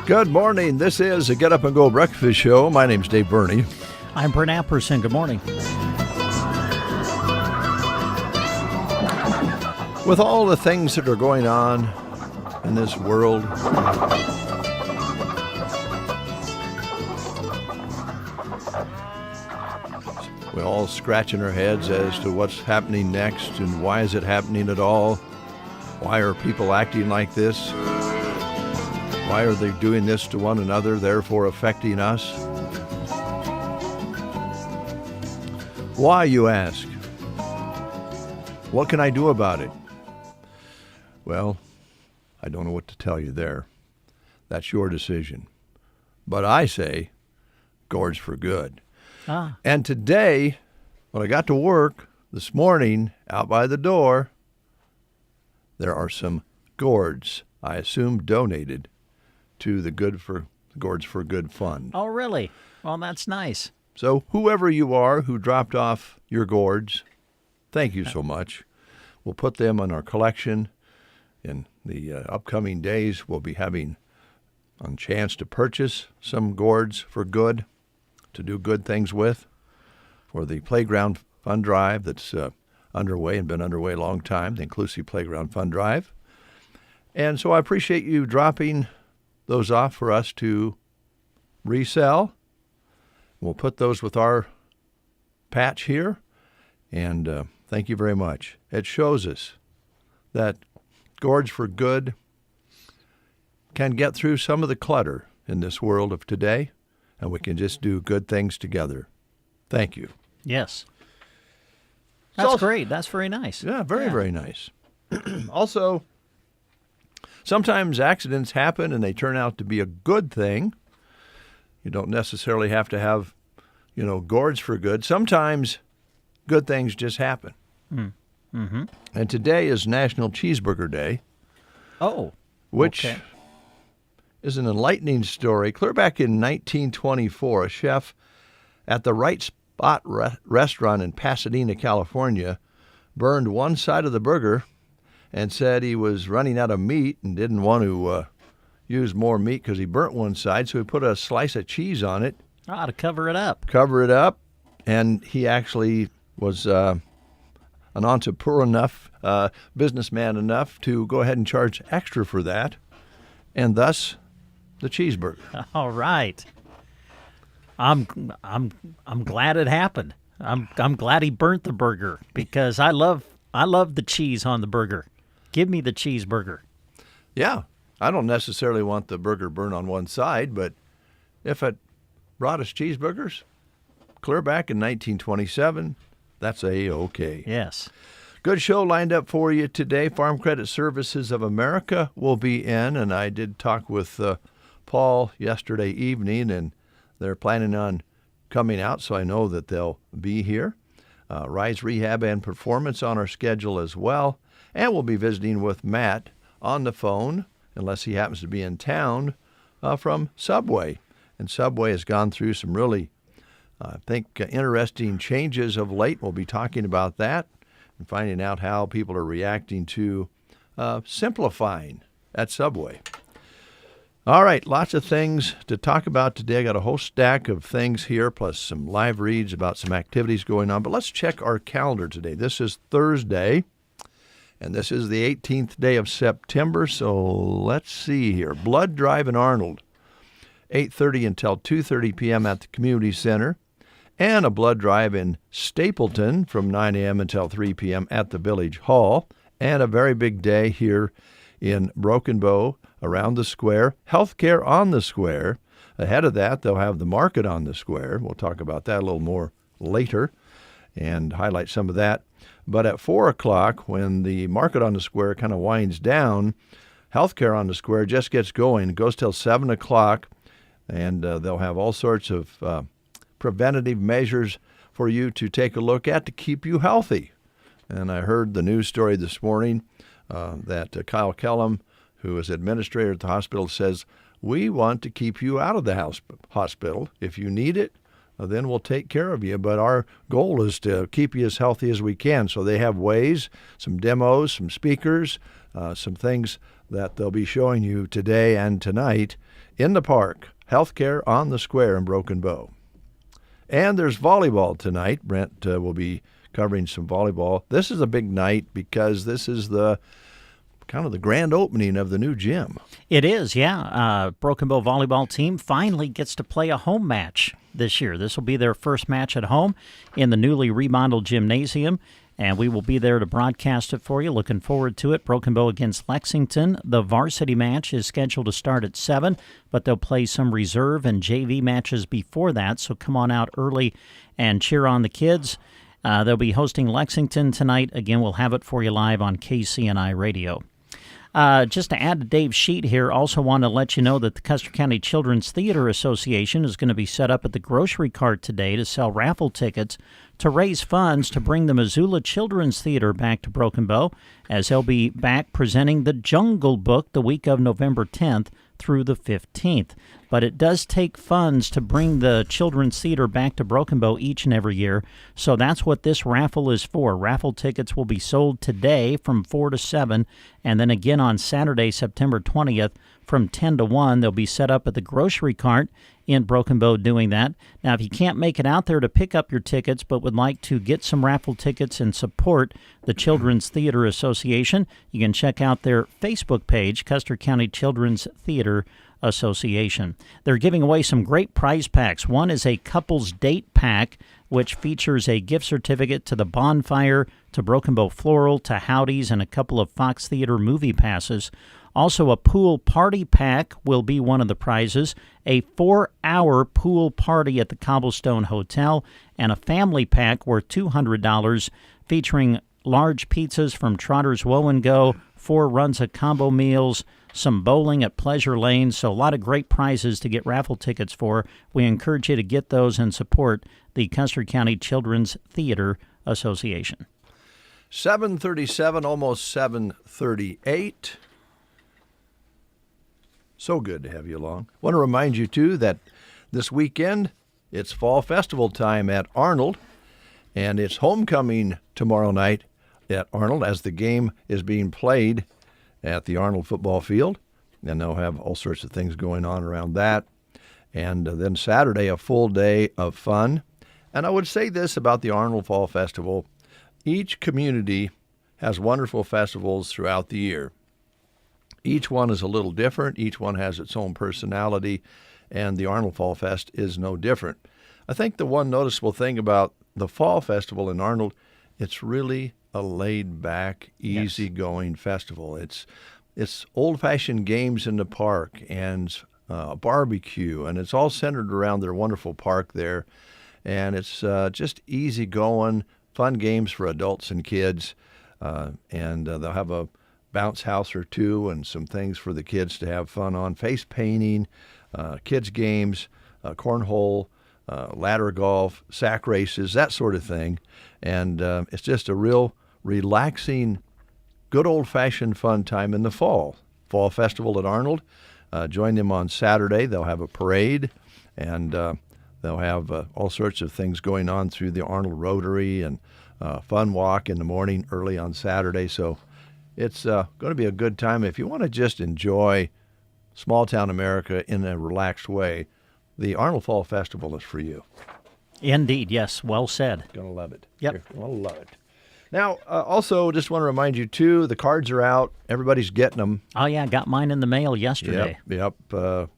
Good morning. This is a Get Up and Go Breakfast Show. My name's Dave Burney. I'm Brent Apperson. Good morning. With all the things that are going on in this world, we're all scratching our heads as to what's happening next and why is it happening at all? Why are people acting like this? Why are they doing this to one another, therefore affecting us? Why, you ask? What can I do about it? Well, I don't know what to tell you there. That's your decision. But I say, gourds for good. And today, when I got to work this morning, out by the door, there are some gourds, I assume donated to the Gourds for Good Fund. Oh, really? Well, that's nice. So whoever you are who dropped off your gourds, thank you so much. We'll put them in our collection. In the upcoming days, we'll be having a chance to purchase some gourds for good, to do good things with, for the Playground Fund Drive that's underway and been underway a long time, the Inclusive Playground Fund Drive. And so I appreciate you dropping those off for us to resell. We'll put those with our patch here, and thank you very much. It shows us that Gourds for Good can get through some of the clutter in this world of today, and we can just do good things together. Thank you. Yes. That's great. That's very nice. Yeah, very nice. Also, sometimes accidents happen and they turn out to be a good thing. You don't necessarily have to have, gourds for good. Sometimes good things just happen. Mm-hmm. And today is National Cheeseburger Day. Oh, which is an enlightening story. Clear back in 1924, a chef at the Right Spot restaurant in Pasadena, California, burned one side of the burger and said he was running out of meat and didn't want to use more meat because he burnt one side, so he put a slice of cheese on it. To cover it up. And he actually was an entrepreneur enough, businessman enough to go ahead and charge extra for that, and thus the cheeseburger. All right. I'm glad it happened. I'm glad he burnt the burger because I love the cheese on the burger. Give me the cheeseburger. Yeah, I don't necessarily want the burger burned on one side, but if it brought us cheeseburgers, clear back in 1927, that's A-OK. Yes. Good show lined up for you today. Farm Credit Services of America will be in, and I did talk with Paul yesterday evening, and they're planning on coming out, so I know that they'll be here. Rise Rehab and Performance on our schedule as well. And we'll be visiting with Matt on the phone, unless he happens to be in town, from Subway. And Subway has gone through some really, interesting changes of late. We'll be talking about that and finding out how people are reacting to simplifying at Subway. All right, lots of things to talk about today. I got a whole stack of things here, plus some live reads about some activities going on. But let's check our calendar today. This is Thursday, and this is the 18th day of September. So let's see here. Blood Drive in Arnold, 8:30 until 2:30 p.m. at the Community Center, and a blood drive in Stapleton from 9 a.m. until 3 p.m. at the Village Hall, and a very big day here in Broken Bow around the square. Healthcare on the square. Ahead of that, they'll have the market on the square. We'll talk about that a little more later and highlight some of that. But at 4 o'clock, when the market on the square kind of winds down, healthcare on the square just gets going. It goes till 7 o'clock, and they'll have all sorts of preventative measures for you to take a look at to keep you healthy. And I heard the news story this morning that Kyle Kellum, who is administrator at the hospital, says, we want to keep you out of the hospital. If you need it, then we'll take care of you. But our goal is to keep you as healthy as we can. So they have ways, some demos, some speakers, some things that they'll be showing you today and tonight in the park. Healthcare on the Square in Broken Bow. And there's volleyball tonight. Brent will be covering some volleyball. This is a big night because this is the kind of the grand opening of the new gym. It is, yeah. Broken Bow volleyball team finally gets to play a home match this year. This will be their first match at home in the newly remodeled gymnasium, and we will be there to broadcast it for you. Looking forward to it. Broken Bow against Lexington. The varsity match is scheduled to start at 7, but they'll play some reserve and JV matches before that, so come on out early and cheer on the kids. They'll be hosting Lexington tonight. Again, we'll have it for you live on KCNI Radio. Just to add to Dave's sheet here, also want to let you know that the Custer County Children's Theater Association is going to be set up at the grocery cart today to sell raffle tickets to raise funds to bring the Missoula Children's Theater back to Broken Bow, as they'll be back presenting The Jungle Book the week of November 10th through the 15th. But it does take funds to bring the Children's Theater back to Broken Bow each and every year, so that's what this raffle is for. Raffle tickets will be sold today from 4 to 7, and then again on Saturday, September 20th, from 10 to 1. They'll be set up at the grocery cart in Broken Bow doing that. Now, if you can't make it out there to pick up your tickets but would like to get some raffle tickets and support the Children's Theater Association, you can check out their Facebook page, Custer County Children's Theater Association. They're giving away some great prize packs. One is a couple's date pack, which features a gift certificate to the Bonfire, to Broken Bow Floral, to Howdy's, and a couple of Fox Theater movie passes. Also, a pool party pack will be one of the prizes, a 4-hour pool party at the Cobblestone Hotel, and a family pack worth $200 featuring large pizzas from Trotter's Woe and Go, 4 runs of combo meals, some bowling at Pleasure Lane, so a lot of great prizes to get raffle tickets for. We encourage you to get those and support the Custer County Children's Theater Association. 7:37, almost 7:38. So good to have you along. Want to remind you, too, that this weekend it's Fall Festival time at Arnold, and it's homecoming tomorrow night at Arnold as the game is being played at the Arnold football field, and they'll have all sorts of things going on around that. And then Saturday, a full day of fun. And I would say this about the Arnold Fall Festival. Each community has wonderful festivals throughout the year. Each one is a little different. Each one has its own personality, and the Arnold Fall Fest is no different. I think the one noticeable thing about the Fall Festival in Arnold, it's really a laid-back, easy-going festival. It's old-fashioned games in the park and barbecue, and it's all centered around their wonderful park there. And it's just easy-going, fun games for adults and kids, and they'll have a bounce house or two and some things for the kids to have fun on, face painting, kids games, cornhole, ladder golf, sack races, that sort of thing. And it's just a real relaxing, good old-fashioned fun time in the fall. Fall Festival at Arnold. Join them on Saturday. They'll have a parade, and they'll have all sorts of things going on through the Arnold Rotary, and fun walk in the morning early on Saturday. So it's going to be a good time. If you want to just enjoy small-town America in a relaxed way, the Arnold Fall Festival is for you. Indeed, yes. Well said. Going to love it. Yep. You're going to love it. Now, also, just want to remind you, too, the cards are out. Everybody's getting them. Oh, yeah, I got mine in the mail yesterday. Yep. No,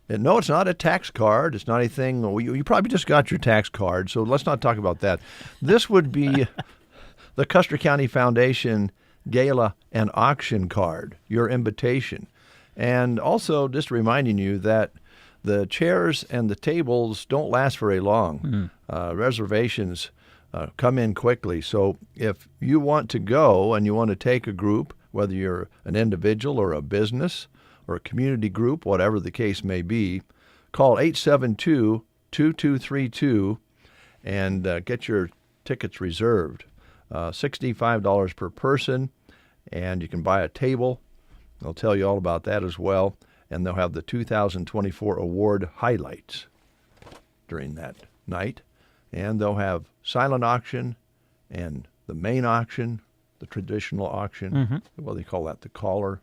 it's not a tax card. It's not anything. Well, you probably just got your tax card, so let's not talk about that. This would be the Custer County Foundation Gala and Auction card, your invitation. And also just reminding you that the chairs and the tables don't last very long. Reservations come in quickly. So if you want to go and you want to take a group, whether you're an individual or a business or a community group, whatever the case may be, call 872-2232 and get your tickets reserved. $65 per person, and you can buy a table. They'll tell you all about that as well, and they'll have the 2024 award highlights during that night, and they'll have silent auction and the main auction, the traditional auction. Well, they call that the call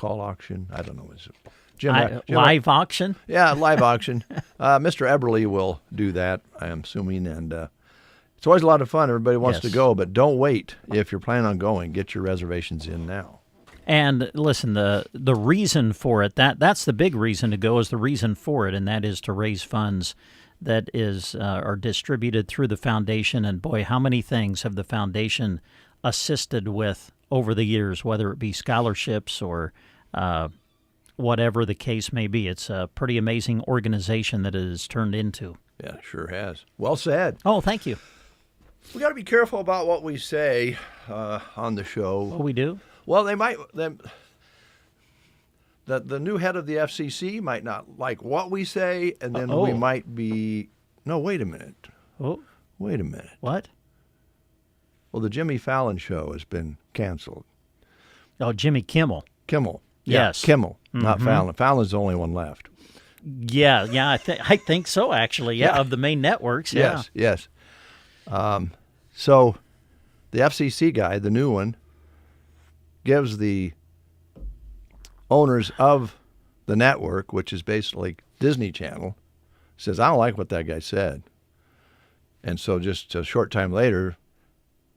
auction. I don't know. Is it Jim, live auction? Yeah, live auction. Mr. Eberly will do that, I'm assuming, and it's always a lot of fun. Everybody wants to go, but don't wait. If you're planning on going, get your reservations in now. And listen, the reason for it, that's the big reason to go, is the reason for it, and that is to raise funds that are distributed through the foundation. And boy, how many things have the foundation assisted with over the years, whether it be scholarships or whatever the case may be. It's a pretty amazing organization that it has turned into. Yeah, it sure has. Well said. Oh, thank you. We got to be careful about what we say on the show. Oh, we do? Well, they might. The new head of the FCC might not like what we say, and then we might be. No, wait a minute. Oh, wait a minute. What? Well, the Jimmy Fallon show has been canceled. Oh, Jimmy Kimmel. Kimmel. Yes. Yeah, Kimmel, not Fallon. Fallon's the only one left. Yeah, I think so, actually. Yeah, of the main networks. Yeah. Yes. So the FCC guy, the new one, gives the owners of the network, which is basically Disney Channel, says, I don't like what that guy said. And so just a short time later,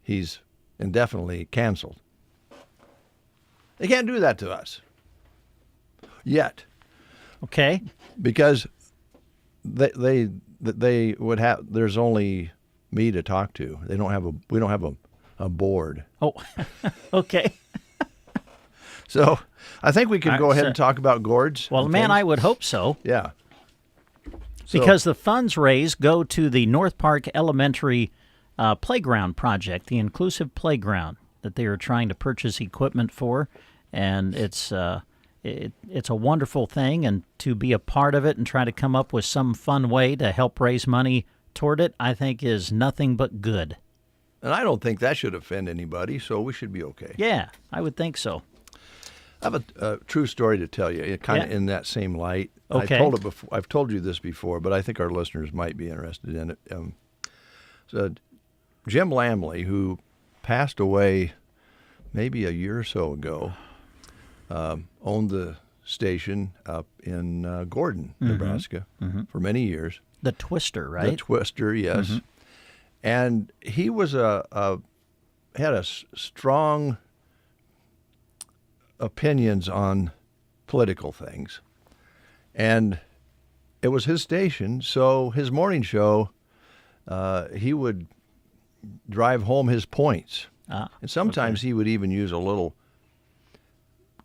he's indefinitely canceled. They can't do that to us yet. Okay. Because they would have. There's only me to talk to. We don't have a board. Oh, okay. So I think we can go ahead and talk about gourds. Well, man, I would hope so. Yeah. Because the funds raised go to the North Park Elementary Playground Project, the inclusive playground that they are trying to purchase equipment for, and it's a wonderful thing, and to be a part of it and try to come up with some fun way to help raise money toward it, I think is nothing but good. And I don't think that should offend anybody, so we should be okay. Yeah, I would think so. I have a true story to tell you, kind of in that same light. Okay. I've told you this before, but I think our listeners might be interested in it. So Jim Lamley, who passed away maybe a year or so ago, owned the station up in Gordon, Nebraska, for many years. The Twister, right? The Twister, yes. And he was had a strong opinions on political things. And it was his station, so his morning show, he would drive home his points. And sometimes he would even use a little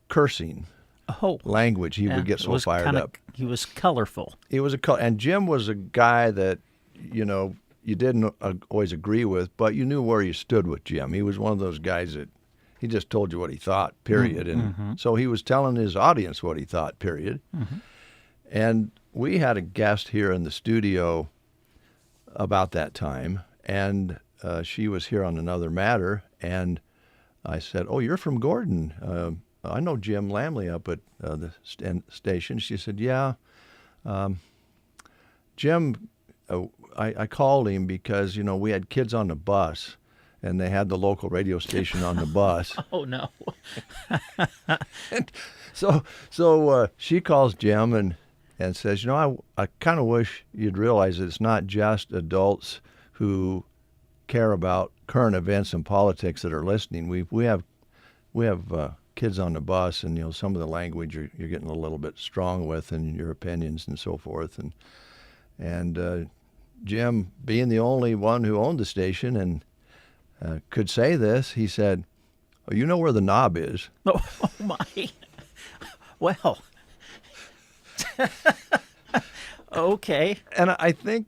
cursing language. He would get so fired up. He was colorful. He was and Jim was a guy that, you didn't always agree with, but you knew where you stood with Jim. He was one of those guys that he just told you what he thought, period. And so he was telling his audience what he thought, period. And we had a guest here in the studio about that time, and she was here on another matter, and I said, "Oh, you're from Gordon. I know Jim Lamley up at the station." She said, "Yeah, Jim, I called him because, we had kids on the bus, and they had the local radio station on the bus." Oh, no. And so she calls Jim and says, I kind of wish you'd realize that it's not just adults who care about current events and politics that are listening. We have kids on the bus, and some of the language you're getting a little bit strong with, and your opinions and so forth. And Jim, being the only one who owned the station and could say this, he said, "Oh, you know where the knob is." Oh my! Well, okay. And I think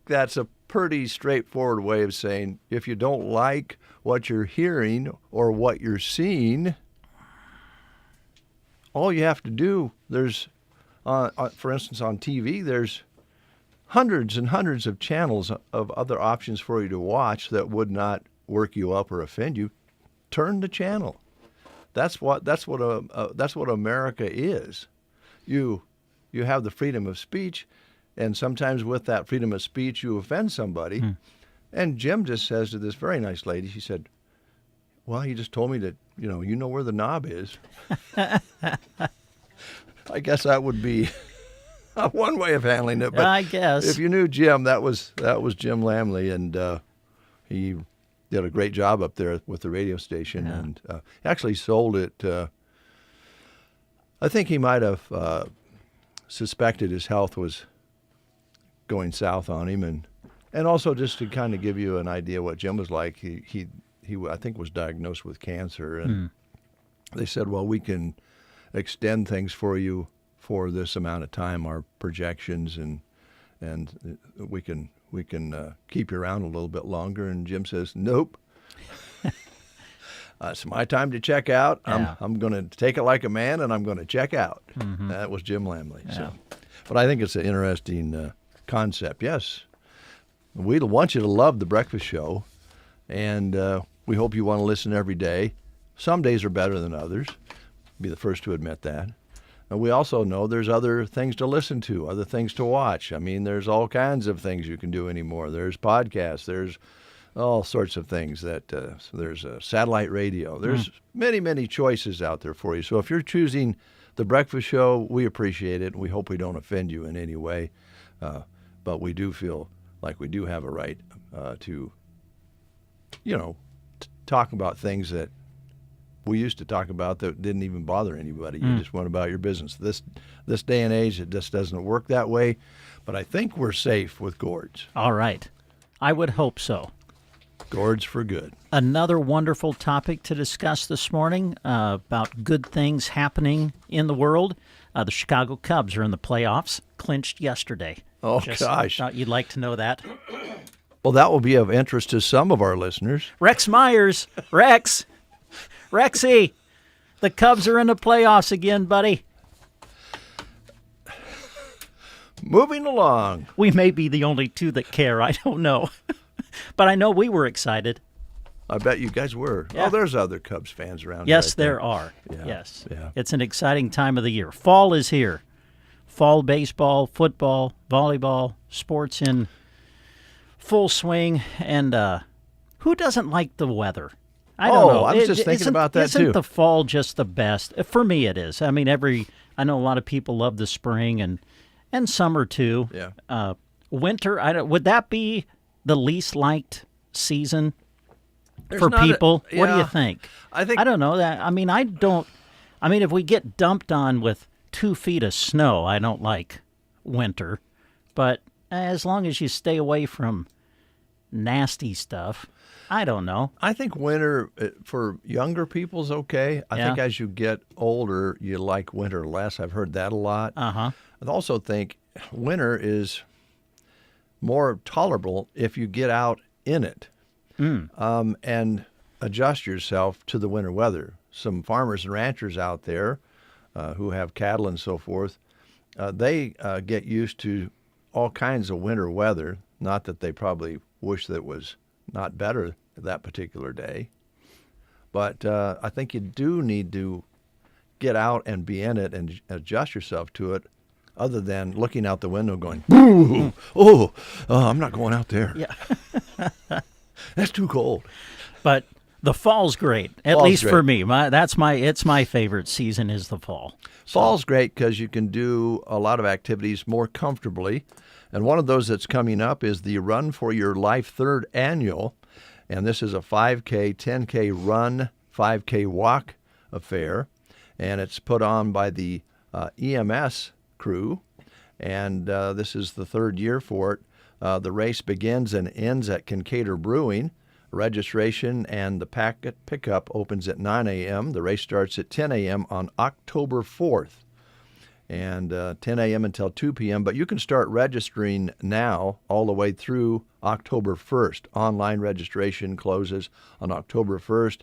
that's a pretty straightforward way of saying, if you don't like what you're hearing or what you're seeing, all you have to do, there's, for instance, on TV, there's hundreds and hundreds of channels of other options for you to watch that would not work you up or offend you. Turn the channel. That's what America is. You have the freedom of speech, and sometimes with that freedom of speech, you offend somebody. And Jim just says to this very nice lady, she said, Well, he just told me that, you know where the knob is. I guess that would be one way of handling it. But I guess. if you knew Jim, that was Jim Lamley, and he did a great job up there with the radio station, and actually sold it. I think he might have suspected his health was going south on him, and also just to kind of give you an idea what Jim was like. He I think was diagnosed with cancer, and they said, well, we can extend things for you for this amount of time, our projections, and we can keep you around a little bit longer. And Jim says, nope. It's my time to check out. Yeah. I'm going to take it like a man, and I'm going to check out. That was Jim Lamley. Yeah. So, but I think it's an interesting concept. Yes, we want you to love the breakfast show, and we hope you want to listen every day. Some days are better than others. Be the first to admit that. And we also know there's other things to listen to, other things to watch. I mean, there's all kinds of things you can do anymore. There's podcasts. There's all sorts of things that there's satellite radio. There's many, many choices out there for you. So if you're choosing the breakfast show, we appreciate it. We hope we don't offend you in any way. But we do feel like we do have a right to, talk about things that we used to talk about that didn't even bother anybody. You just went about your business. This day and age, it just doesn't work that way. But I think we're safe with gourds. All right. I would hope so. Gourds for good. Another wonderful topic to discuss this morning about good things happening in the world. The Chicago Cubs are in the playoffs, clinched yesterday. Oh, Just gosh. thought you'd like to know that. Well, that will be of interest to some of our listeners. Rex Myers. Rexy, the Cubs are in the playoffs again, buddy. Moving along. We may be the only two that care. I don't know. But I know we were excited. I bet you guys were. Yeah. Oh, there's other Cubs fans around Yes, here, I there think. are. Yeah, Yes. yeah. It's an exciting time of the year. Fall is here. Fall baseball, football, volleyball, sports in full swing. And who doesn't like the weather? I don't know. I was just thinking about that, isn't too. the fall just the best? For me, it is. I mean, I know a lot of people love the spring and summer, too. Yeah. Winter, would that be the least liked season There's for not people? What do you yeah. think? I think I don't know that. I mean, if we get dumped on with 2 feet of snow, I don't like winter. But as long as you stay away from nasty stuff, I don't know. I think winter for younger people's okay. I think as you get older, you like winter less. I've heard that a lot. Uh-huh. I also think winter is more tolerable if you get out in it and adjust yourself to the winter weather. Some farmers and ranchers out there who have cattle and so forth, they get used to all kinds of winter weather. Not that they probably wish that it was not better that particular day. But I think you do need to get out and be in it and adjust yourself to it, other than looking out the window going, boo, I'm not going out there. Yeah. That's too cold. But the fall's great, at Fall's least great. for me. It's my favorite season is the fall. Fall's great because you can do a lot of activities more comfortably. And one of those that's coming up is the Run for Your Life 3rd Annual. And this is a 5K, 10K run, 5K walk affair. And it's put on by the EMS crew. And this is the 3rd year for it. The race begins and ends at Kincaidor Brewing. Registration and the packet pickup opens at 9 a.m. The race starts at 10 a.m. on October 4th. And 10 a.m. until 2 p.m. But you can start registering now all the way through October 1st. Online registration closes on October 1st.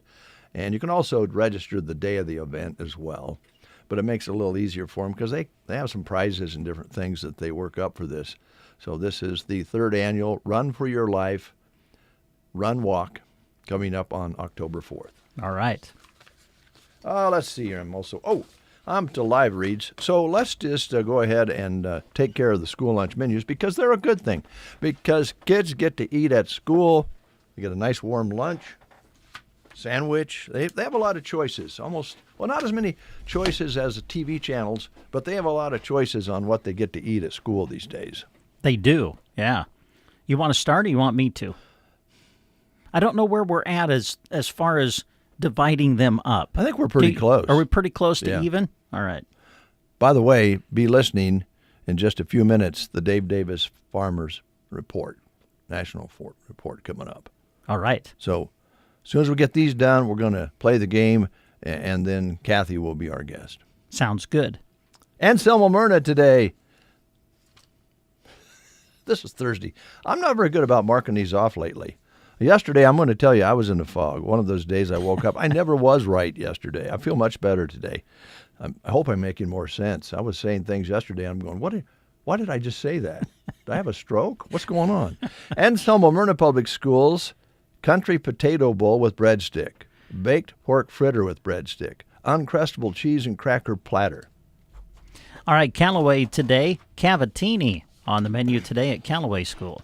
And you can also register the day of the event as well. But it makes it a little easier for them because they have some prizes and different things that they work up for this. So this is the 3rd annual Run for Your Life Run Walk coming up on October 4th. All right. Let's see here. I'm to live reads. So let's just go ahead and take care of the school lunch menus because they're a good thing. Because kids get to eat at school. They get a nice warm lunch. sandwich. They have a lot of choices. Not as many choices as the TV channels, but they have a lot of choices on what they get to eat at school these days. They do, yeah. You want to start or you want me to? I don't know where we're at as far as dividing them up. I think we're pretty close. Are we pretty close to Yeah. even? All right. By the way, be listening in just a few minutes, the Dave Davis Farmers Report, National Report coming up. All right. So as soon as we get these done, we're going to play the game, and then Kathy will be our guest. Sounds good. Anselmo Myrna today. This is Thursday. I'm not very good about marking these off lately. Yesterday, I'm going to tell you, I was in the fog. One of those days I woke up. I never was right yesterday. I feel much better today. I hope I'm making more sense. I was saying things yesterday. I'm going, why did I just say that? Did I have a stroke? What's going on? Anselmo Myrna Public Schools, country potato bowl with breadstick, baked pork fritter with breadstick, uncrustable cheese and cracker platter. All right, Callaway today, cavatini on the menu today at Callaway School.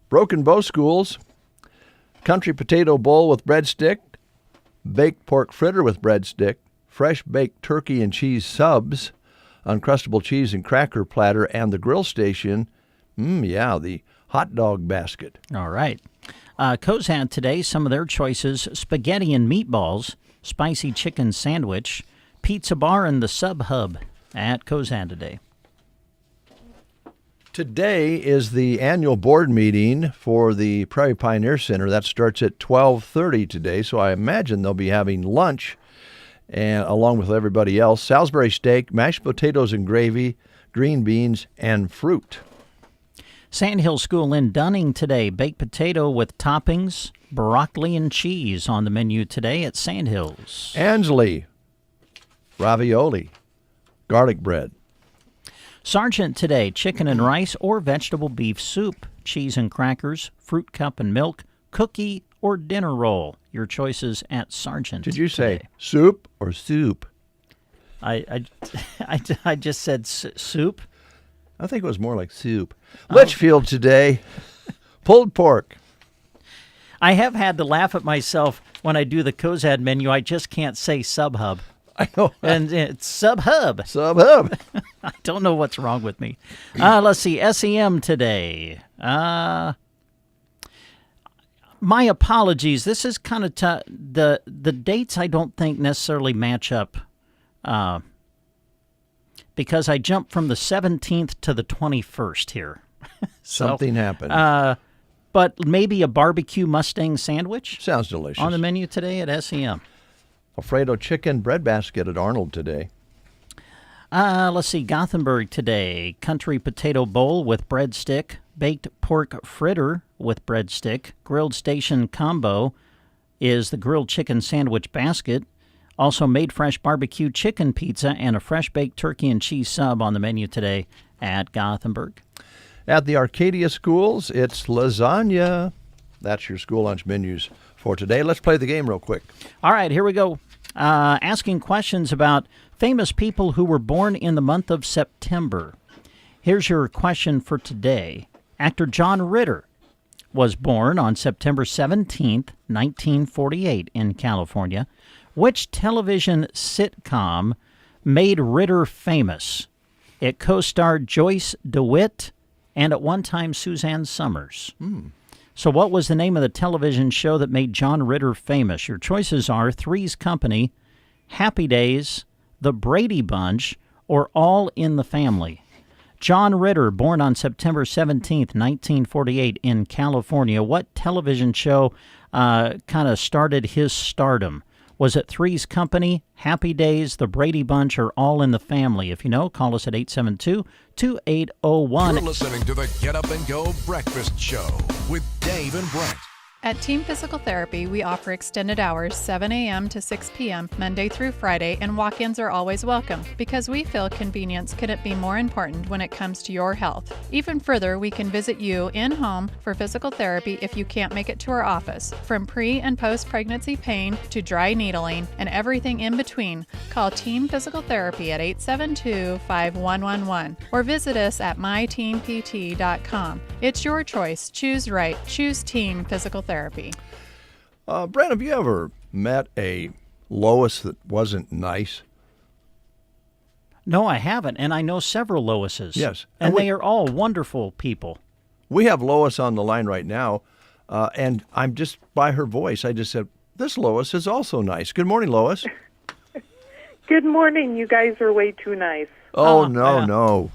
Broken Bow Schools, country potato bowl with breadstick, baked pork fritter with breadstick, fresh baked turkey and cheese subs, uncrustable cheese and cracker platter, and the grill station, the hot dog basket. All right. Kozad today, some of their choices, spaghetti and meatballs, spicy chicken sandwich, pizza bar, and the sub hub at Kozad today. Today is the annual board meeting for the Prairie Pioneer Center. That starts at 12:30 today, so I imagine they'll be having lunch and along with everybody else. Salisbury steak, mashed potatoes and gravy, green beans, and fruit. Sandhill School in Dunning today, baked potato with toppings, broccoli and cheese on the menu today at Sandhills. Ansley, ravioli, garlic bread. Sargent today, chicken and rice or vegetable beef soup, cheese and crackers, fruit cup and milk, cookie or dinner roll. Your choices at Sargent. Did you say today. soup or soup? I just said soup. I think it was more like soup. Litchfield today, pulled pork. I have had to laugh at myself when I do the Kozad menu. I just can't say Subhub. I know. And it's Subhub. Subhub. I don't know what's wrong with me. Let's see. SEM today. My apologies. This is kind of tough. The dates I don't think necessarily match up because I jumped from the 17th to the 21st here. Something happened. But maybe a barbecue Mustang sandwich Sounds delicious. on the menu today at SEM. Alfredo chicken bread basket at Arnold today. Let's see. Gothenburg today. Country potato bowl with breadstick, baked pork fritter with breadstick, grilled station combo is the grilled chicken sandwich basket. Also made fresh barbecue chicken pizza and a fresh baked turkey and cheese sub on the menu today at Gothenburg. At the Arcadia schools, it's lasagna. That's your school lunch menus for today. Let's play the game real quick. All right, here we go. Asking questions about famous people who were born in the month of September. Here's your question for today. Actor John Ritter was born on September 17th, 1948 in California. Which television sitcom made Ritter famous? It co-starred Joyce DeWitt and at one time Suzanne Summers. So what was the name of the television show that made John Ritter famous? Your choices are Three's Company, Happy Days, The Brady Bunch, or All in the Family. John Ritter, born on September 17th, 1948 in California. What television show kind of started his stardom? Was it Three's Company, Happy Days, The Brady Bunch, or All in the Family? If you know, call us at 872-2801. You're listening to the Get Up and Go Breakfast Show with Dave and Brent At Team Physical Therapy, we offer extended hours 7 a.m. to 6 p.m. Monday through Friday, and walk-ins are always welcome because we feel convenience couldn't be more important when it comes to your health. Even further, we can visit you in-home for physical therapy if you can't make it to our office. From pre- and post-pregnancy pain to dry needling and everything in between, call Team Physical Therapy at 872-5111 or visit us at myteampt.com. It's your choice. Choose right. Choose Team Physical Therapy. Brent, have you ever met a Lois that wasn't nice? No, I haven't, and I know several Loises. Yes. And they are all wonderful people. We have Lois on the line right now, and I'm just by her voice, I just said, this Lois is also nice. Good morning, Lois. Good morning. You guys are way too nice. Oh, yeah. no.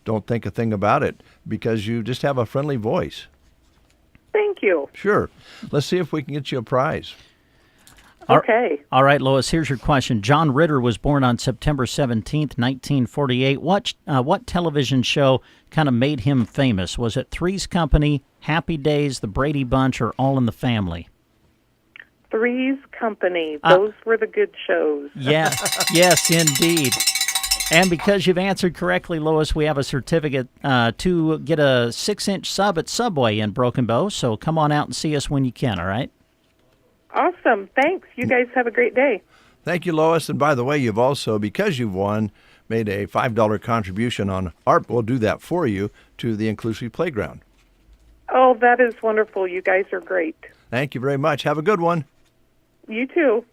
Don't think a thing about it because you just have a friendly voice. Thank you. Sure. Let's see if we can get you a prize. Okay. All right, Lois, here's your question. John Ritter was born on September 17th, 1948. What television show kind of made him famous? Was it Three's Company, Happy Days, The Brady Bunch, or All in the Family? Three's Company. Those were the good shows. Yes, indeed. And because you've answered correctly, Lois, we have a certificate to get a 6-inch sub at Subway in Broken Bow. So come on out and see us when you can, all right? Awesome. Thanks. You guys have a great day. Thank you, Lois. And by the way, you've also, because you've won, made a $5 contribution on our, we'll do that for you, to the Inclusive Playground. Oh, that is wonderful. You guys are great. Thank you very much. Have a good one. You too.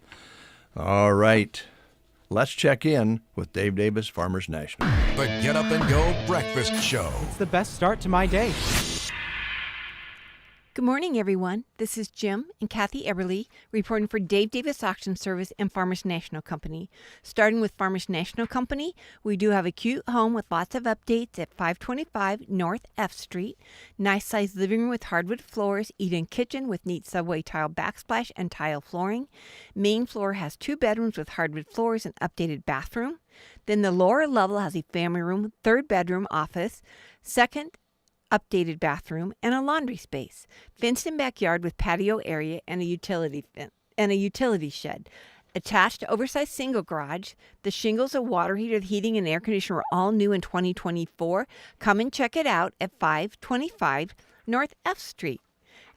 All right. Let's check in with Dave Davis, Farmers National. The Get Up and Go Breakfast Show. It's the best start to my day. Good morning, everyone. This is Jim and Kathy Eberly reporting for Dave Davis Auction Service and Farmers National Company. Starting with Farmers National Company, we do have a cute home with lots of updates at 525 North F Street. Nice-sized living room with hardwood floors, eat-in kitchen with neat subway tile backsplash and tile flooring. Main floor has 2 bedrooms with hardwood floors and updated bathroom. Then the lower level has a family room, 3rd bedroom, office, 2nd updated bathroom, and a laundry space. Fenced-in backyard with patio area and a utility shed. Attached oversized single garage. The shingles, a water heater, the heating, and air conditioner are all new in 2024. Come and check it out at 525 North F Street.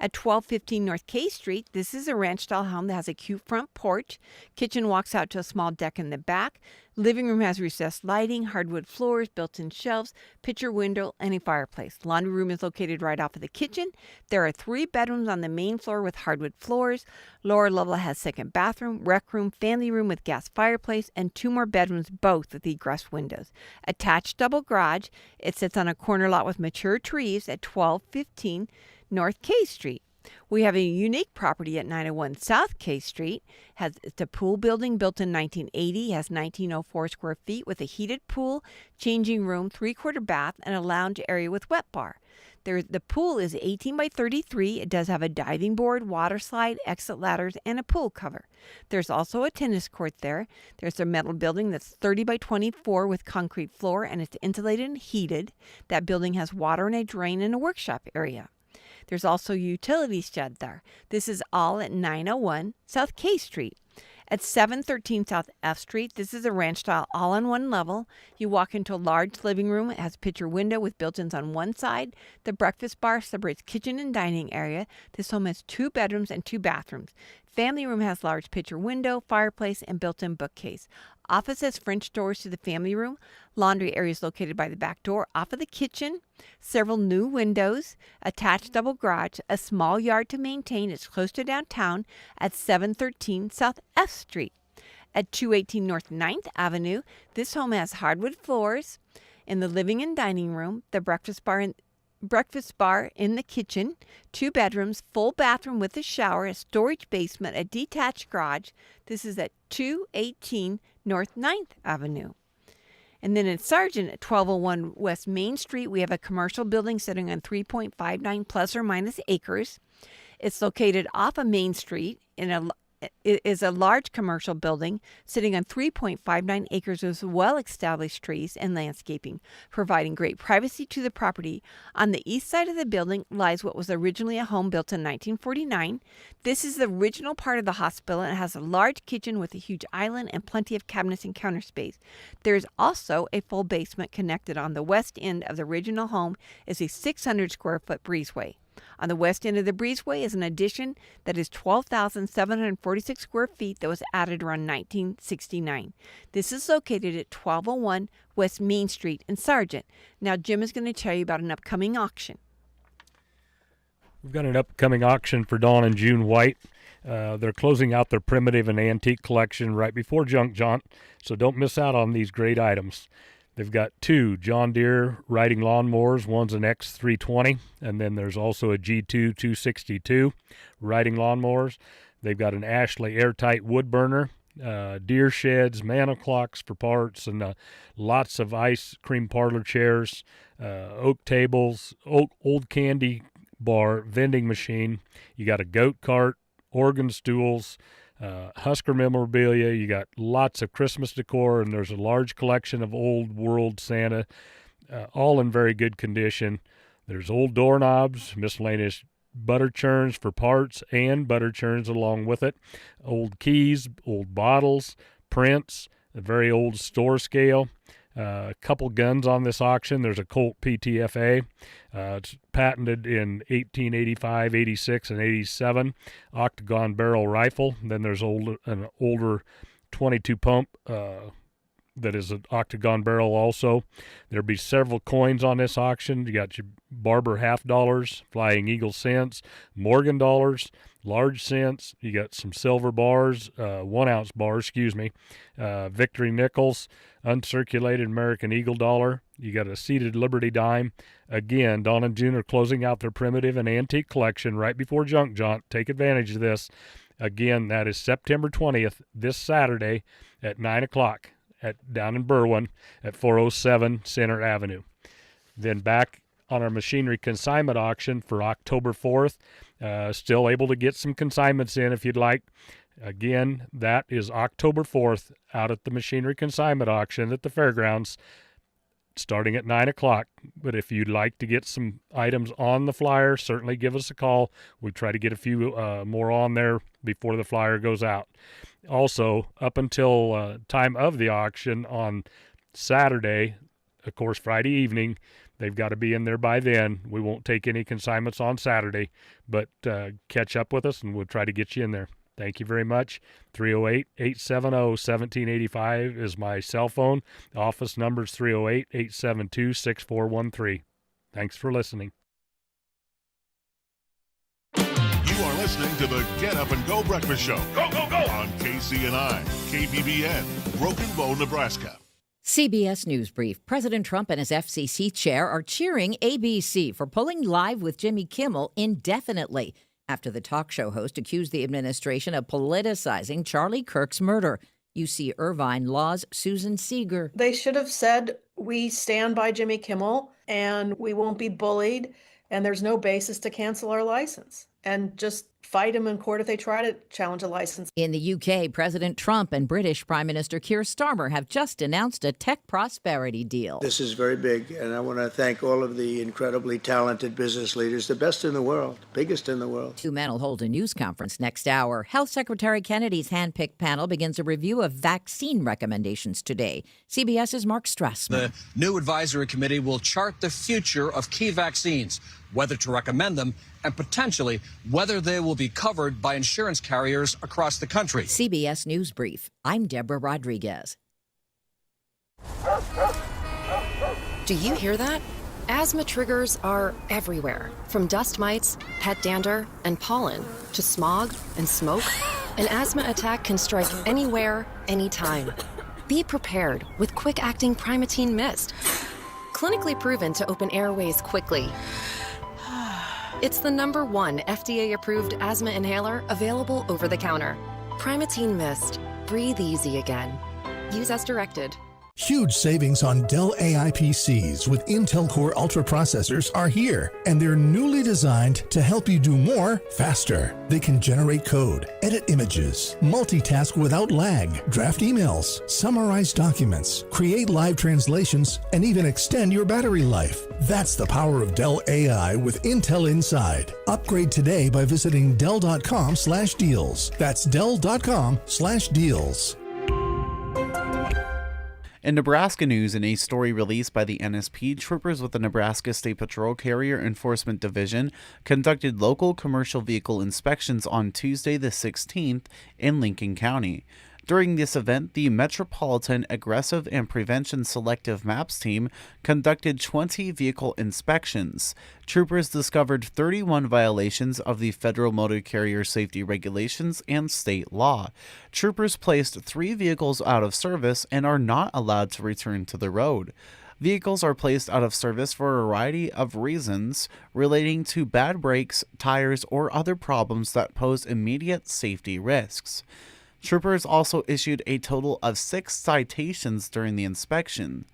At 1215 North K Street, this is a ranch-style home that has a cute front porch. Kitchen walks out to a small deck in the back. Living room has recessed lighting, hardwood floors, built-in shelves, picture window, and a fireplace. Laundry room is located right off of the kitchen. There are 3 bedrooms on the main floor with hardwood floors. Lower level has 2nd bathroom, rec room, family room with gas fireplace, and 2 more bedrooms, both with egress windows. Attached double garage. It sits on a corner lot with mature trees at 1215 North K Street. We have a unique property at 901 South K Street. It's a pool building built in 1980, has 1904 square feet with a heated pool, changing room, 3/4 bath, and a lounge area with wet bar. The pool is 18 by 33. It does have a diving board, water slide, exit ladders, and a pool cover. There's also a tennis court there. There's a metal building that's 30 by 24 with concrete floor, and it's insulated and heated. That building has water and a drain and a workshop area. There's also a utility shed there. This is all at 901 South K Street. At 713 South F Street, this is a ranch style all on one level. You walk into a large living room. It has a picture window with built-ins on one side. The breakfast bar separates kitchen and dining area. This home has 2 bedrooms and 2 bathrooms. Family room has large picture window, fireplace, and built-in bookcase. Office has French doors to the family room. Laundry area is located by the back door off of the kitchen. Several new windows. Attached double garage. A small yard to maintain. It's close to downtown at 713 South F Street. At 218 North 9th Avenue, this home has hardwood floors in the living and dining room. The breakfast bar in the kitchen, 2 bedrooms, full bathroom with a shower, a storage basement, a detached garage. This is at 218 North 9th Avenue. And then in Sargent at 1201 West Main Street, we have a commercial building sitting on 3.59 plus or minus acres. It's located off of Main Street in It is a large commercial building sitting on 3.59 acres with well-established trees and landscaping, providing great privacy to the property. On the east side of the building lies what was originally a home built in 1949. This is the original part of the hospital and it has a large kitchen with a huge island and plenty of cabinets and counter space. There is also a full basement connected on the west end of the original home is a 600 square foot breezeway. On the west end of the breezeway is an addition that is 12,746 square feet that was added around 1969. This is located at 1201 West Main Street in Sargent. Now, Jim is going to tell you about an upcoming auction. We've got an upcoming auction for Dawn and June White. They're closing out their primitive and antique collection right before Junk Jaunt, so don't miss out on these great items. They've got 2 John Deere riding lawnmowers. One's an X320, and then there's also a G2 262 riding lawnmowers. They've got an Ashley airtight wood burner, deer sheds, mantle clocks for parts, and lots of ice cream parlor chairs, oak tables, old candy bar, vending machine. You got a goat cart, organ stools, Husker memorabilia. You got lots of Christmas decor, and there's a large collection of old world Santa, all in very good condition. There's old doorknobs, miscellaneous butter churns for parts and butter churns along with it, old keys, old bottles, prints, a very old store scale. A couple guns on this auction. There's a Colt PTFA. It's patented in 1885, 86, and 87. Octagon barrel rifle. Then there's an older 22 pump that is an octagon barrel also. There'll be several coins on this auction. You got your Barber half dollars, Flying Eagle cents, Morgan dollars, large cents. You got some silver bars, 1 ounce bars, Victory nickels, uncirculated American Eagle dollar. You got a seated Liberty dime. Again, Dawn and June are closing out their primitive and antique collection right before Junk Jaunt. Take advantage of this. Again, that is September 20th, this Saturday at 9 o'clock down in Berwyn at 407 Center Avenue. Then back on our machinery consignment auction for October 4th. Still able to get some consignments in if you'd like. Again, that is October 4th out at the machinery consignment auction at the fairgrounds starting at 9 o'clock. But if you'd like to get some items on the flyer, certainly give us a call. We try to get a few more on there before the flyer goes out. Also, up until time of the auction on Saturday, of course, Friday evening, they've got to be in there by then. We won't take any consignments on Saturday, but catch up with us and we'll try to get you in there. Thank you very much. 308-870-1785 is my cell phone. The office number is 308-872-6413. Thanks for listening. You are listening to the Get Up and Go Breakfast Show. Go, go, go! On KCNI, KBBN, Broken Bow, Nebraska. CBS News Brief. President Trump and his FCC chair are cheering ABC for pulling Live with Jimmy Kimmel indefinitely after the talk show host accused the administration of politicizing Charlie Kirk's murder. UC Irvine Law's Susan Seeger. They should have said, we stand by Jimmy Kimmel and we won't be bullied and there's no basis to cancel our license. And just fight them in court if they try to challenge a license. In the UK, President Trump and British Prime Minister Keir Starmer have just announced a tech prosperity deal. This is very big, and I want to thank all of the incredibly talented business leaders, the best in the world, biggest in the world. Two men will hold a news conference next hour. Health Secretary Kennedy's handpicked panel begins a review of vaccine recommendations today. CBS's Mark Strassman. The new advisory committee will chart the future of key vaccines, whether to recommend them, and potentially whether they will be covered by insurance carriers across the country. CBS News Brief. I'm Deborah Rodriguez. Do you hear that? Asthma triggers are everywhere, from dust mites, pet dander, and pollen, to smog and smoke. An asthma attack can strike anywhere, anytime. Be prepared with quick-acting Primatene Mist. Clinically proven to open airways quickly. It's the #1 FDA-approved asthma inhaler available over the counter. Primatene Mist. Breathe easy again. Use as directed. Huge savings on Dell AI PCs with Intel Core Ultra processors are here, and they're newly designed to help you do more faster. They can generate code, edit images, multitask without lag, draft emails, summarize documents, create live translations, and even extend your battery life. That's the power of Dell AI with Intel Inside. Upgrade today by visiting Dell.com/deals. That's Dell.com/deals. In Nebraska news, in a story released by the NSP, troopers with the Nebraska State Patrol Carrier Enforcement Division conducted local commercial vehicle inspections on Tuesday the 16th in Lincoln County. During this event, the Metropolitan Aggressive and Prevention Selective Maps team conducted 20 vehicle inspections. Troopers discovered 31 violations of the federal motor carrier safety regulations and state law. Troopers placed 3 vehicles out of service and are not allowed to return to the road. Vehicles are placed out of service for a variety of reasons relating to bad brakes, tires, or other problems that pose immediate safety risks. Troopers also issued a total of 6 citations during the inspection.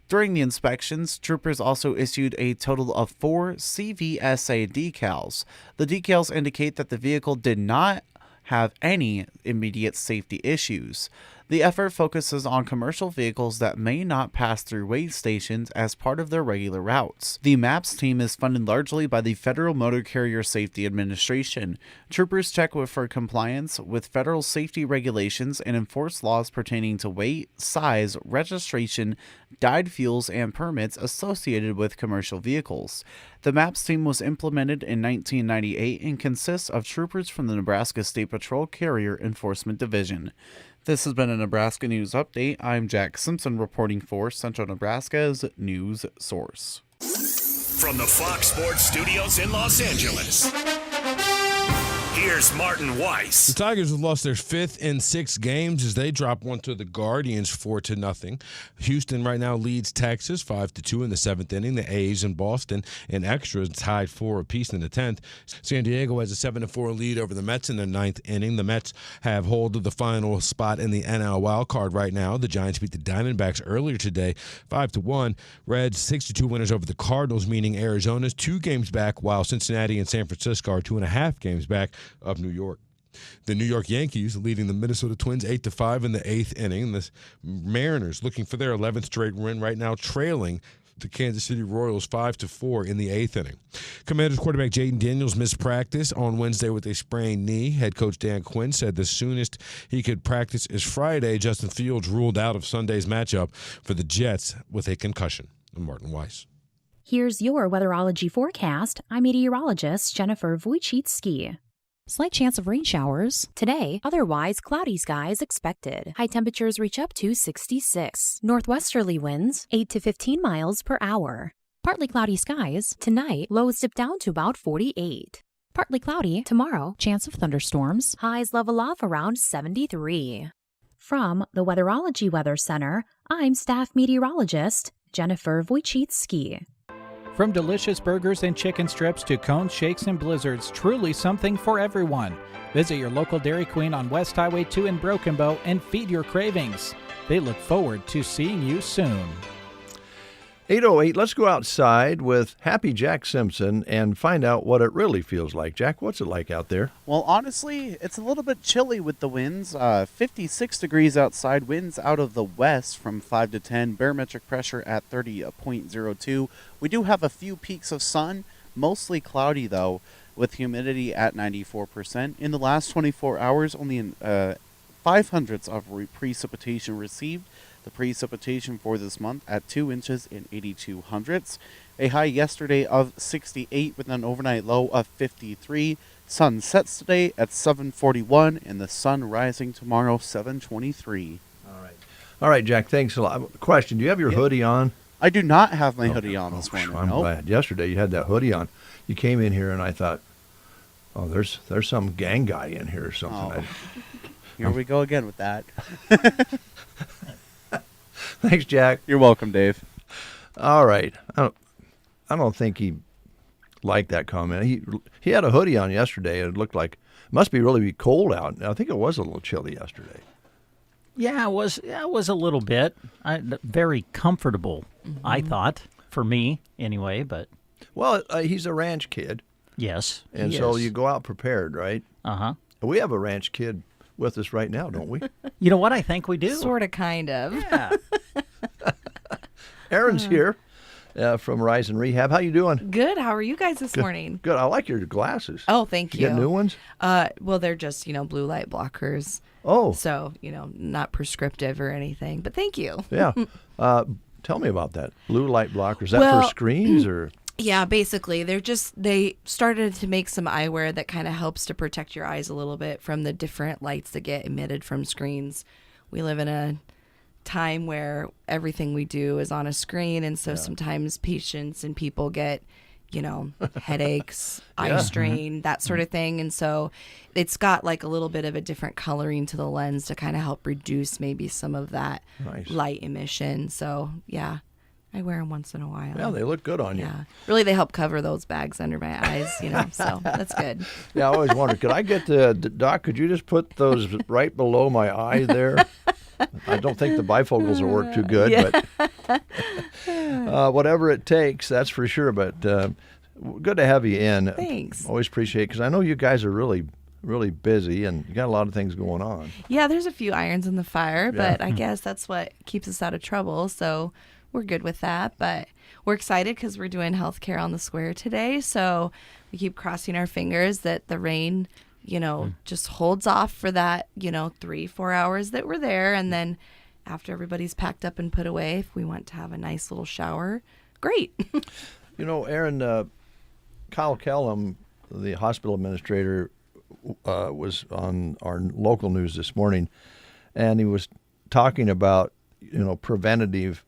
During the inspections, troopers also issued a total of 4 CVSA decals. The decals indicate that the vehicle did not have any immediate safety issues. The effort focuses on commercial vehicles that may not pass through weigh stations as part of their regular routes. The MAPS team is funded largely by the Federal Motor Carrier Safety Administration. Troopers check for compliance with federal safety regulations and enforce laws pertaining to weight, size, registration, dyed fuels, and permits associated with commercial vehicles. The MAPS team was implemented in 1998 and consists of troopers from the Nebraska State Patrol Carrier Enforcement Division. This has been a Nebraska News Update. I'm Jack Simpson reporting for Central Nebraska's news source. From the Fox Sports Studios in Los Angeles, here's Martin Weiss. The Tigers have lost their 5th in 6 games as they drop one to the Guardians 4-0. Houston right now leads Texas 5-2 in the 7th inning. The A's and Boston in extras tied 4 apiece in the 10th. San Diego has a 7-4 lead over the Mets in the 9th inning. The Mets have hold of the final spot in the NL wild card right now. The Giants beat the Diamondbacks earlier today 5-1. Reds 6-2 winners over the Cardinals, meaning Arizona's 2 games back, while Cincinnati and San Francisco are 2.5 games back of New York. The New York Yankees leading the Minnesota Twins 8-5 in the 8th inning. The Mariners looking for their 11th straight win right now, trailing the Kansas City Royals 5-4 in the 8th inning. Commanders quarterback Jaden Daniels missed practice on Wednesday with a sprained knee. Head coach Dan Quinn said the soonest he could practice is Friday. Justin Fields ruled out of Sunday's matchup for the Jets with a concussion. I'm Martin Weiss. Here's your weatherology forecast. I'm meteorologist Jennifer Wojcicki. Slight chance of rain showers today, otherwise cloudy skies expected. High temperatures reach up to 66. Northwesterly winds 8 to 15 miles per hour. Partly cloudy skies tonight, lows dip down to about 48. Partly cloudy tomorrow, chance of thunderstorms, highs level off around 73. From the Weatherology Weather Center, I'm staff meteorologist Jennifer Wojcicki. From delicious burgers and chicken strips to cones, shakes, and blizzards, truly something for everyone. Visit your local Dairy Queen on West Highway 2 in Broken Bow and feed your cravings. They look forward to seeing you soon. 8:08, let's go outside with Happy Jack Simpson and find out what it really feels like. Jack, what's it like out there? Well, honestly, it's a little bit chilly with the winds. 56 degrees outside, winds out of the west from 5 to 10, barometric pressure at 30.02. We do have a few peaks of sun, mostly cloudy though, with humidity at 94%. In the last 24 hours, only 0.05 of precipitation received. The precipitation for this month at 2 inches in 82 hundredths. A high yesterday of 68 with an overnight low of 53. Sun sets today at 7:41 and the sun rising tomorrow 7:23. All right, Jack, thanks a lot. Question, do you have your hoodie on? I do not have my hoodie on this morning. I'm glad. Yesterday you had that hoodie on. You came in here and I thought, oh, there's some gang guy in here or something. Here we go again with that. Thanks, Jack. You're welcome, Dave. All right. I don't think he liked that comment. He had a hoodie on yesterday, and it looked like it must be really cold out. I think it was a little chilly yesterday. Yeah, it was. Yeah, it was a little bit. Very comfortable, I thought, for me anyway. But Well, he's a ranch kid, yes, and he so is. you go out prepared, right? Uh-huh. We have a ranch kid with us right now, don't we? You know what? I think we do. Sort of, kind of. Yeah. Aaron's here from Rise and Rehab. How you doing? Good. How are you guys this morning? Good. I like your glasses. Oh, thank Did you. you get new ones? Well, they're just, blue light blockers. Oh. So, not prescriptive or anything, but thank you. Yeah. Tell me about that. Blue light blockers. Is that Well, for screens or? Yeah, basically, they started to make some eyewear that kind of helps to protect your eyes a little bit from the different lights that get emitted from screens. We live in a time where everything we do is on a screen, and so sometimes patients and people get, headaches, eye strain, that sort of thing. And so it's got like a little bit of a different coloring to the lens to kind of help reduce maybe some of that light emission. So, yeah. I wear them once in a while. Yeah, they look good on you. Yeah. Really, they help cover those bags under my eyes, so that's good. Yeah, I always wondered, could I get Doc, could you just put those right below my eye there? I don't think the bifocals will work too good, but whatever it takes, that's for sure. But good to have you in. Thanks. Always appreciate it, because I know you guys are really busy and you got a lot of things going on. Yeah, there's a few irons in the fire, but I guess that's what keeps us out of trouble, so we're good with that. But we're excited because we're doing healthcare on the square today, so we keep crossing our fingers that the rain, just holds off for that, 3-4 hours that we're there, and then after everybody's packed up and put away, if we want to have a nice little shower, great. Aaron, Kyle Kellum, the hospital administrator, was on our local news this morning, and he was talking about, preventative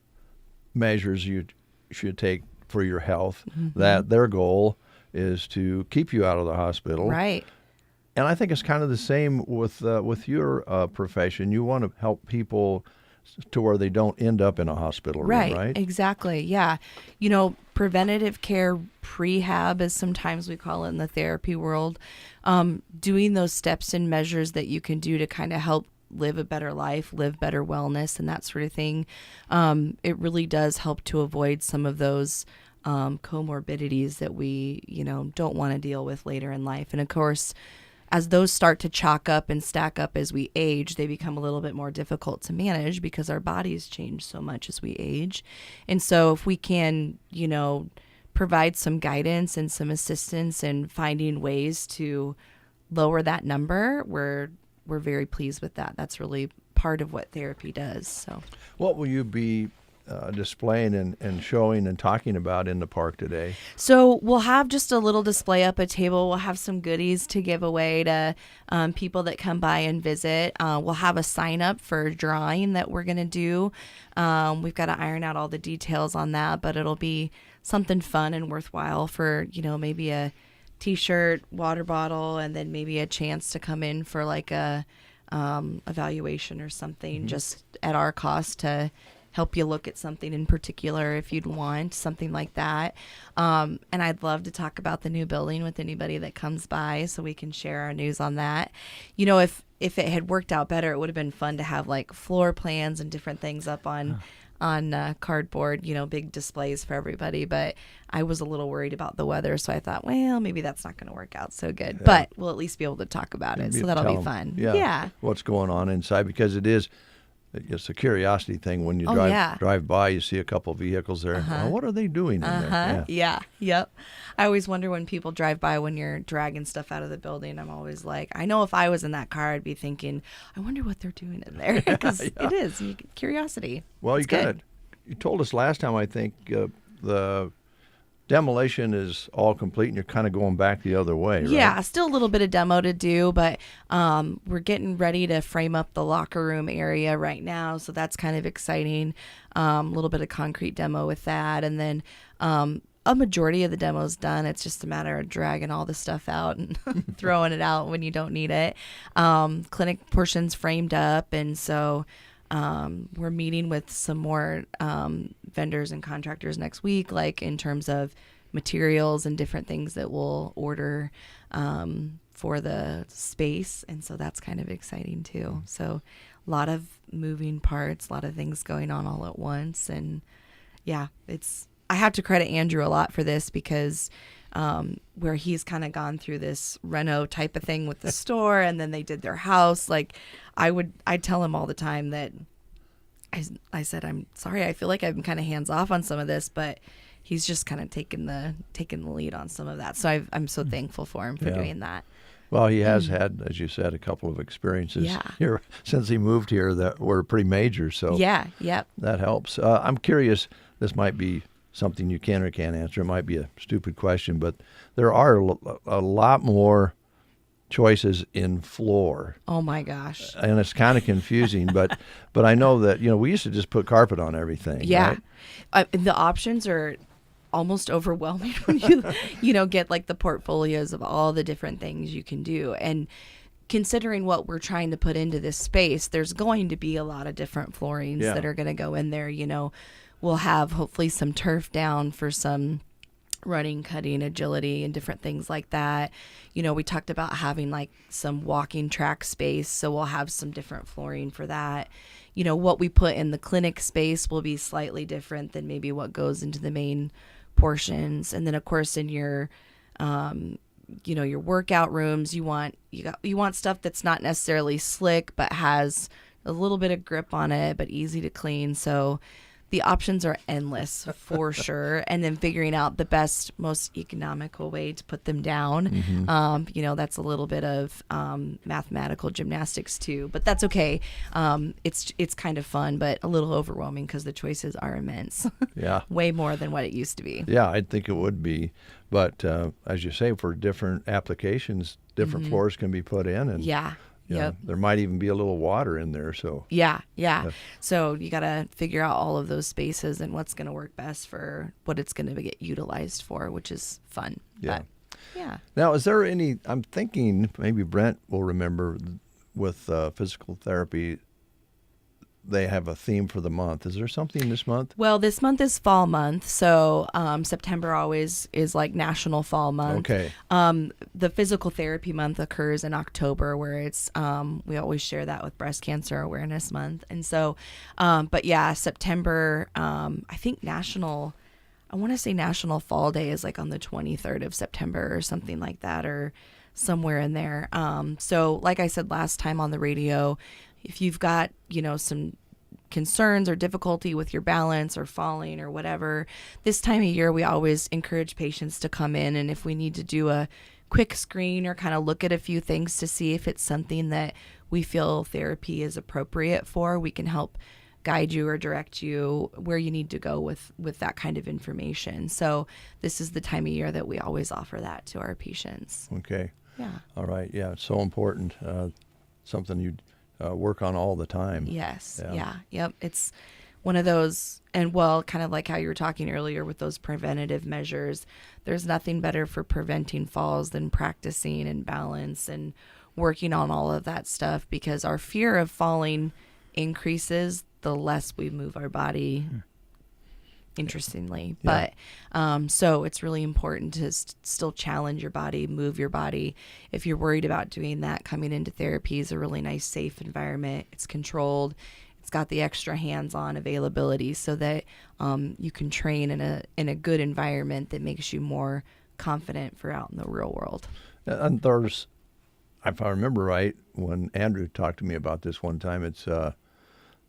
measures you should take for your health, that their goal is to keep you out of the hospital. Right. And I think it's kind of the same with your profession. You want to help people to where they don't end up in a hospital room, right? Exactly. Yeah. Preventative care, prehab, as sometimes we call it in the therapy world, doing those steps and measures that you can do to kind of help live a better life, live better wellness, and that sort of thing. It really does help to avoid some of those comorbidities that we, don't want to deal with later in life. And of course, as those start to chalk up and stack up as we age, they become a little bit more difficult to manage because our bodies change so much as we age. And so if we can, provide some guidance and some assistance in finding ways to lower that number, we're very pleased with that. That's really part of what therapy does. So, what will you be displaying and showing and talking about in the park today? So we'll have just a little display up, a table. We'll have some goodies to give away to people that come by and visit. We'll have a sign up for a drawing that we're going to do. We've got to iron out all the details on that, but it'll be something fun and worthwhile for, maybe a T-shirt, water bottle, and then maybe a chance to come in for like a evaluation or something, just at our cost to help you look at something in particular if you'd want something like that. And I'd love to talk about the new building with anybody that comes by so we can share our news on that. If it had worked out better, it would have been fun to have like floor plans and different things up on cardboard, big displays for everybody. But I was a little worried about the weather, so I thought, well, maybe that's not going to work out so good. Yeah. But we'll at least be able to talk about it, so that'll be fun. Yeah. What's going on inside, because it's a curiosity thing. When you drive by, you see a couple of vehicles there. Oh, what are they doing in there? Yeah. Yep. I always wonder when people drive by when you're dragging stuff out of the building. I'm always like, I know if I was in that car, I'd be thinking, I wonder what they're doing in there, because it is curiosity. Well, you told us last time, I think, the demolition is all complete and you're kind of going back the other way, right? Yeah, still a little bit of demo to do, but we're getting ready to frame up the locker room area right now, so that's kind of exciting. A little bit of concrete demo with that, and then a majority of the demo's done. It's just a matter of dragging all the stuff out and throwing it out when you don't need it. Clinic portion's framed up, and so we're meeting with some more vendors and contractors next week, like in terms of materials and different things that we'll order. for the space, and so that's kind of exciting too. So a lot of moving parts, a lot of things going on all at once, and yeah, I have to credit Andrew a lot for this because where he's kind of gone through this reno type of thing with the store, and then they did their house. Like I'd tell him all the time that I said, I'm sorry, I feel like I'm kind of hands off on some of this, but he's just kind of taking the lead on some of that. So I'm so thankful for him for doing that. Well, he has had, as you said, a couple of experiences here since he moved here that were pretty major. So that helps. I'm curious. This might be something you can or can't answer. It might be a stupid question, but there are a lot more choices in floor. Oh my gosh. And it's kind of confusing, but I know that, we used to just put carpet on everything. Yeah. Right? The options are almost overwhelming when you get like the portfolios of all the different things you can do. And considering what we're trying to put into this space, there's going to be a lot of different floorings that are going to go in there. We'll have hopefully some turf down for some running, cutting, agility, and different things like that. We talked about having like some walking track space, so we'll have some different flooring for that. What we put in the clinic space will be slightly different than maybe what goes into the main portions. And then of course in your your workout rooms, you want stuff that's not necessarily slick but has a little bit of grip on it but easy to clean. So the options are endless for sure. And then figuring out the best, most economical way to put them down. Mm-hmm. That's a little bit of mathematical gymnastics too, but that's okay. It's kind of fun, but a little overwhelming because the choices are immense. Yeah. Way more than what it used to be. Yeah, I think it would be. But as you say, for different applications, different floors can be put in. And there might even be a little water in there. So yeah. So you got to figure out all of those spaces and what's going to work best for what it's going to get utilized for, which is fun. Yeah. But, yeah. Now, is there any? I'm thinking maybe Brent will remember with physical therapy. They have a theme for the month. Is there something this month? Well, this month is fall month, so September always is like National Fall Month. Okay. The physical therapy month occurs in October, where it's we always share that with Breast Cancer Awareness Month, and so, but yeah, September. I think I want to say National Fall Day is like on the 23rd of September or something like that, or somewhere in there. So, like I said last time on the radio, if you've got, some concerns or difficulty with your balance or falling or whatever, this time of year, we always encourage patients to come in. And if we need to do a quick screen or kind of look at a few things to see if it's something that we feel therapy is appropriate for, we can help guide you or direct you where you need to go with that kind of information. So this is the time of year that we always offer that to our patients. Okay. Yeah. All right. Yeah. It's so important. Something you work on all the time. Yes. Yeah. Yep. It's one of those, and kind of like how you were talking earlier with those preventative measures, there's nothing better for preventing falls than practicing and balance and working on all of that stuff, because our fear of falling increases the less we move our body. Interestingly. Yeah. But so it's really important to still challenge your body, move your body. If you're worried about doing that, coming into therapy is a really nice, safe environment. It's controlled. It's got the extra hands-on availability so that you can train in a good environment that makes you more confident for out in the real world. And there's, if I remember right, when Andrew talked to me about this one time, it's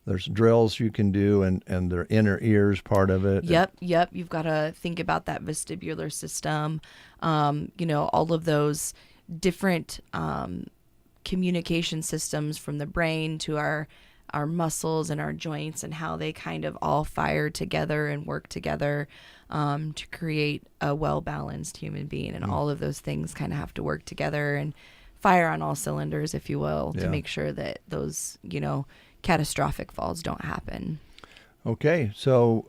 there's drills you can do, and their inner ears part of it. Yep. You've got to think about that vestibular system, all of those different communication systems from the brain to our muscles and our joints, and how they kind of all fire together and work together to create a well-balanced human being. And all of those things kind of have to work together and fire on all cylinders, if you will, to make sure that those, catastrophic falls don't happen. Okay, so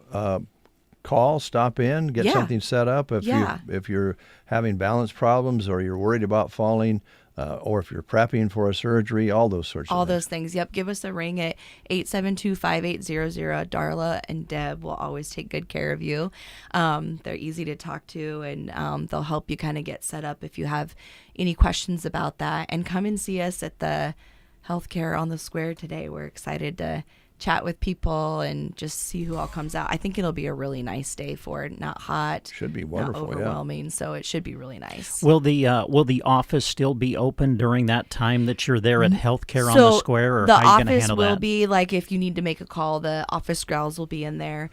call, stop in, get something set up. If you're having balance problems or you're worried about falling, or if you're prepping for a surgery, all those sorts All of things. those things. Yep. Give us a ring at 872-5800. Darla and Deb will always take good care of you. They're easy to talk to, and they'll help you kind of get set up if you have any questions about that. And come and see us at the Healthcare on the Square today. We're excited to chat with people and just see who all comes out. I think it'll be a really nice day for it. Not hot. Should be not wonderful, overwhelming. So it should be really nice. Will the office still be open during that time that you're there at Healthcare on the Square, or the how are you going to office handle will that? be like, if you need to make a call, the office gals will be in there.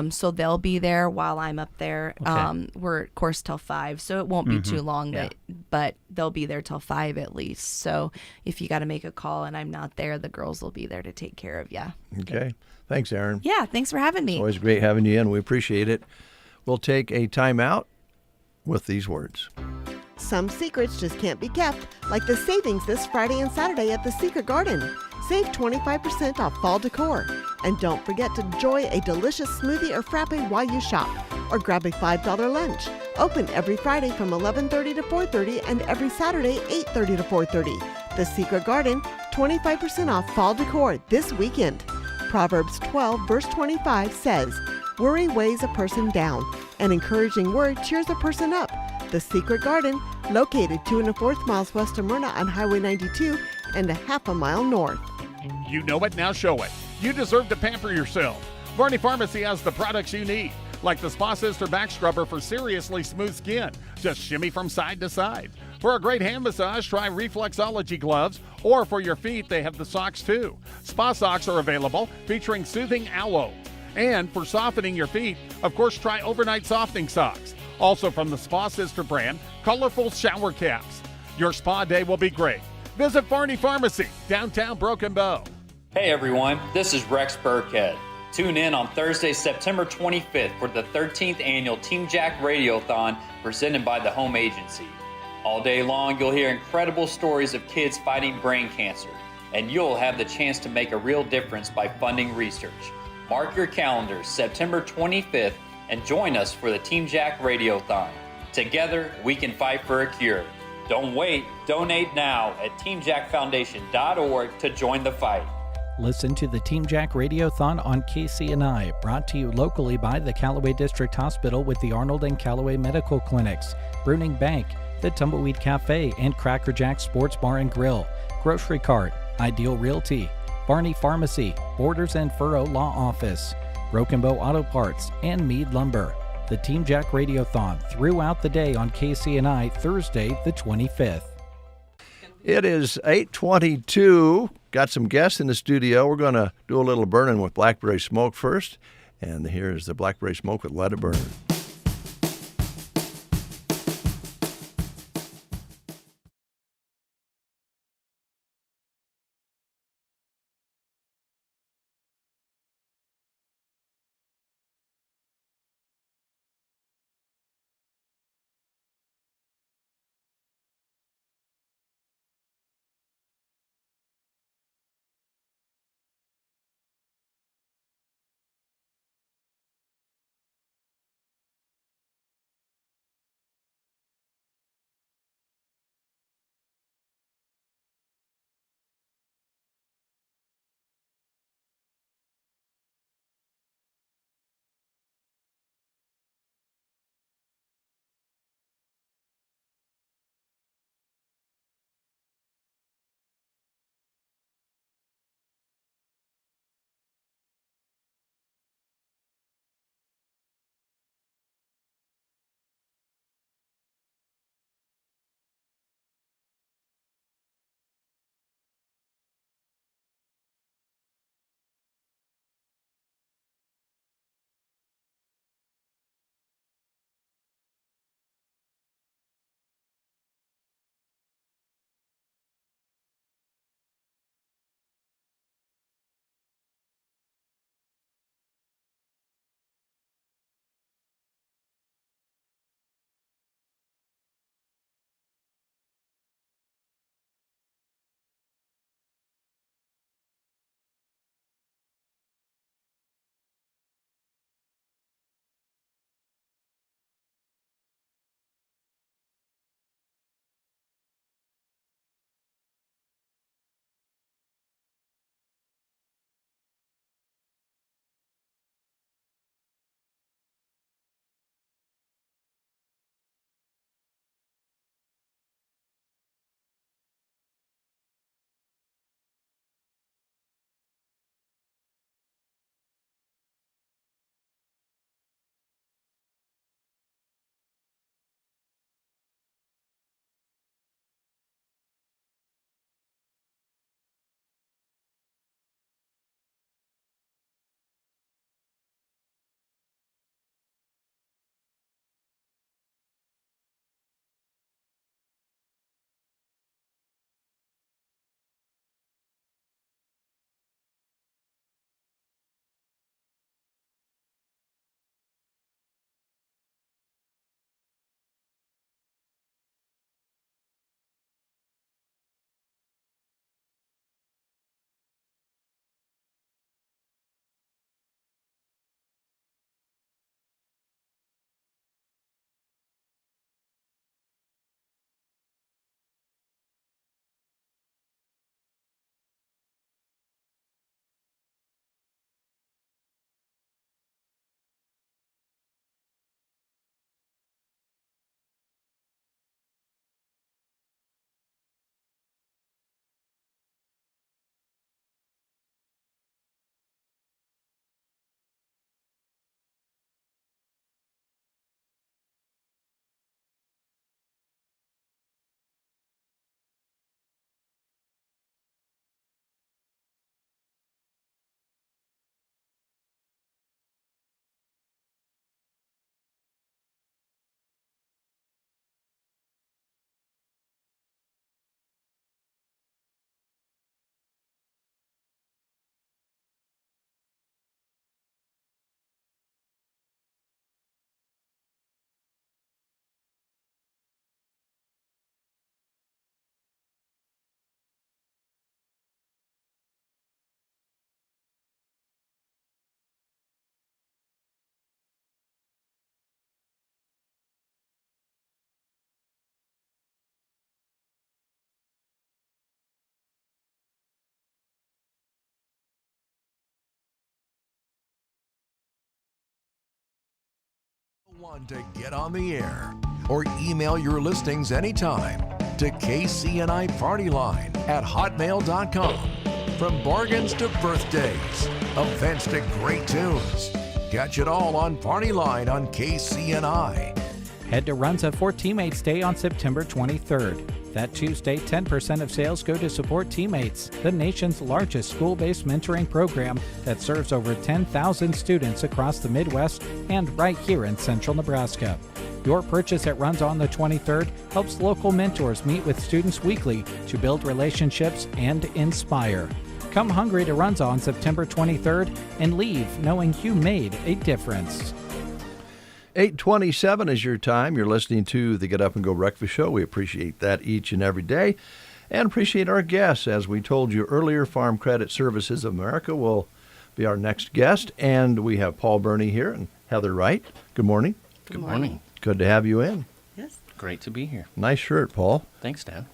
So they'll be there while I'm up there. Okay. We're of course till 5, so it won't be too long, Yeah. but they'll be there till 5 at least. So if you got to make a call and I'm not there, the girls will be there to take care of you. Okay. Thanks, Aaron. Yeah, thanks for having me. It's always great having you in. We appreciate it. We'll take a time out with these words. Some secrets just can't be kept, like the savings this Friday and Saturday at the Secret Garden. Save 25% off fall decor. And don't forget to enjoy a delicious smoothie or frappe while you shop, or grab a $5 lunch. Open every Friday from 11:30 to 4:30 and every Saturday 8:30 to 4:30. The Secret Garden, 25% off fall decor this weekend. Proverbs 12 verse 25 says, "Worry weighs a person down. An encouraging word cheers a person up." The Secret Garden, located 2 1/4 miles west of Myrna on Highway 92 and a half a mile north. You know it, now show it. You deserve to pamper yourself. Varney Pharmacy has the products you need, like the Spa Sister Back Scrubber for seriously smooth skin. Just shimmy from side to side. For a great hand massage, try Reflexology gloves, or for your feet, they have the socks too. Spa socks are available, featuring soothing aloe. And for softening your feet, of course, try overnight softening socks. Also from the Spa Sister brand, colorful shower caps. Your spa day will be great. Visit Varney Pharmacy, downtown Broken Bow. Hey everyone, this is Rex Burkhead. Tune in on Thursday, September 25th for the 13th annual Team Jack Radiothon presented by the Home Agency. All day long, you'll hear incredible stories of kids fighting brain cancer, and you'll have the chance to make a real difference by funding research. Mark your calendars, September 25th, and join us for the Team Jack Radiothon. Together, we can fight for a cure. Don't wait, donate now at teamjackfoundation.org to join the fight. Listen to the Team Jack Radiothon on KCNI, brought to you locally by the Callaway District Hospital with the Arnold and Callaway Medical Clinics, Bruning Bank, the Tumbleweed Cafe and Cracker Jack Sports Bar and Grill, Grocery Cart, Ideal Realty, Varney Pharmacy, Borders and Furrow Law Office, Broken Bow Auto Parts, and Mead Lumber. The Team Jack Radiothon throughout the day on KCNI Thursday the 25th. It is 8:22. Got some guests in the studio. We're going to do a little burning with blackberry smoke first. And here's the blackberry smoke with Let It Burn. Want to get on the air or email your listings anytime to KCNI Party Line at hotmail.com. From bargains to birthdays, events to great tunes. Catch it all on Party Line on KCNI. Head to Runza for Teammates Day on September 23rd. That Tuesday, 10% of sales go to support Teammates, the nation's largest school-based mentoring program that serves over 10,000 students across the Midwest and right here in central Nebraska. Your purchase at Runza on the 23rd helps local mentors meet with students weekly to build relationships and inspire. Come hungry to Runza on September 23rd and leave knowing you made a difference. 8:27 is your time. You're listening to the Get Up and Go Breakfast Show. We appreciate that each and every day and appreciate our guests. As we told you earlier, Farm Credit Services of America will be our next guest. And we have Paul Burney here and Heather Wright. Good morning. Good morning. Good to have you in. Yes. Great to be here. Nice shirt, Paul. Thanks, Dad.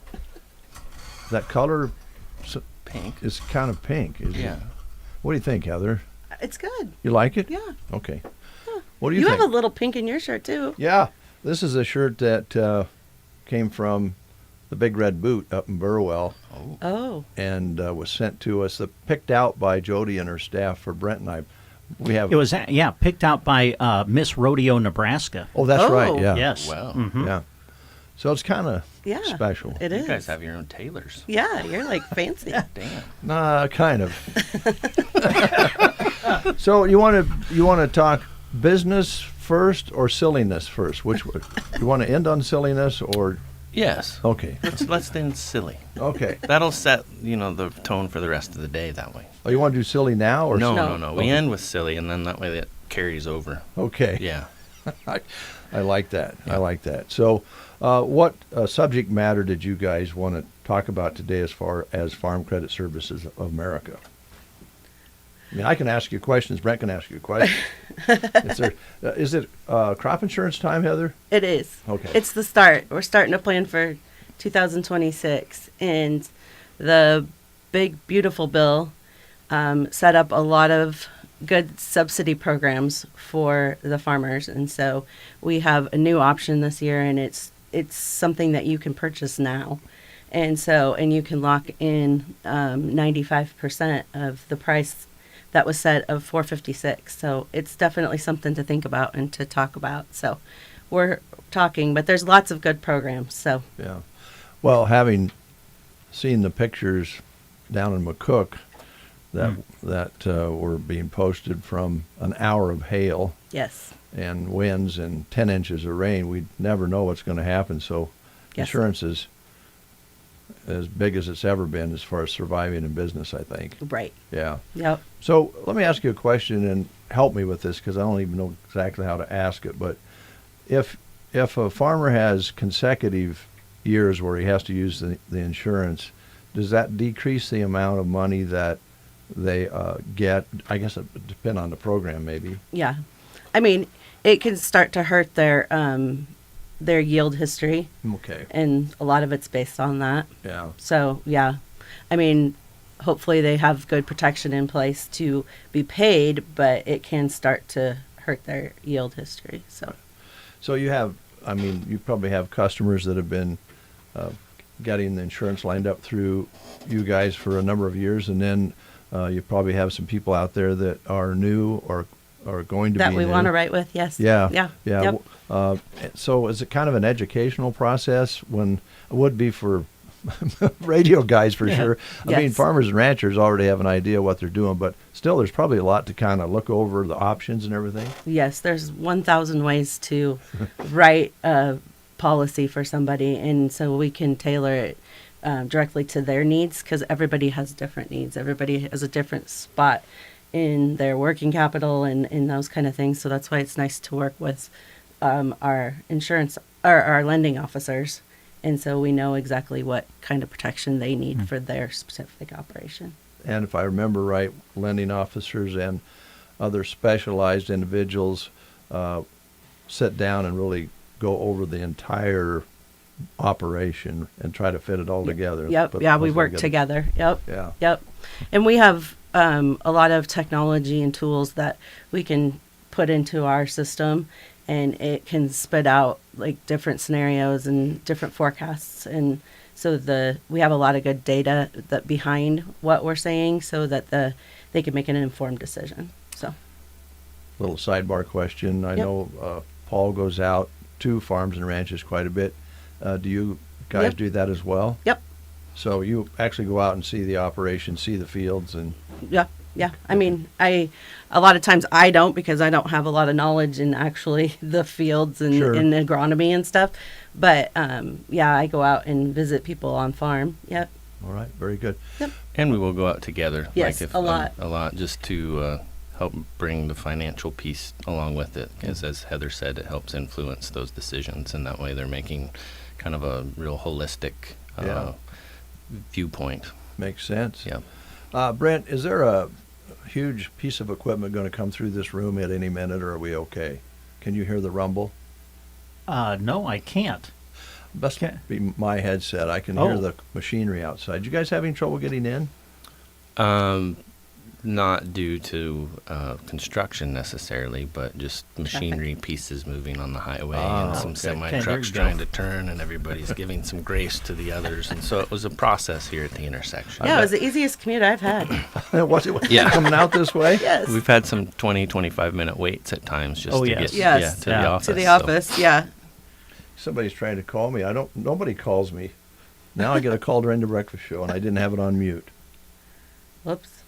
That color pink is kind of pink. Isn't it? What do you think, Heather? It's good. You like it? Yeah. Okay. What do you You think? have a little pink in your shirt, too. Yeah. This is a shirt that came from the Big Red Boot up in Burwell. Oh. And was sent to us, picked out by Jody and her staff for Brent and I. We have. It was, picked out by Miss Rodeo, Nebraska. Oh, that's right, yeah. Yes. Wow. Mhm. Yeah. So it's kind of special. It is. You guys have your own tailors. Yeah, you're like fancy. Damn. Nah, kind of. So you want to talk business first or silliness first? Which one? You want to end on silliness or? Yes. Okay. Let's end silly. Okay. That'll set the tone for the rest of the day that way. Oh, you want to do silly now or? No. We Okay. end with silly, and then that way it carries over. Okay. Yeah. I like that. I like that. So, what subject matter did you guys want to talk about today as far as Farm Credit Services of America? I mean, I can ask you questions. Brent can ask you questions. Is it crop insurance time, Heather? It is. Okay. It's the start. We're starting to plan for 2026. And the big, beautiful bill set up a lot of good subsidy programs for the farmers. And so we have a new option this year, and it's something that you can purchase now. And you can lock in 95% of the price that was set of $456. So it's definitely something to think about and to talk about. So we're talking, but there's lots of good programs. So yeah. Well, having seen the pictures down in McCook that were being posted from an hour of hail, yes, and winds and 10 inches of rain, we never know what's going to happen. So Yes. insurance is as big as it's ever been as far as surviving in business, I think. Right. Yeah. Yep. So let me ask you a question and help me with this because I don't even know exactly how to ask it. But if a farmer has consecutive years where he has to use the insurance, does that decrease the amount of money that they get? I guess it would depend on the program, maybe. Yeah. I mean, it can start to hurt their yield history. Okay. And a lot of it's based on that. Yeah. So, yeah. I mean, hopefully they have good protection in place to be paid, but it can start to hurt their yield history. So you probably have customers that have been getting the insurance lined up through you guys for a number of years, and then you probably have some people out there that are new or are going to be that we new. want to write with, yes. Yeah. Yep. So is it kind of an educational process when it would be for radio guys for sure? I mean, Yes. farmers and ranchers already have an idea what they're doing, but still there's probably a lot to kind of look over the options and everything. Yes, there's 1,000 ways to write a policy for somebody, and so we can tailor it directly to their needs because everybody has different needs. Everybody has a different spot in their working capital and in those kind of things. So that's why it's nice to work with our insurance or our lending officers, and so we know exactly what kind of protection they need for their specific operation. And if I remember right, lending officers and other specialized individuals sit down and really go over the entire operation and try to fit it all together. Yep. Put Yeah, the we puzzle work together. Yep. Yeah. Yep. And we have a lot of technology and tools that we can put into our system and it can spit out like different scenarios and different forecasts. And so we have a lot of good data that behind what we're saying, so that they can make an informed decision. So, Little sidebar question. I Yep. know Paul goes out to farms and ranches quite a bit. Do you guys Yep. do that as well? Yep. So you actually go out and see the operation, see the fields, and Yeah. I mean, a lot of times I don't, because I don't have a lot of knowledge in actually the fields and Sure. in agronomy and stuff. But yeah, I go out and visit people on farm. Yep. all right, very good. And we will go out together. Yes, a lot. A lot, just to help bring the financial piece along with it. Because as Heather said, it helps influence those decisions, and that way they're making kind of a real holistic viewpoint. Makes sense. Yeah. Brent, is there a huge piece of equipment going to come through this room at any minute, or are we okay? Can you hear the rumble? No, I can't. Must be my headset. I can hear the machinery outside. You guys having trouble getting in? Not due to construction necessarily, but just machinery pieces moving on the highway and some semi trucks trying to turn, and everybody's giving some grace to the others. And so it was a process here at the intersection. Yeah, it was the easiest commute I've had. Was it coming out this way? Yes. We've had some 20, 25-minute waits at times just to get to the office. To the office, yeah. Somebody's trying to call me. Nobody calls me. Now I get a call during the breakfast show, and I didn't have it on mute. Whoops.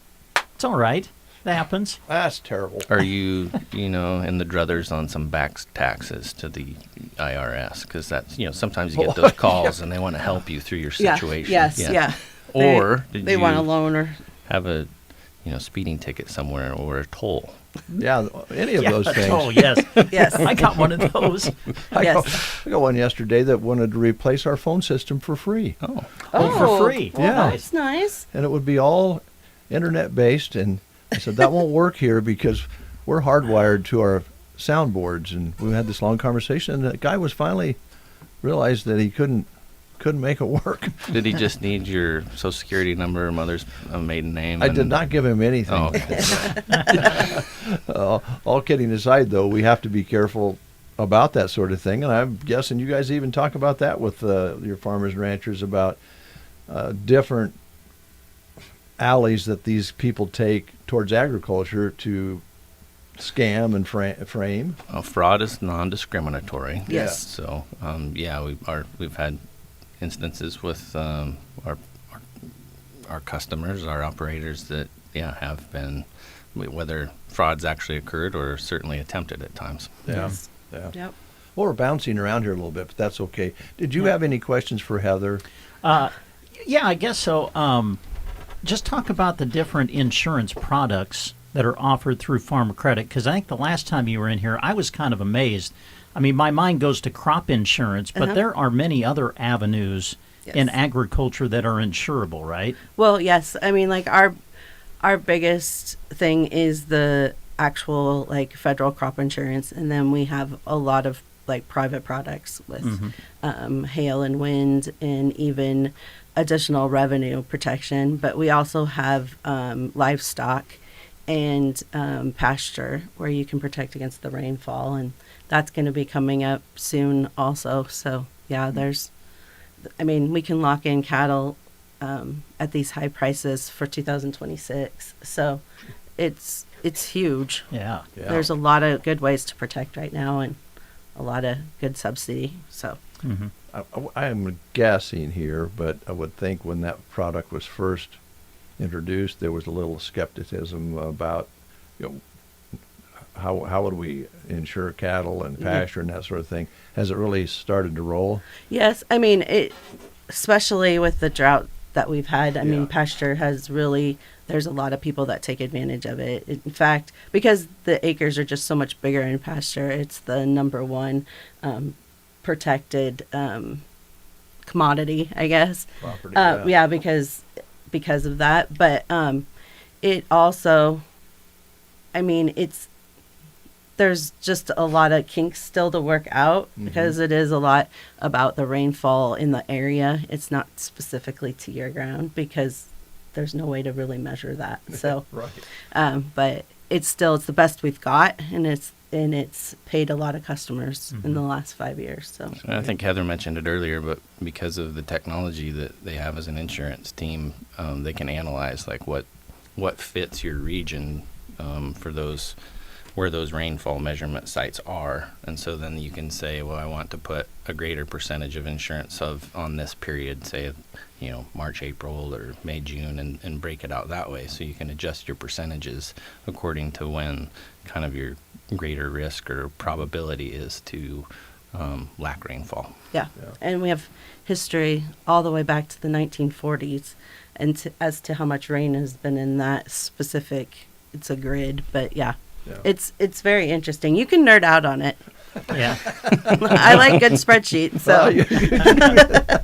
It's all right. That happens. That's terrible. Are you, in the druthers on some back taxes to the IRS? Because that's, sometimes you get those calls and they want to help you through your situation. Yeah. Or they want a loan or have a, speeding ticket somewhere or a toll. Yeah, any of those things. Oh, yes. Yes. I got one of those. I got one yesterday that wanted to replace our phone system for free. Oh, for free. Well, Yeah. that's nice. And it would be all internet based, and I said that won't work here because we're hardwired to our soundboards. And we had this long conversation, and the guy was finally realized that he couldn't make it work. Did he just need your social security number, mother's maiden name? I did not give him anything. Oh, okay. All kidding aside, though, we have to be careful about that sort of thing. And I'm guessing you guys even talk about that with your farmers and ranchers about different alleys that these people take towards agriculture to scam and frame. Fraud is non-discriminatory. Yes. So, we've had instances with our customers, our operators that have been, whether fraud's actually occurred or certainly attempted at times. Yeah. Yep. Well, we're bouncing around here a little bit, but that's okay. Did you have any questions for Heather? Yeah, I guess so. Just talk about the different insurance products that are offered through Farm Credit, because I think the last time you were in here, I was kind of amazed. I mean, my mind goes to crop insurance, but there are many other avenues in agriculture that are insurable, right? Well, yes. I mean, like our biggest thing is the actual like federal crop insurance, and then we have a lot of like private products with hail and wind, and even additional revenue protection. But we also have livestock and pasture where you can protect against the rainfall, and that's going to be coming up soon also. So yeah, we can lock in cattle at these high prices for 2026. So it's huge. Yeah. There's a lot of good ways to protect right now, and a lot of good subsidy. So I am guessing here, but I would think when that product was first introduced, there was a little skepticism about, how would we insure cattle and pasture and that sort of thing. Has it really started to roll? Yes, I mean, especially with the drought that we've had. I mean, pasture has really, there's a lot of people that take advantage of it. In fact, because the acres are just so much bigger in pasture, it's the number one protected commodity, I guess. Property, yeah, because of that. But it also, I mean, there's just a lot of kinks still to work out, because it is a lot about the rainfall in the area. It's not specifically to your ground, because there's no way to really measure that. So, right. But it's the best we've got, and it's paid a lot of customers in the last 5 years. So And I think Heather mentioned it earlier, but because of the technology that they have as an insurance team, they can analyze like what fits your region for those where those rainfall measurement sites are, and so then you can say, well, I want to put a greater percentage of insurance on this period, say, March, April, or May, June, and break it out that way. So you can adjust your percentages according to when kind of your greater risk or probability is to lack rainfall. Yeah. And we have history all the way back to the 1940s, and as to how much rain has been in that specific. It's a grid, but yeah. It's very interesting. You can nerd out on it. Yeah. I like good spreadsheets, so. Well,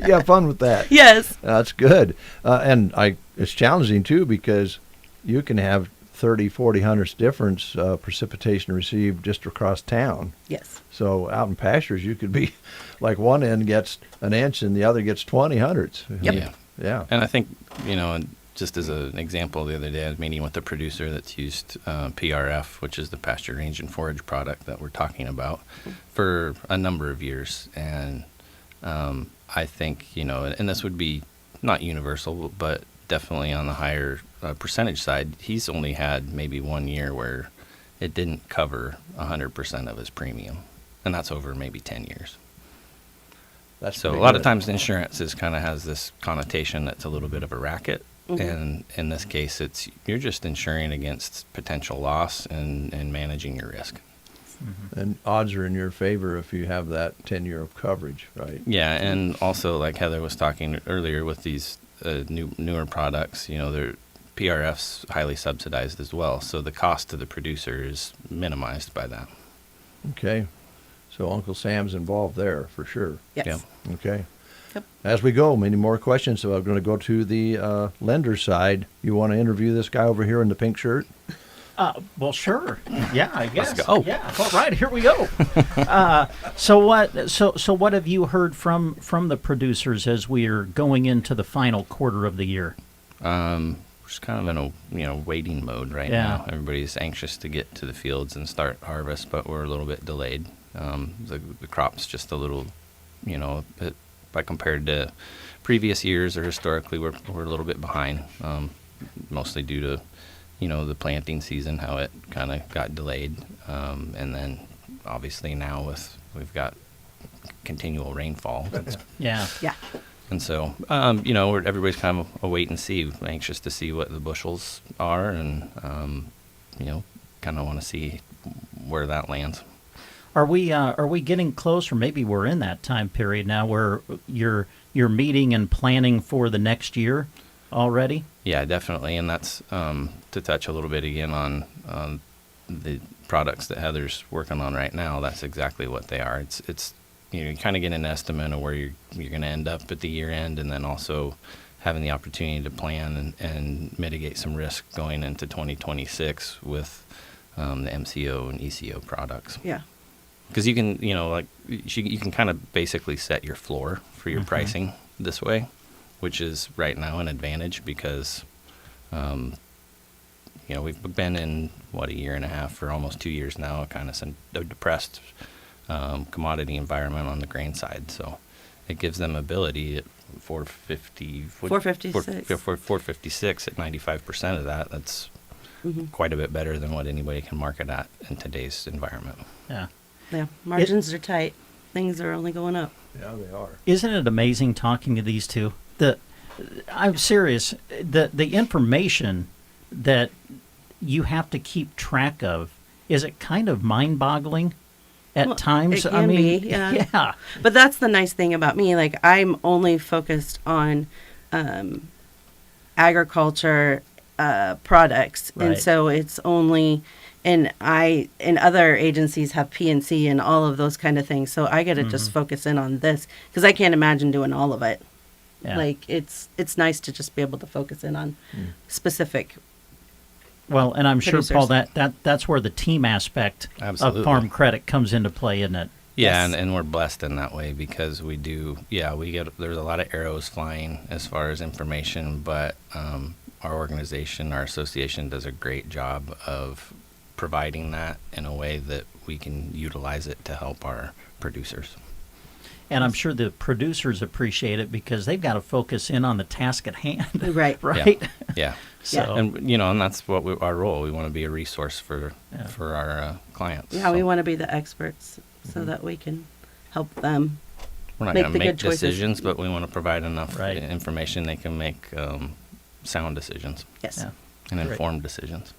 you have fun with that. Yes. That's good. And it's challenging, too, because you can have 30, 40 hundredths difference precipitation received just across town. Yes. So out in pastures, you could be like one end gets an inch and the other gets 20 hundredths. Yep. Yeah. And I think, just as an example, the other day I was meeting with a producer that's used PRF, which is the pasture range and forage product that we're talking about, for a number of years. And I think, and this would be not universal, but definitely on the higher percentage side, he's only had maybe 1 year where it didn't cover 100% of his premium. And that's over maybe 10 years. So a lot of times insurance kind of has this connotation that's a little bit of a racket. And in this case, you're just insuring against potential loss and managing your risk. And odds are in your favor if you have that 10-year of coverage, right? Yeah, and also like Heather was talking earlier with these newer products, their PRF's highly subsidized as well, so the cost to the producer is minimized by that. Okay, so Uncle Sam's involved there for sure. Yes. Yeah. Okay. Yep. As we go, many more questions. So I'm going to go to the lender side. You want to interview this guy over here in the pink shirt? Well, sure. Yeah, I guess. Let's go. Yeah. All right, here we go. So what have you heard from the producers as we are going into the final quarter of the year? We're just kind of in a waiting mode right now. Everybody's anxious to get to the fields and start harvest, but we're a little bit delayed. The crop's just a little, by compared to previous years or historically, we're a little bit behind, mostly due to, the planting season, how it kind of got delayed. And then obviously now we've got continual rainfall. Yeah. And so, everybody's kind of a wait and see, anxious to see what the bushels are and, kind of want to see where that lands. Are we getting close, or maybe we're in that time period now where you're meeting and planning for the next year already? Yeah, definitely, and that's to touch a little bit again on the products that Heather's working on right now. That's exactly what they are. It's you kind of get an estimate of where you're going to end up at the year end, and then also having the opportunity to plan and mitigate some risk going into 2026 with the MCO and ECO products. Yeah. Because you can, you can kind of basically set your floor for your pricing this way, which is right now an advantage because, we've been in, a year and a half for almost 2 years now, kind of a depressed commodity environment on the grain side. So it gives them ability at 456 at 95% of that. That's quite a bit better than what anybody can market at in today's environment. Yeah. Yeah, margins are tight. Things are only going up. Yeah, they are. Isn't it amazing talking to these two? I'm serious. The information that you have to keep track of, is it kind of mind-boggling at times? It can be, yeah. But that's the nice thing about me. Like, I'm only focused on agriculture products, Right. and so it's only. And other agencies have P&C and all of those kind of things. So I got to just focus in on this because I can't imagine doing all of it. Yeah. Like it's nice to just be able to focus in on specific. Well, and I'm producers. sure, Paul, that's where the team aspect Absolutely. of Farm Credit comes into play, isn't it? Yeah, and we're blessed in that way because we get there's a lot of arrows flying as far as information, but our organization, our association does a great job of providing that in a way that we can utilize it to help our producers. And I'm sure the producers appreciate it because they've got to focus in on the task at hand. Right. Right? Yeah. So, and and that's what our role. We want to be a resource for our clients. Yeah, we want to be the experts so that we can help them. We're not going to make decisions, but we want to provide enough information they can make sound decisions. Yes. And informed decisions.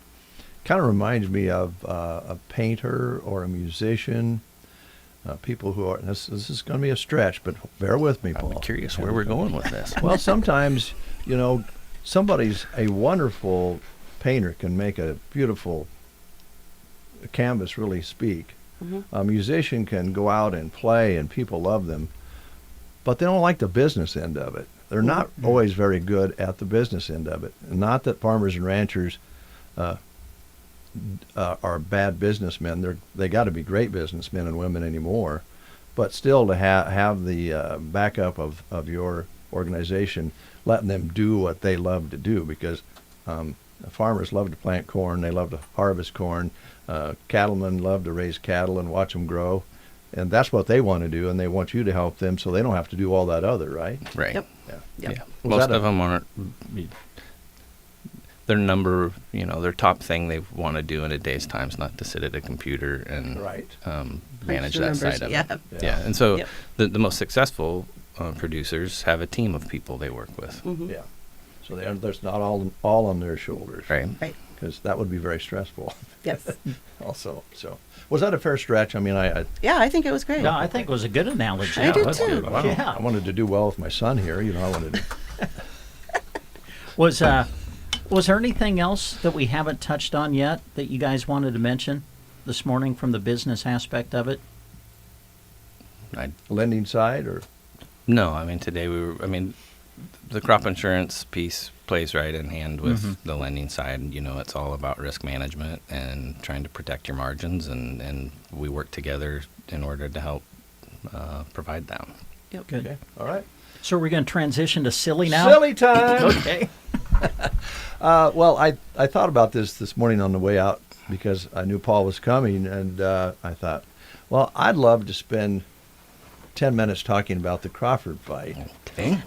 Kind of reminds me of a painter or a musician. People who are, this is going to be a stretch, but bear with me, Paul. I'm curious where we're going with this. Well, sometimes, somebody's a wonderful painter can make a beautiful canvas really speak. Mm-hmm. A musician can go out and play and people love them, but they don't like the business end of it. They're not always very good at the business end of it. Not that farmers and ranchers are bad businessmen. They got to be great businessmen and women anymore, but still to have the backup of your organization, letting them do what they love to do, because farmers love to plant corn, they love to harvest corn, cattlemen love to raise cattle and watch them grow, and that's what they want to do, and they want you to help them so they don't have to do all that other, right? Right. Yep. Yeah. Most of them aren't. Their top thing they want to do in a day's time is not to sit at a computer and manage that side of it. Yeah. And so the most successful producers have a team of people they work with. Mm-hmm. Yeah. So there's not all on their shoulders. Right. Because that would be very stressful. Yes. Also, so was that a fair stretch? I mean, yeah, I think it was great. No, I think it was a good analogy. I do too. Wow. Yeah. I wanted to do well with my son here. I wanted to. Was there anything else that we haven't touched on yet that you guys wanted to mention this morning from the business aspect of it? Lending side or? No, I mean, today the crop insurance piece plays right in hand with the lending side. It's all about risk management and trying to protect your margins, and we work together in order to help provide that. Yep. Good. Okay. All right. So we're going to transition to silly now? Silly time! Okay. Well, I thought about this morning on the way out because I knew Paul was coming, and I thought, well, I'd love to spend 10 minutes talking about the Crawford fight. Okay.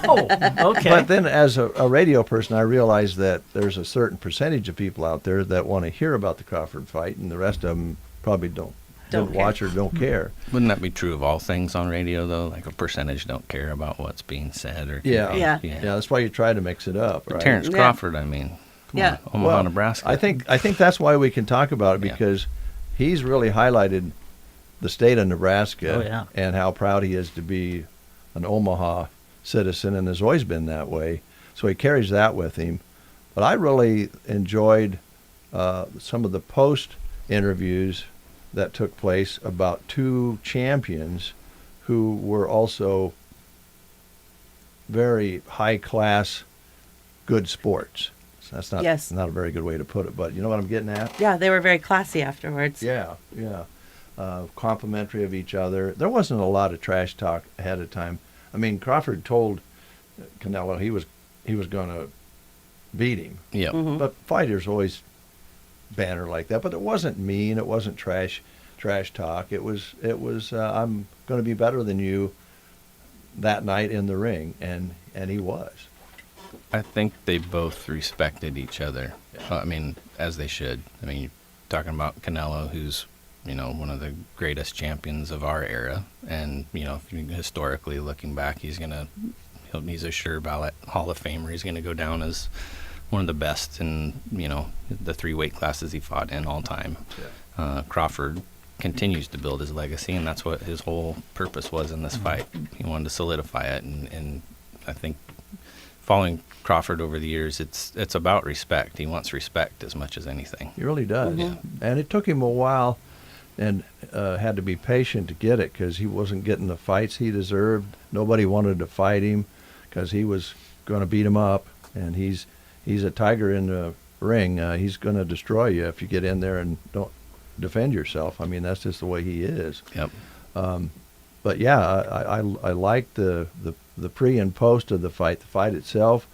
Okay. But then as a radio person, I realized that there's a certain percentage of people out there that want to hear about the Crawford fight, and the rest of them probably don't watch or don't care. Wouldn't that be true of all things on radio, though? Like a percentage don't care about what's being said or Yeah, that's why you try to mix it up, right? Terrence Crawford, I mean, come on, Omaha, Nebraska. I think that's why we can talk about it, because he's really highlighted the state of Nebraska and how proud he is to be an Omaha citizen, and has always been that way. So he carries that with him. But I really enjoyed some of the post interviews that took place about two champions who were also very high class, good sports. So that's not a very good way to put it, but you know what I'm getting at? Yeah, they were very classy afterwards. Yeah. Complimentary of each other. There wasn't a lot of trash talk ahead of time. I mean, Crawford told Canelo he was going to beat him. Yeah. Mm-hmm. But fighters always banter like that. But it wasn't mean. It wasn't trash talk. It was. I'm going to be better than you that night in the ring, and he was. I think they both respected each other. I mean, as they should. I mean, you're talking about Canelo, who's one of the greatest champions of our era, and historically looking back, he's a sure ballot Hall of Famer. He's going to go down as one of the best in the three weight classes he fought in all time. Yeah. Crawford continues to build his legacy, and that's what his whole purpose was in this fight. He wanted to solidify it, and I think following Crawford over the years, it's about respect. He wants respect as much as anything. He really does. Mm-hmm. And it took him a while, and had to be patient to get it, because he wasn't getting the fights he deserved. Nobody wanted to fight him because he was going to beat him up, and he's a tiger in the ring. He's going to destroy you if you get in there and don't defend yourself. I mean, that's just the way he is. Yep. But yeah, I liked the pre and post of the fight. The fight itself,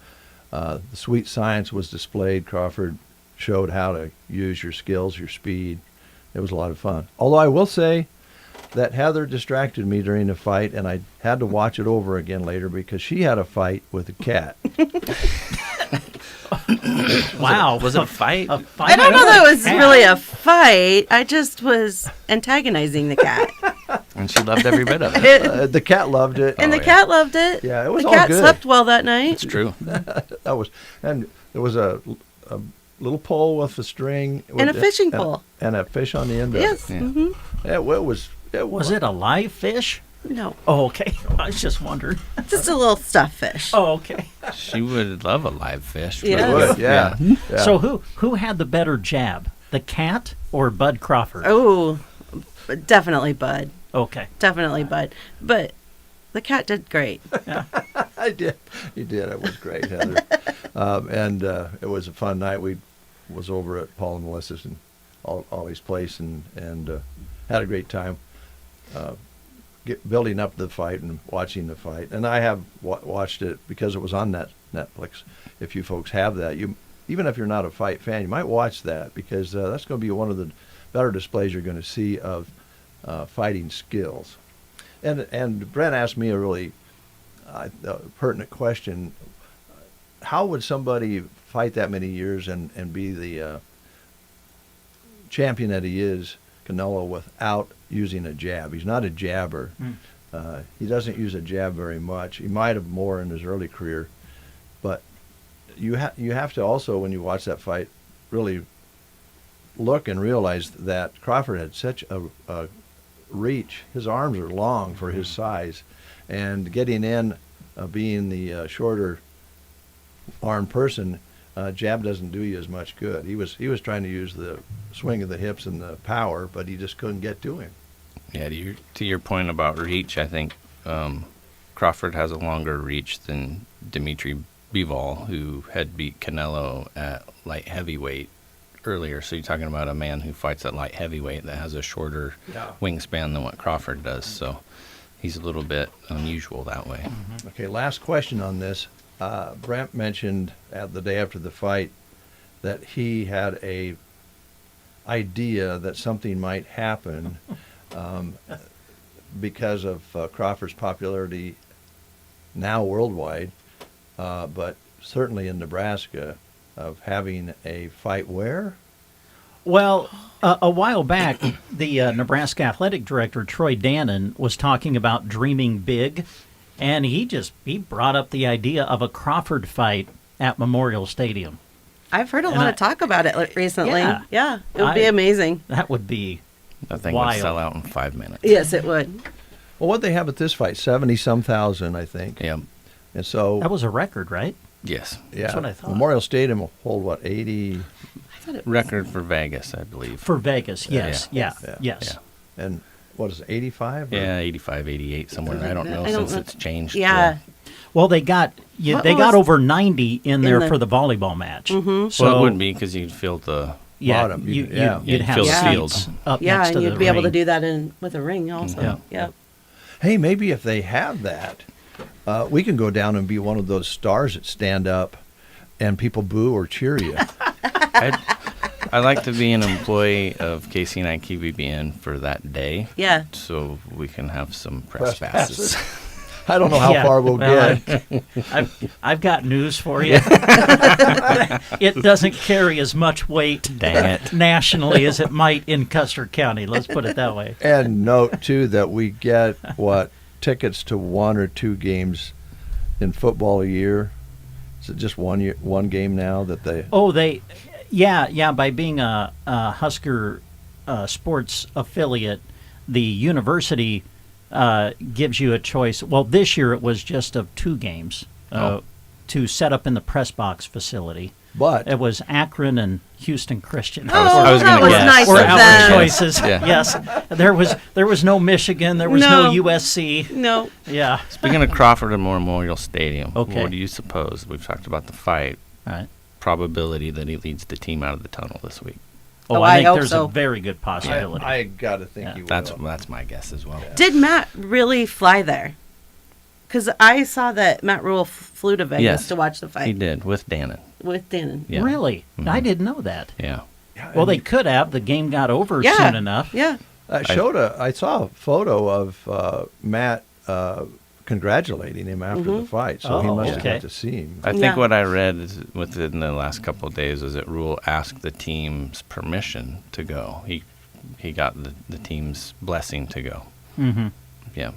the sweet science was displayed. Crawford showed how to use your skills, your speed, It was a lot of fun. Although I will say that Heather distracted me during the fight, and I had to watch it over again later because she had a fight with a cat. Wow. Was it a fight? I don't know that it was really a fight. I just was antagonizing the cat. And she loved every bit of it. The cat loved it. And the cat loved it. Yeah, it was the all cat good. slept well that night. It's true. And there was a little pole with a string. And a fishing pole. And a fish on the end of Yes. it. Mm-hmm. It was. Was it a live fish? No. Oh, okay. I was just wondering. Just a little stuffed fish. Oh, okay. She would love a live fish. Yeah. Would, yeah. So who had the better jab, the cat or Bud Crawford? Oh, definitely Bud. Okay. Definitely Bud. But the cat did great. I did. He did. It was great, Heather. And it was a fun night. We was over at Paul and Melissa's and Ollie's place and had a great time. Building up the fight and watching the fight, and I have watched it because it was on Netflix. If you folks have that, even if you're not a fight fan, you might watch that because that's going to be one of the better displays you're going to see of fighting skills. And Brent asked me a really pertinent question: how would somebody fight that many years and be the champion that he is, Canelo, without using a jab? He's not a jabber. He doesn't use a jab very much. He might have more in his early career, but you have to also, when you watch that fight, really look and realize that Crawford had such a reach. His arms are long for his size, and getting in, being the shorter armed person, jab doesn't do you as much good. He was trying to use the swing of the hips and the power, but he just couldn't get to him. Yeah, to your point about reach, I think Crawford has a longer reach than Dimitri Bivol, who had beat Canelo at light heavyweight earlier. So you're talking about a man who fights at light heavyweight that has a shorter wingspan than what Crawford does. So he's a little bit unusual that way. Okay, last question on this. Brent mentioned the day after the fight that he had a idea that something might happen because of Crawford's popularity now worldwide, but certainly in Nebraska, of having a fight where? Well, a while back, the Nebraska athletic director, Troy Dannon, was talking about dreaming big, and he brought up the idea of a Crawford fight at Memorial Stadium. I've heard a lot of talk about it recently. Yeah, it would be amazing. That would be That thing wild. would sell out in 5 minutes. Yes, it would. Well, what they have at this fight, 70-some thousand, I think. Yeah. And so That was a record, right? Yes. yeah, That's what I thought. Memorial Stadium will hold what, 80? Record for Vegas, I believe. For Vegas, yes. Yeah. Yes. And what is it, 85? or- Yeah, 85, 88, somewhere. I don't know since it's changed. Yeah. Well, they got What they got was- over 90 in there the- for the volleyball match. Mhm. So Well, it wouldn't be because you'd fill the Bottom, you'd you'd have fill the seats field. up Yeah, next and to you'd the be able to ring. do that with a ring also. Yeah. Yep. Hey, maybe if they have that, we can go down and be one of those stars that stand up and people boo or cheer you. I'd like to be an employee of KCNI KBBN for that day. Yeah. So we can have some press passes. I don't know how far we'll get. I've got news for you. It doesn't carry as much weight nationally as it might in Custer County. Let's put it that way. And note, too, that we get, tickets to 1 or 2 games in football a year? Is it just one game now that they... Oh, yeah. By being a Husker sports affiliate, the university gives you a choice. Well, this year it was just of 2 games to set up in the press box facility. But it was Akron and Houston Christian. I was going to guess. Nice or of our them. choices. Yeah. Yes, there was no Michigan. There was no USC. No. Yeah. Speaking of Crawford and Memorial Stadium, Okay. what do you suppose? We've talked about the fight. All right. Probability that he leads the team out of the tunnel this week. Oh, I I think hope there's so. a very good possibility. I got to think Yeah. you will. That's my guess as well. Did Matt really fly there? Because I saw that Matt Rule flew to Vegas Yes. to watch the fight He did with Dannon. with Dannon. Yeah. Really? Mhm. I didn't know that. Yeah. Well, they could have. The game got over soon enough. Yeah. I saw a photo of Matt congratulating him after the fight, so he must have got to see him. I think what I read is within the last couple of days is that Rule asked the team's permission to go. He got the team's blessing to go. Mm-hmm. Yeah.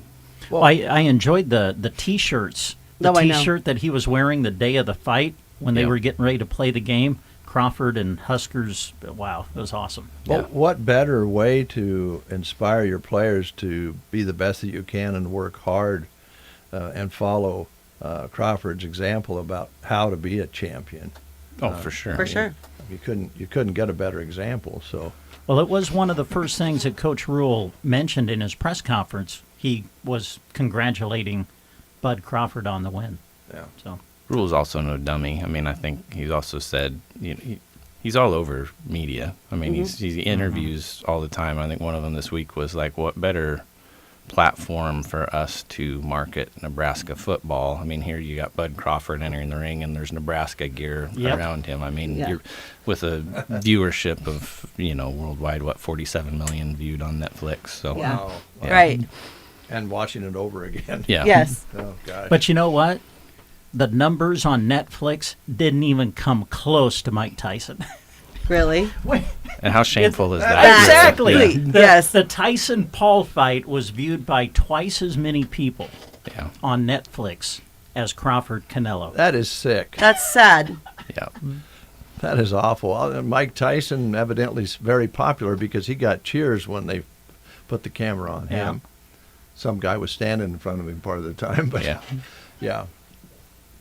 Well, I enjoyed the T-shirts. The T-shirt that he was wearing the day of the fight when they were getting ready to play the game. Crawford and Huskers, wow, it was awesome. Well, what better way to inspire your players to be the best that you can and work hard and follow Crawford's example about how to be a champion? Oh, for sure. For sure. You couldn't get a better example. So. Well, it was one of the first things that Coach Rule mentioned in his press conference. He was congratulating Bud Crawford on the win. Yeah. So. Rule's also no dummy. I mean, I think he's also said, he's all over media. I mean, he interviews all the time. I think one of them this week was like, what better platform for us to market Nebraska football? I mean, here you got Bud Crawford entering the ring, and there's Nebraska gear around him. I mean, you're with a viewership of, worldwide, 47 million viewed on Netflix. So, wow. Right. And watching it over again. Yeah. Yes. Oh, gosh. But you know what? The numbers on Netflix didn't even come close to Mike Tyson. Really? And how shameful is that? Exactly. Yeah. Yes. The Tyson-Paul fight was viewed by twice as many people on Netflix as Crawford-Canelo. That is sick. That's sad. Yeah. That is awful. Mike Tyson evidently is very popular because he got cheers when they put the camera on him. Some guy was standing in front of him part of the time. But yeah.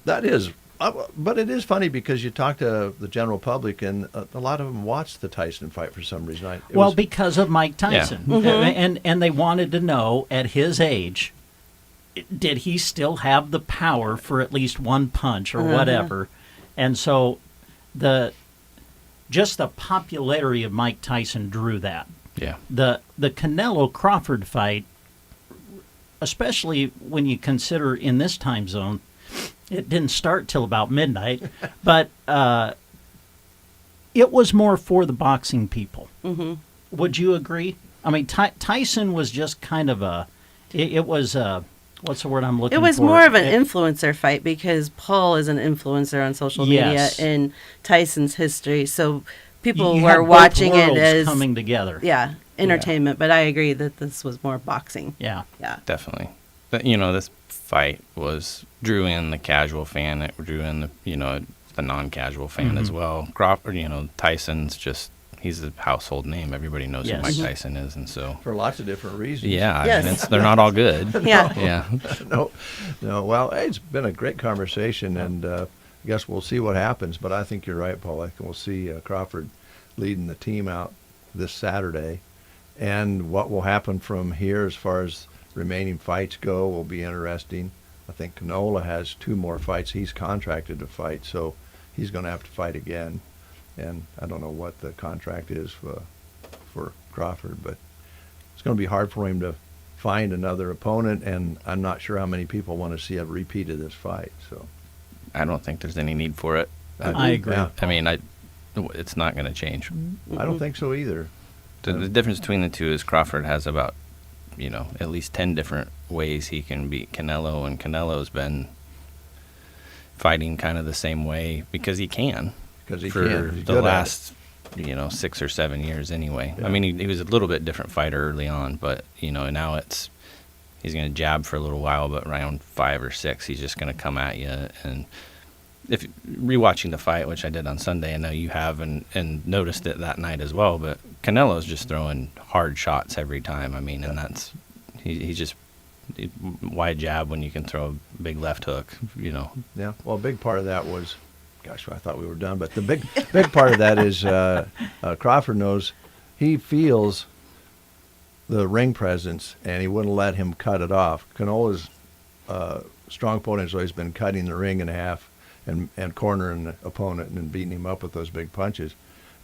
That is, but it is funny because you talk to the general public, and a lot of them watched the Tyson fight for some reason. Because of Mike Tyson, and they wanted to know at his age, did he still have the power for at least one punch or whatever? And so, just the popularity of Mike Tyson drew that. Yeah. The Canelo Crawford fight, especially when you consider in this time zone. It didn't start till about midnight, but it was more for the boxing people. Mm-hmm. Would you agree? I mean, Tyson was just kind of it was what's the word I'm looking for? It was more of an influencer fight because Paul is an influencer on social media in Tyson's history. So people were watching it as coming together. Yeah, entertainment. But I agree that this was more boxing. Yeah. Definitely. But, this fight drew in the casual fan. It drew in the non-casual fan as well. Crawford, Tyson's he's a household name. Everybody knows who Mike Tyson is, and so for lots of different reasons. Yeah, I mean, they're not all good. No. Well, hey, it's been a great conversation, and I guess we'll see what happens. But I think you're right, Paul. I think we'll see Crawford leading the team out this Saturday, and what will happen from here as far as remaining fights go will be interesting. I think Canola has 2 more fights he's contracted to fight, so he's going to have to fight again. And I don't know what the contract is for Crawford, but it's going to be hard for him to find another opponent, and I'm not sure how many people want to see a repeat of this fight. So I don't think there's any need for it. I agree. Yeah. I mean, it's not going to change. I don't think so either. The difference between the two is Crawford has about at least 10 different ways he can beat Canelo, and Canelo's been fighting kind of the same way because he can. Because he for can. He's the good last, 6 or 7 years anyway. Yeah. I mean, he was a little bit different fighter early on, but, now he's going to jab for a little while, but round 5 or 6, he's just going to come at you. And if rewatching the fight, which I did on Sunday, I know you have and noticed it that night as well, but Canelo's just throwing hard shots every time. I mean, and that's he's just wide jab when you can throw a big left hook. Yeah. Well, a big part of that was, gosh, I thought we were done, but the big part of that is Crawford knows he feels the ring presence, and he wouldn't let him cut it off. Canola's strong opponent has always been cutting the ring in half and cornering the opponent and beating him up with those big punches.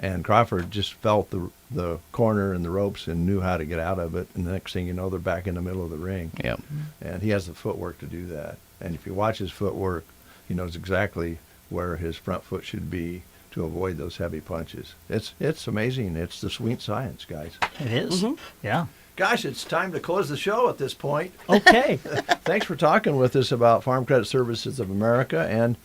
And Crawford just felt the corner and the ropes and knew how to get out of it. And the next thing you know, they're back in the middle of the ring. Yep. And he has the footwork to do that. And if you watch his footwork, he knows exactly where his front foot should be, to avoid those heavy punches. It's amazing. It's the sweet science, guys. It is. Yeah. Gosh, it's time to close the show at this point. Okay. Thanks for talking with us about Farm Credit Services of America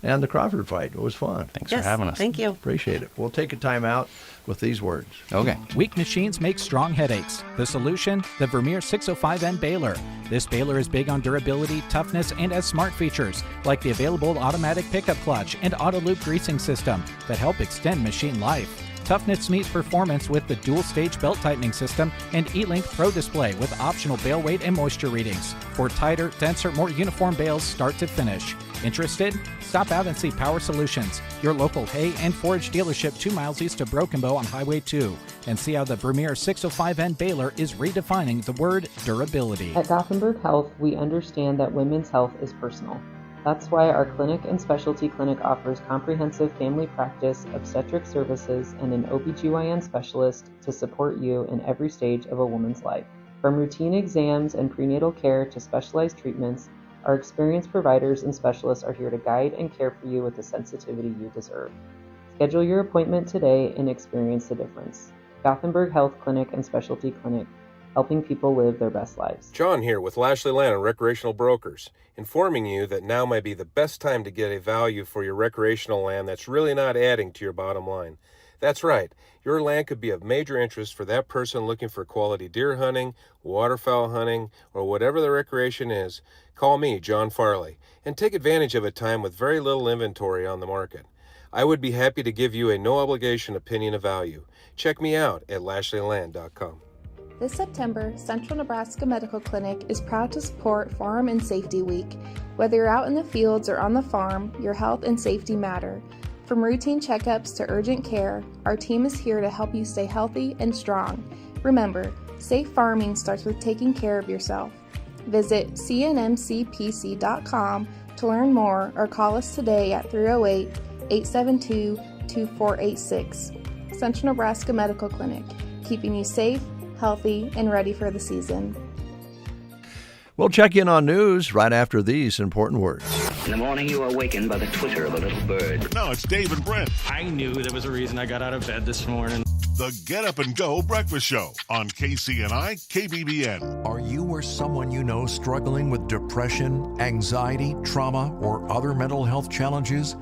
and the Crawford fight. It was fun. Thanks for having us. Thank you. Appreciate it. We'll take a time out with these words. Okay. Weak machines make strong headaches. The solution? The Vermeer 605N baler. This baler is big on durability, toughness, and has smart features like the available automatic pickup clutch and auto loop greasing system that help extend machine life. Toughness meets performance with the dual-stage belt tightening system and E-Link Pro display with optional bale weight and moisture readings for tighter, denser, more uniform bales start to finish. Interested? Stop out and see Power Solutions, your local hay and forage dealership 2 miles east of Broken Bow on Highway 2, and see how the Vermeer 605N baler is redefining the word durability. At Gothenburg Health, we understand that women's health is personal. That's why our clinic and specialty clinic offers comprehensive family practice, obstetric services, and an OBGYN specialist to support you in every stage of a woman's life. From routine exams and prenatal care to specialized treatments, our experienced providers and specialists are here to guide and care for you with the sensitivity you deserve. Schedule your appointment today and experience the difference. Gothenburg Health Clinic and Specialty Clinic, helping people live their best lives. John here with Lashley Land and Recreational Brokers, informing you that now might be the best time to get a value for your recreational land that's really not adding to your bottom line. That's right, your land could be of major interest for that person looking for quality deer hunting, waterfowl hunting, or whatever the recreation is. Call me, John Farley, and take advantage of a time with very little inventory on the market. I would be happy to give you a no-obligation opinion of value. Check me out at LashleyLand.com. This September, Central Nebraska Medical Clinic is proud to support Farm and Safety Week. Whether you're out in the fields or on the farm, your health and safety matter. From routine checkups to urgent care, our team is here to help you stay healthy and strong. Remember, safe farming starts with taking care of yourself. Visit cnmcpc.com to learn more or call us today at 308-872-2486. Central Nebraska Medical Clinic, keeping you safe, healthy, and ready for the season. We'll check in on news right after these important words. In the morning, you are awakened by the twitter of a little bird. Now it's Dave and Brent. I knew there was a reason I got out of bed this morning. The Get Up and Go Breakfast Show on KCNI, KBBN. Are you or someone you know struggling with depression, anxiety, trauma, or other mental health challenges?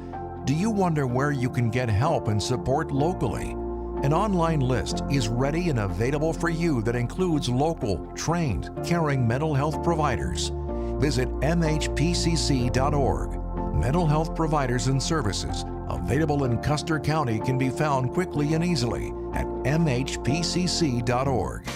Do you wonder where you can get help and support locally? An online list is ready and available for you that includes local, trained, caring mental health providers. Visit mhpcc.org. Mental health providers and services available in Custer County can be found quickly and easily at mhpcc.org.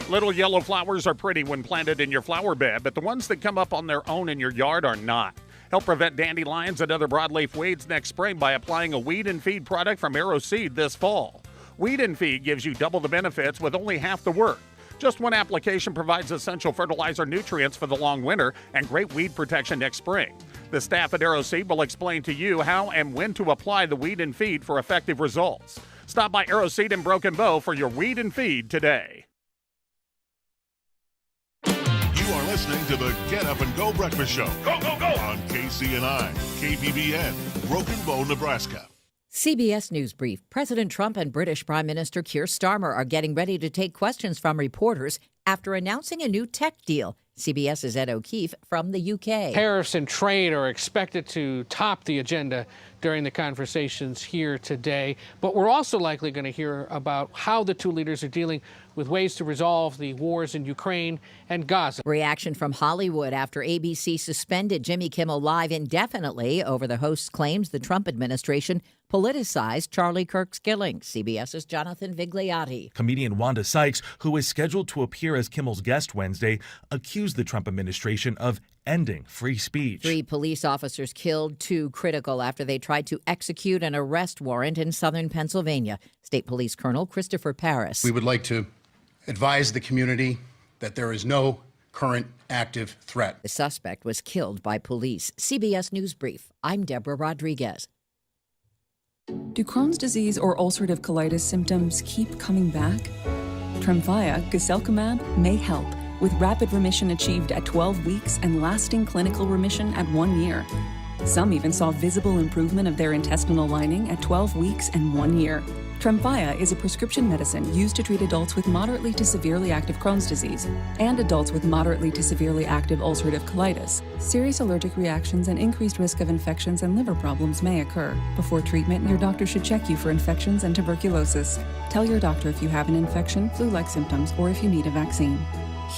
Little yellow flowers are pretty when planted in your flower bed, but the ones that come up on their own in your yard are not. Help prevent dandelions and other broadleaf weeds next spring by applying a weed and feed product from Arrow Seed this fall. Weed and Feed gives you double the benefits with only half the work. Just one application provides essential fertilizer nutrients for the long winter and great weed protection next spring. The staff at Arrow Seed will explain to you how and when to apply the Weed and Feed for effective results. Stop by Arrow Seed in Broken Bow for your Weed and Feed today. You are listening to the Get Up and Go Breakfast Show. Go, go, go! On KCNI, KBBN, Broken Bow, Nebraska. CBS News Brief. President Trump and British Prime Minister Keir Starmer are getting ready to take questions from reporters after announcing a new tech deal. CBS's Ed O'Keefe from the UK. Tariffs and trade are expected to top the agenda during the conversations here today. But we're also likely going to hear about how the two leaders are dealing with ways to resolve the wars in Ukraine and Gaza. Reaction from Hollywood after ABC suspended Jimmy Kimmel Live indefinitely over the host's claims the Trump administration politicized Charlie Kirk's killing. CBS's Jonathan Vigliotti. Comedian Wanda Sykes, who is scheduled to appear as Kimmel's guest Wednesday, accused the Trump administration of ending free speech. 3 police officers killed, 2 critical after they tried to execute an arrest warrant in southern Pennsylvania. State Police Colonel Christopher Paris. We would like to advise the community that there is no current active threat. The suspect was killed by police. CBS News Brief. I'm Deborah Rodriguez. Do Crohn's disease or ulcerative colitis symptoms keep coming back? Tremfya, guselkumab, may help, with rapid remission achieved at 12 weeks and lasting clinical remission at 1 year. Some even saw visible improvement of their intestinal lining at 12 weeks and 1 year. Tremfya is a prescription medicine used to treat adults with moderately to severely active Crohn's disease and adults with moderately to severely active ulcerative colitis. Serious allergic reactions and increased risk of infections and liver problems may occur. Before treatment, your doctor should check you for infections and tuberculosis. Tell your doctor if you have an infection, flu-like symptoms, or if you need a vaccine.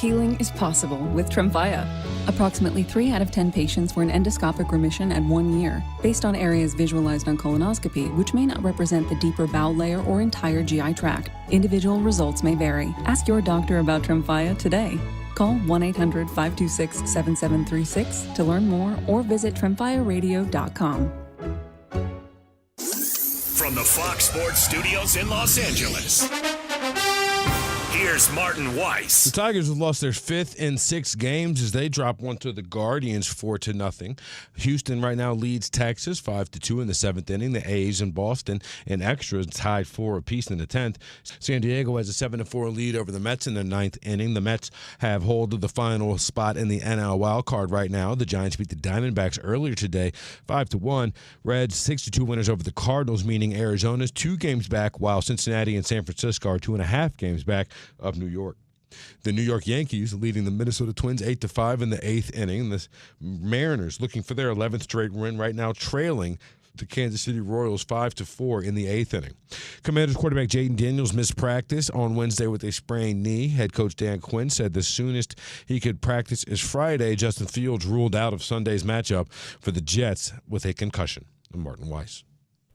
Healing is possible with Tremfya. Approximately 3 out of 10 patients were in endoscopic remission at 1 year, based on areas visualized on colonoscopy, which may not represent the deeper bowel layer or entire GI tract. Individual results may vary. Ask your doctor about Tremfya today. Call 1-800-526-7736 to learn more or visit tremfyaradio.com. From the Fox Sports Studios in Los Angeles, here's Martin Weiss. The Tigers have lost their 5th in 6 games as they drop one to the Guardians 4-0. Houston right now leads Texas 5-2 in the 7th inning. The A's and Boston in extras tied 4 apiece in the 10th. San Diego has a 7-4 lead over the Mets in the 9th inning. The Mets have hold of the final spot in the NL wild card right now. The Giants beat the Diamondbacks earlier today 5-1. Reds 6-2 winners over the Cardinals, meaning Arizona's 2 games back, while Cincinnati and San Francisco are 2.5 games back of New York. The New York Yankees leading the Minnesota Twins 8-5 in the 8th inning. The Mariners looking for their 11th straight win right now, trailing the Kansas City Royals 5-4 in the 8th inning. Commanders quarterback Jaden Daniels missed practice on Wednesday with a sprained knee. Head coach Dan Quinn said the soonest he could practice is Friday. Justin Fields ruled out of Sunday's matchup for the Jets with a concussion. I'm Martin Weiss.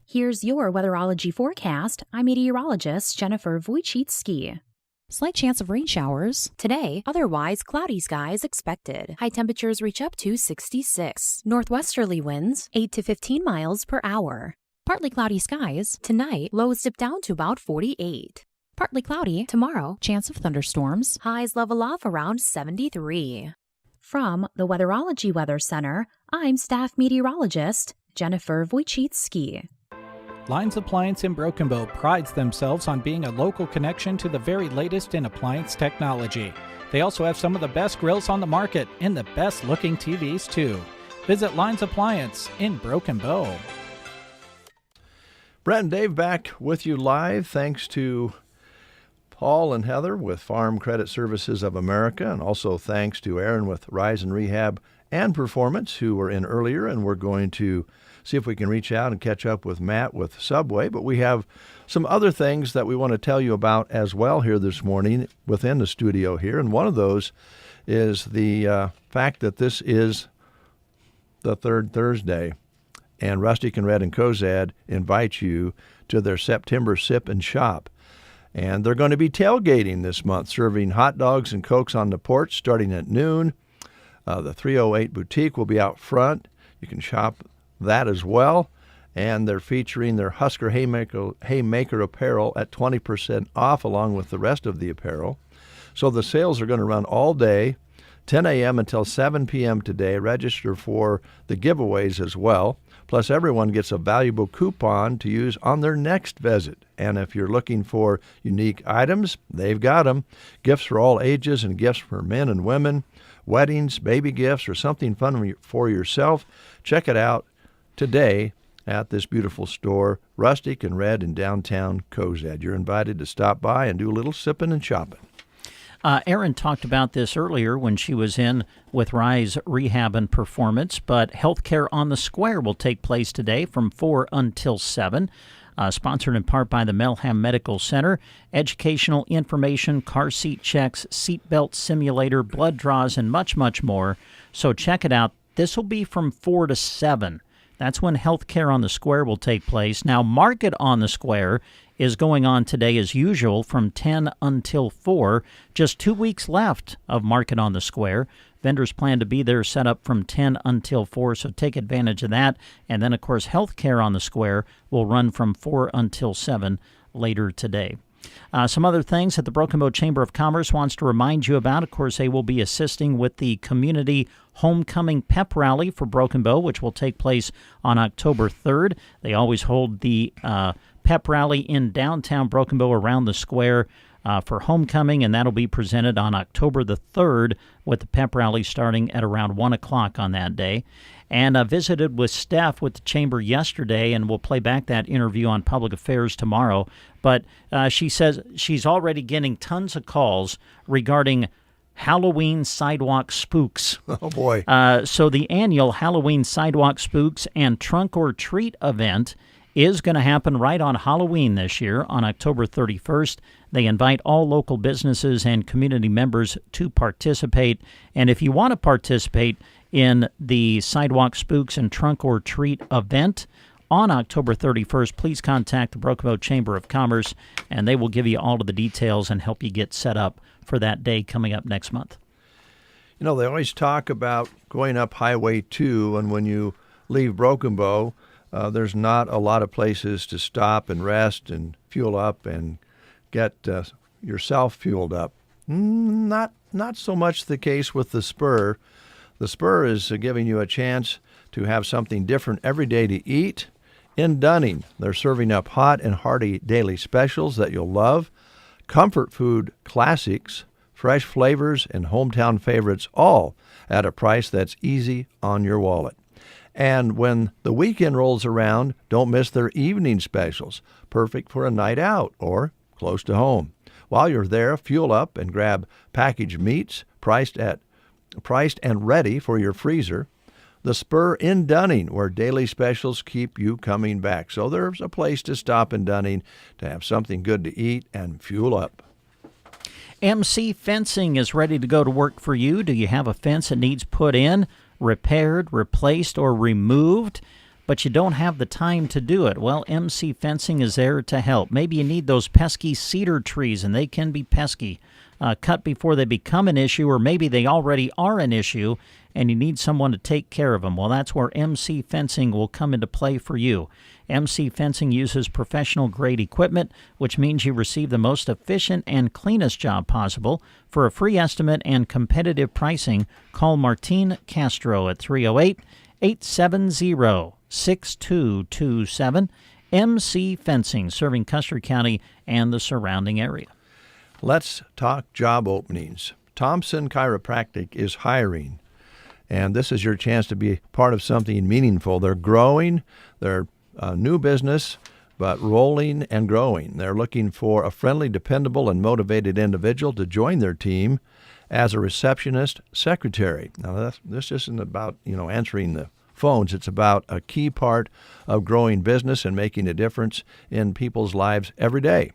Here's your weatherology forecast. I'm meteorologist Jennifer Wojcicki. Slight chance of rain showers today, otherwise cloudy skies expected. High temperatures reach up to 66. Northwesterly winds 8 to 15 miles per hour. Partly cloudy skies tonight, lows dip down to about 48. Partly cloudy tomorrow, chance of thunderstorms, highs level off around 73. From the Weatherology Weather Center, I'm staff meteorologist Jennifer Wojcicki. Lines Appliance in Broken Bow prides themselves on being a local connection to the very latest in appliance technology. They also have some of the best grills on the market and the best looking TVs too. Visit Lines Appliance in Broken Bow. Brett and Dave back with you live, thanks to Paul and Heather with Farm Credit Services of America, and also thanks to Aaron with Rise and Rehab and Performance, who were in earlier, and we're going to see if we can reach out and catch up with Matt with Subway. But we have some other things that we want to tell you about as well here this morning within the studio here, and one of those is the fact that this is the third Thursday, and Rustic and Red and Cozad invite you to their September Sip and Shop. And they're going to be tailgating this month, serving hot dogs and Cokes on the porch starting at noon. The 308 Boutique will be out front. You can shop that as well. And they're featuring their Husker Haymaker apparel at 20% off along with the rest of the apparel. So the sales are going to run all day, 10 a.m. until 7 p.m. today. Register for the giveaways as well. Plus, everyone gets a valuable coupon to use on their next visit. And if you're looking for unique items, they've got them. Gifts for all ages and gifts for men and women, weddings, baby gifts, or something fun for yourself. Check it out today at this beautiful store, Rustic and Red in downtown Cozad. You're invited to stop by and do a little sipping and shopping. Erin talked about this earlier when she was in with Rise Rehab and Performance, but Healthcare on the Square will take place today from 4 until 7. Sponsored in part by the Melham Medical Center. Educational information, car seat checks, seatbelt simulator, blood draws, and much, much more. So check it out. This will be from 4 to 7. That's when Healthcare on the Square will take place. Now, Market on the Square is going on today as usual from 10 until 4. Just 2 weeks left of Market on the Square. Vendors plan to be there set up from 10 until 4, so take advantage of that. And then, of course, Healthcare on the Square will run from 4 until 7 later today. Some other things that the Broken Bow Chamber of Commerce wants to remind you about. Of course, they will be assisting with the Community Homecoming Pep Rally for Broken Bow, which will take place on October 3rd. They always hold the pep rally in downtown Broken Bow around the square for homecoming, and that'll be presented on October the 3rd with the pep rally starting at around 1 o'clock on that day. And I visited with Steph with the Chamber yesterday, and we'll play back that interview on Public Affairs tomorrow. But she says she's already getting tons of calls regarding Halloween sidewalk spooks. Oh, boy. So the annual Halloween sidewalk spooks and trunk or treat event is going to happen right on Halloween this year on October 31st. They invite all local businesses and community members to participate. And if you want to participate in the Sidewalk Spooks and Trunk or Treat event on October 31st, please contact the Broken Bow Chamber of Commerce, and they will give you all of the details and help you get set up for that day coming up next month. You know, they always talk about going up Highway 2, and when you leave Broken Bow, there's not a lot of places to stop and rest and fuel up and get yourself fueled up. Not so much the case with the Spur. The Spur is giving you a chance to have something different every day to eat. In Dunning, they're serving up hot and hearty daily specials that you'll love, comfort food classics, fresh flavors, and hometown favorites, all at a price that's easy on your wallet. And when the weekend rolls around, don't miss their evening specials, perfect for a night out or close to home. While you're there, fuel up and grab packaged meats priced and ready for your freezer. The Spur in Dunning, where daily specials keep you coming back. So there's a place to stop in Dunning to have something good to eat and fuel up. MC Fencing is ready to go to work for you. Do you have a fence that needs put in, repaired, replaced, or removed, but you don't have the time to do it? Well, MC Fencing is there to help. Maybe you need those pesky cedar trees, and they can be pesky. Cut before they become an issue, or maybe they already are an issue, and you need someone to take care of them. Well, that's where MC Fencing will come into play for you. MC Fencing uses professional-grade equipment, which means you receive the most efficient and cleanest job possible. For a free estimate and competitive pricing, call Martine Castro at 308-870-6227. MC Fencing, serving Custer County and the surrounding area. Let's talk job openings. Thompson Chiropractic is hiring, and this is your chance to be part of something meaningful. They're growing. They're a new business, but rolling and growing. They're looking for a friendly, dependable, and motivated individual to join their team as a receptionist secretary. Now, this isn't about, answering the phones. It's about a key part of growing business and making a difference in people's lives every day.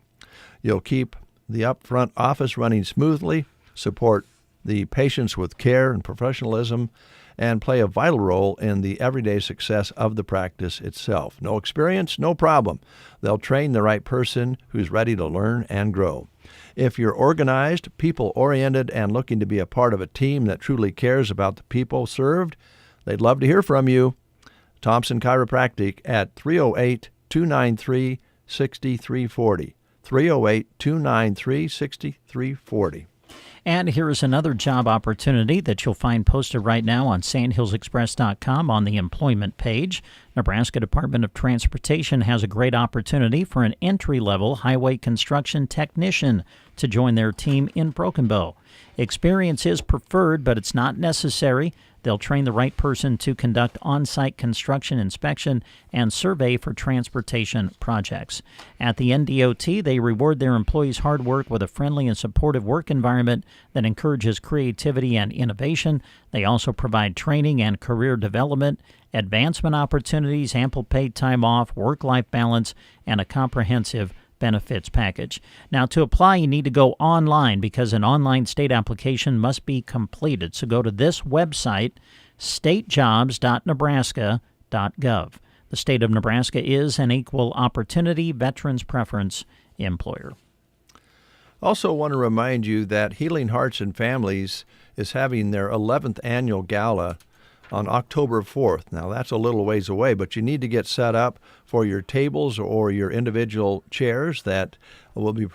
You'll keep the upfront office running smoothly, support the patients with care and professionalism, and play a vital role in the everyday success of the practice itself. No experience, no problem. They'll train the right person who's ready to learn and grow. If you're organized, people-oriented, and looking to be a part of a team that truly cares about the people served, they'd love to hear from you. Thompson Chiropractic at 308-293-6340. 308-293-6340. And here is another job opportunity that you'll find posted right now on sandhillsexpress.com on the employment page. Nebraska Department of Transportation has a great opportunity for an entry-level highway construction technician to join their team in Broken Bow. Experience is preferred, but it's not necessary. They'll train the right person to conduct on-site construction inspection and survey for transportation projects. At the NDOT, they reward their employees' hard work with a friendly and supportive work environment that encourages creativity and innovation. They also provide training and career development, advancement opportunities, ample paid time off, work-life balance, and a comprehensive benefits package. Now, to apply, you need to go online because an online state application must be completed. So go to this website, statejobs.nebraska.gov. The state of Nebraska is an equal opportunity veterans preference employer. Also want to remind you that Healing Hearts and Families is having their 11th annual gala on October 4th. Now, that's a little ways away, but you need to get set up for your tables or your individual chairs that will be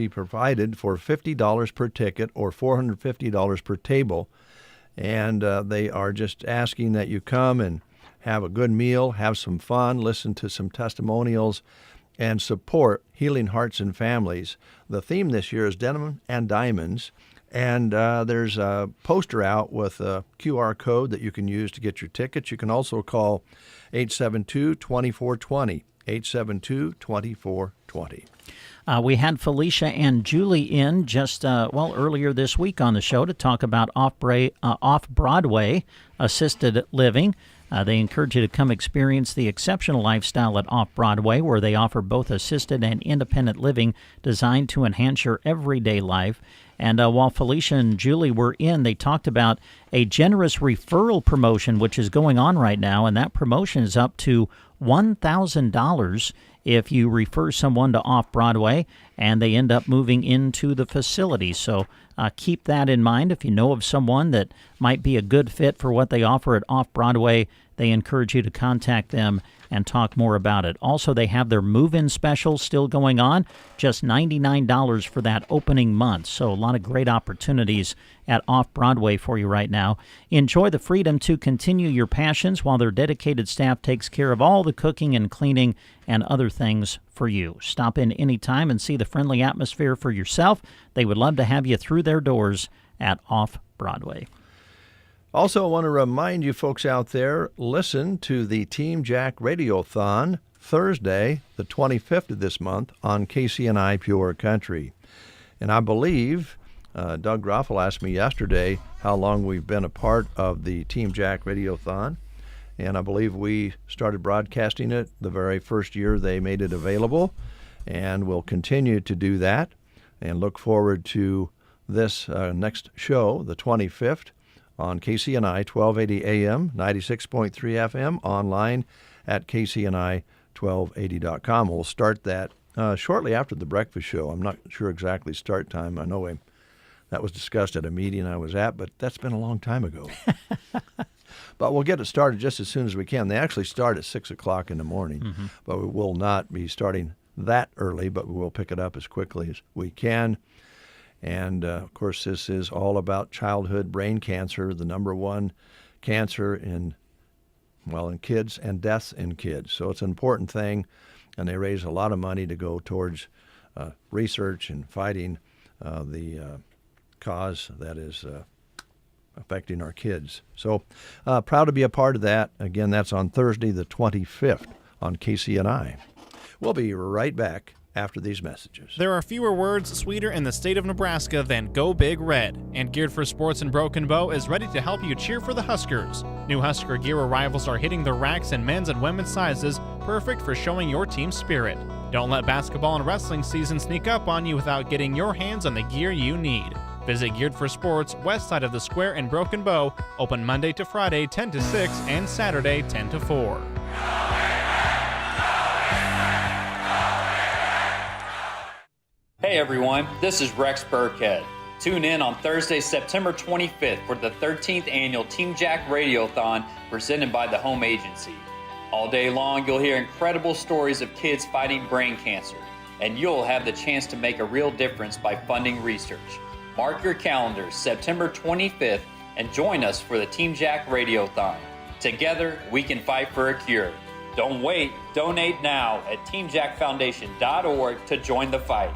provided for $50 per ticket or $450 per table. And they are just asking that you come and have a good meal, have some fun, listen to some testimonials, and support healing hearts and families. The theme this year is Denim and Diamonds, and there's a poster out with a QR code that you can use to get your tickets. You can also call 872-2420, 872-2420. We had Felicia and Julie in just, earlier this week on the show to talk about off-Broadway assisted living. They encourage you to come experience the exceptional lifestyle at Off-Broadway, where they offer both assisted and independent living designed to enhance your everyday life. And while Felicia and Julie were in, they talked about a generous referral promotion, which is going on right now, and that promotion is up to $1,000 if you refer someone to Off-Broadway and they end up moving into the facility. So keep that in mind. If you know of someone that might be a good fit for what they offer at Off-Broadway, they encourage you to contact them and talk more about it. Also, they have their move-in special still going on, just $99 for that opening month. So a lot of great opportunities at Off-Broadway for you right now. Enjoy the freedom to continue your passions while their dedicated staff takes care of all the cooking and cleaning and other things for you. Stop in anytime and see the friendly atmosphere for yourself. They would love to have you through their doors at Off-Broadway. Also, I want to remind you folks out there, listen to the Team Jack Radiothon Thursday, the 25th of this month on KCNI Pure Country. And I believe Doug Groffel asked me yesterday how long we've been a part of the Team Jack Radiothon. And I believe we started broadcasting it the very first year they made it available. And we'll continue to do that and look forward to this next show, the 25th. On KCNI 1280 AM, 96.3 FM, online at KCNI1280.com. We'll start that shortly after the breakfast show. I'm not sure exactly start time. I know that was discussed at a meeting I was at, but that's been a long time ago. But we'll get it started just as soon as we can. They actually start at 6 o'clock in the morning, but we will not be starting that early, but we will pick it up as quickly as we can. And, of course, this is all about childhood brain cancer, the number one cancer in kids and deaths in kids. So it's an important thing, and they raise a lot of money to go towards research and fighting the cause that is affecting our kids. So proud to be a part of that. Again, that's on Thursday the 25th on KCNI. We'll be right back after these messages. There are fewer words sweeter in the state of Nebraska than Go Big Red, and Geared for Sports in Broken Bow is ready to help you cheer for the Huskers. New Husker gear arrivals are hitting the racks in men's and women's sizes, perfect for showing your team's spirit. Don't let basketball and wrestling season sneak up on you without getting your hands on the gear you need. Visit Geared for Sports, west side of the square in Broken Bow, open Monday to Friday 10 to 6 and Saturday 10 to 4. Hey everyone, this is Rex Burkhead. Tune in on Thursday, September 25th for the 13th annual Team Jack Radiothon presented by the Home Agency. All day long, you'll hear incredible stories of kids fighting brain cancer, and you'll have the chance to make a real difference by funding research. Mark your calendars, September 25th, and join us for the Team Jack Radiothon. Together, we can fight for a cure. Don't wait, donate now at teamjackfoundation.org to join the fight.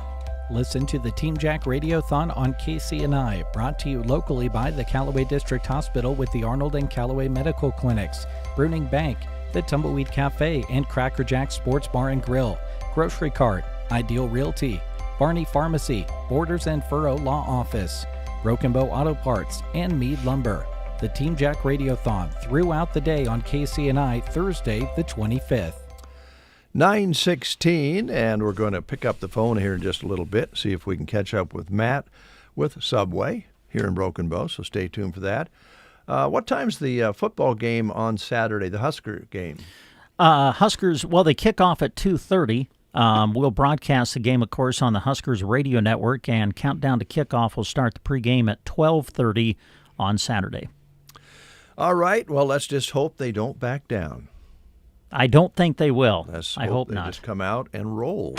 Listen to the Team Jack Radiothon on KCNI, brought to you locally by the Callaway District Hospital with the Arnold and Callaway Medical Clinics, Bruning Bank, the Tumbleweed Cafe and Cracker Jack Sports Bar and Grill, Grocery Cart, Ideal Realty, Barney Pharmacy, Borders and Furrow Law Office, Broken Bow Auto Parts, and Mead Lumber. The Team Jack Radiothon throughout the day on KCNI Thursday the 25th. 9:16, and we're going to pick up the phone here in just a little bit, see if we can catch up with Matt with Subway here in Broken Bow, so stay tuned for that. What time's the football game on Saturday, the Husker game? Huskers, they kick off at 2:30. We'll broadcast the game, of course, on the Huskers radio network, and countdown to kickoff will start the pregame at 12:30 on Saturday. All right, well, let's just hope they don't back down. I don't think they will. I hope not. They just come out and roll.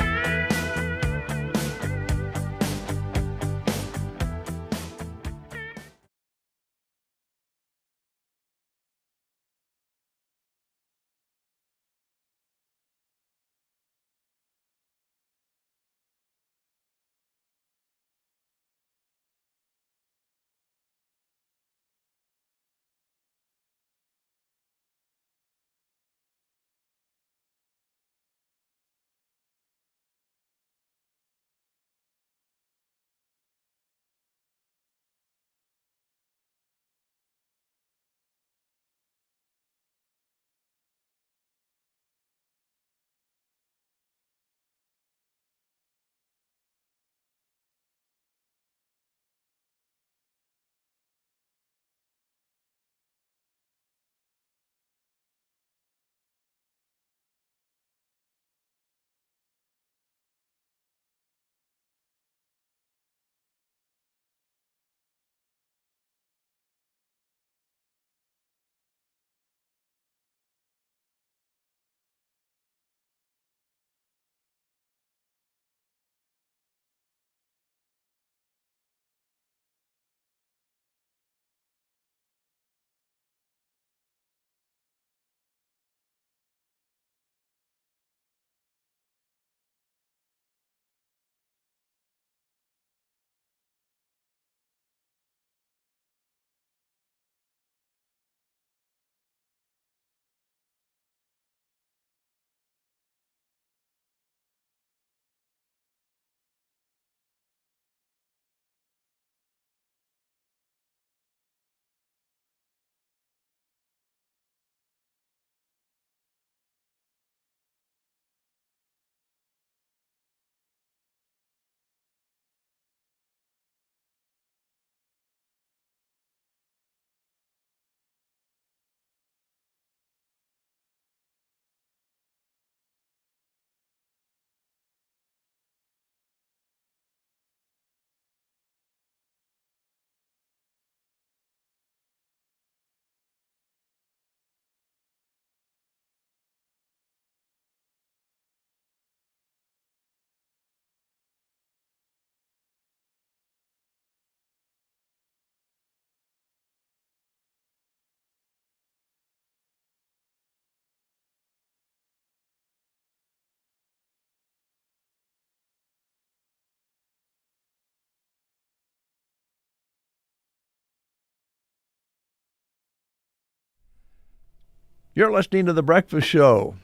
You're listening to The Breakfast Show.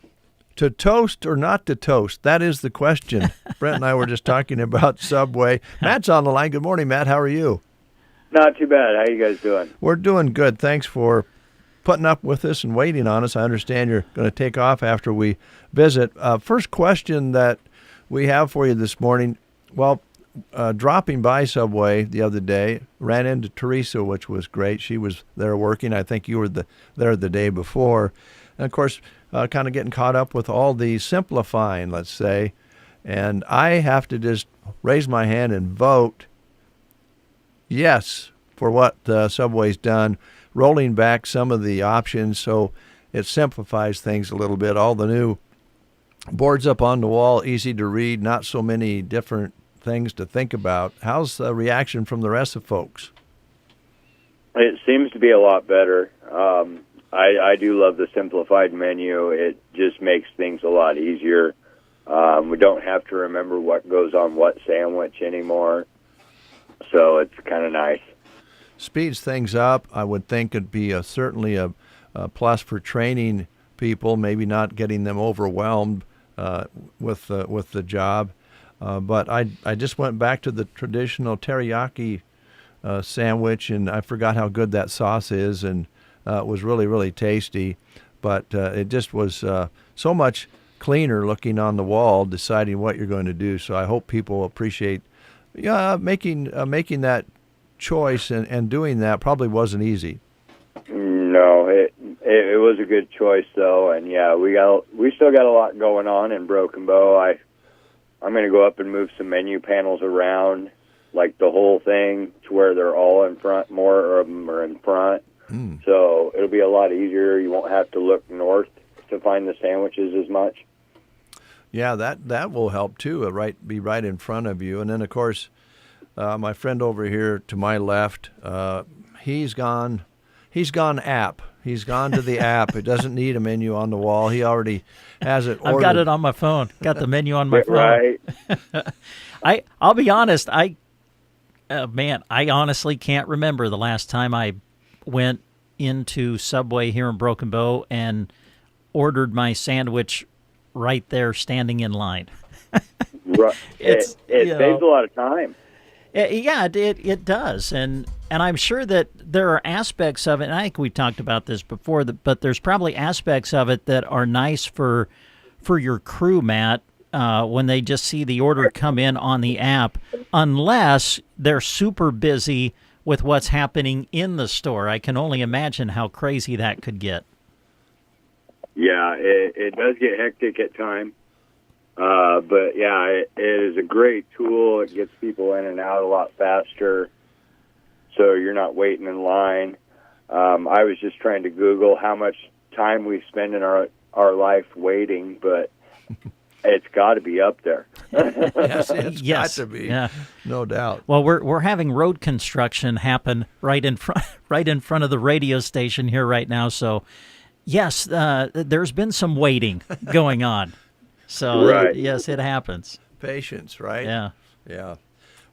To toast or not to toast? That is the question. Brent and I were just talking about Subway. Matt's on the line. Good morning, Matt. How are you? Not too bad. How you guys doing? We're doing good. Thanks for putting up with us and waiting on us. I understand you're going to take off after we visit. First question that we have for you this morning. Well, dropping by Subway the other day, ran into Teresa, which was great. She was there working. I think you were there the day before. And, of course, kind of getting caught up with all the simplifying, let's say. And I have to just raise my hand and vote yes for what Subway's done, rolling back some of the options so it simplifies things a little bit. All the new boards up on the wall, easy to read, not so many different things to think about. How's the reaction from the rest of folks? It seems to be a lot better. I do love the simplified menu. It just makes things a lot easier. We don't have to remember what goes on what sandwich anymore, so it's kind of nice. Speeds things up. I would think it'd be certainly a plus for training people, maybe not getting them overwhelmed with the job. But I just went back to the traditional teriyaki sandwich, and I forgot how good that sauce is, and it was really, really tasty. But it just was so much cleaner looking on the wall, deciding what you're going to do. So I hope people appreciate making that choice, and doing that probably wasn't easy. No, it was a good choice though, and yeah, we still got a lot going on in Broken Bow. I'm going to go up and move some menu panels around, like the whole thing, to where they're all in front. More of them are in front, so it'll be a lot easier. You won't have to look north to find the sandwiches as much. Yeah, that will help too. Be right in front of you, and then of course, my friend over here to my left, he's gone app. He's gone to the app. It doesn't need a menu on the wall. He already has it ordered. I've got it on my phone. Got the menu on my phone. Right. I'll be honest. I honestly can't remember the last time I went into Subway here in Broken Bow and ordered my sandwich right there standing in line. Right. It saves a lot of time. Yeah, it does, and I'm sure that there are aspects of it, and I think we talked about this before, but there's probably aspects of it that are nice for your crew, Matt, when they just see the order come in on the app, unless they're super busy with what's happening in the store. I can only imagine how crazy that could get. Yeah, it does get hectic at times. But yeah, it is a great tool. It gets people in and out a lot faster, so you're not waiting in line. I was just trying to Google how much time we spend in our life waiting, but it's got to be up there. Yes, it's got to be. Yeah. No doubt. Well, we're having road construction happen right in front of the radio station here right now. So, yes, there's been some waiting going on. So, right. Yes, it happens. Patience, right? Yeah. Yeah.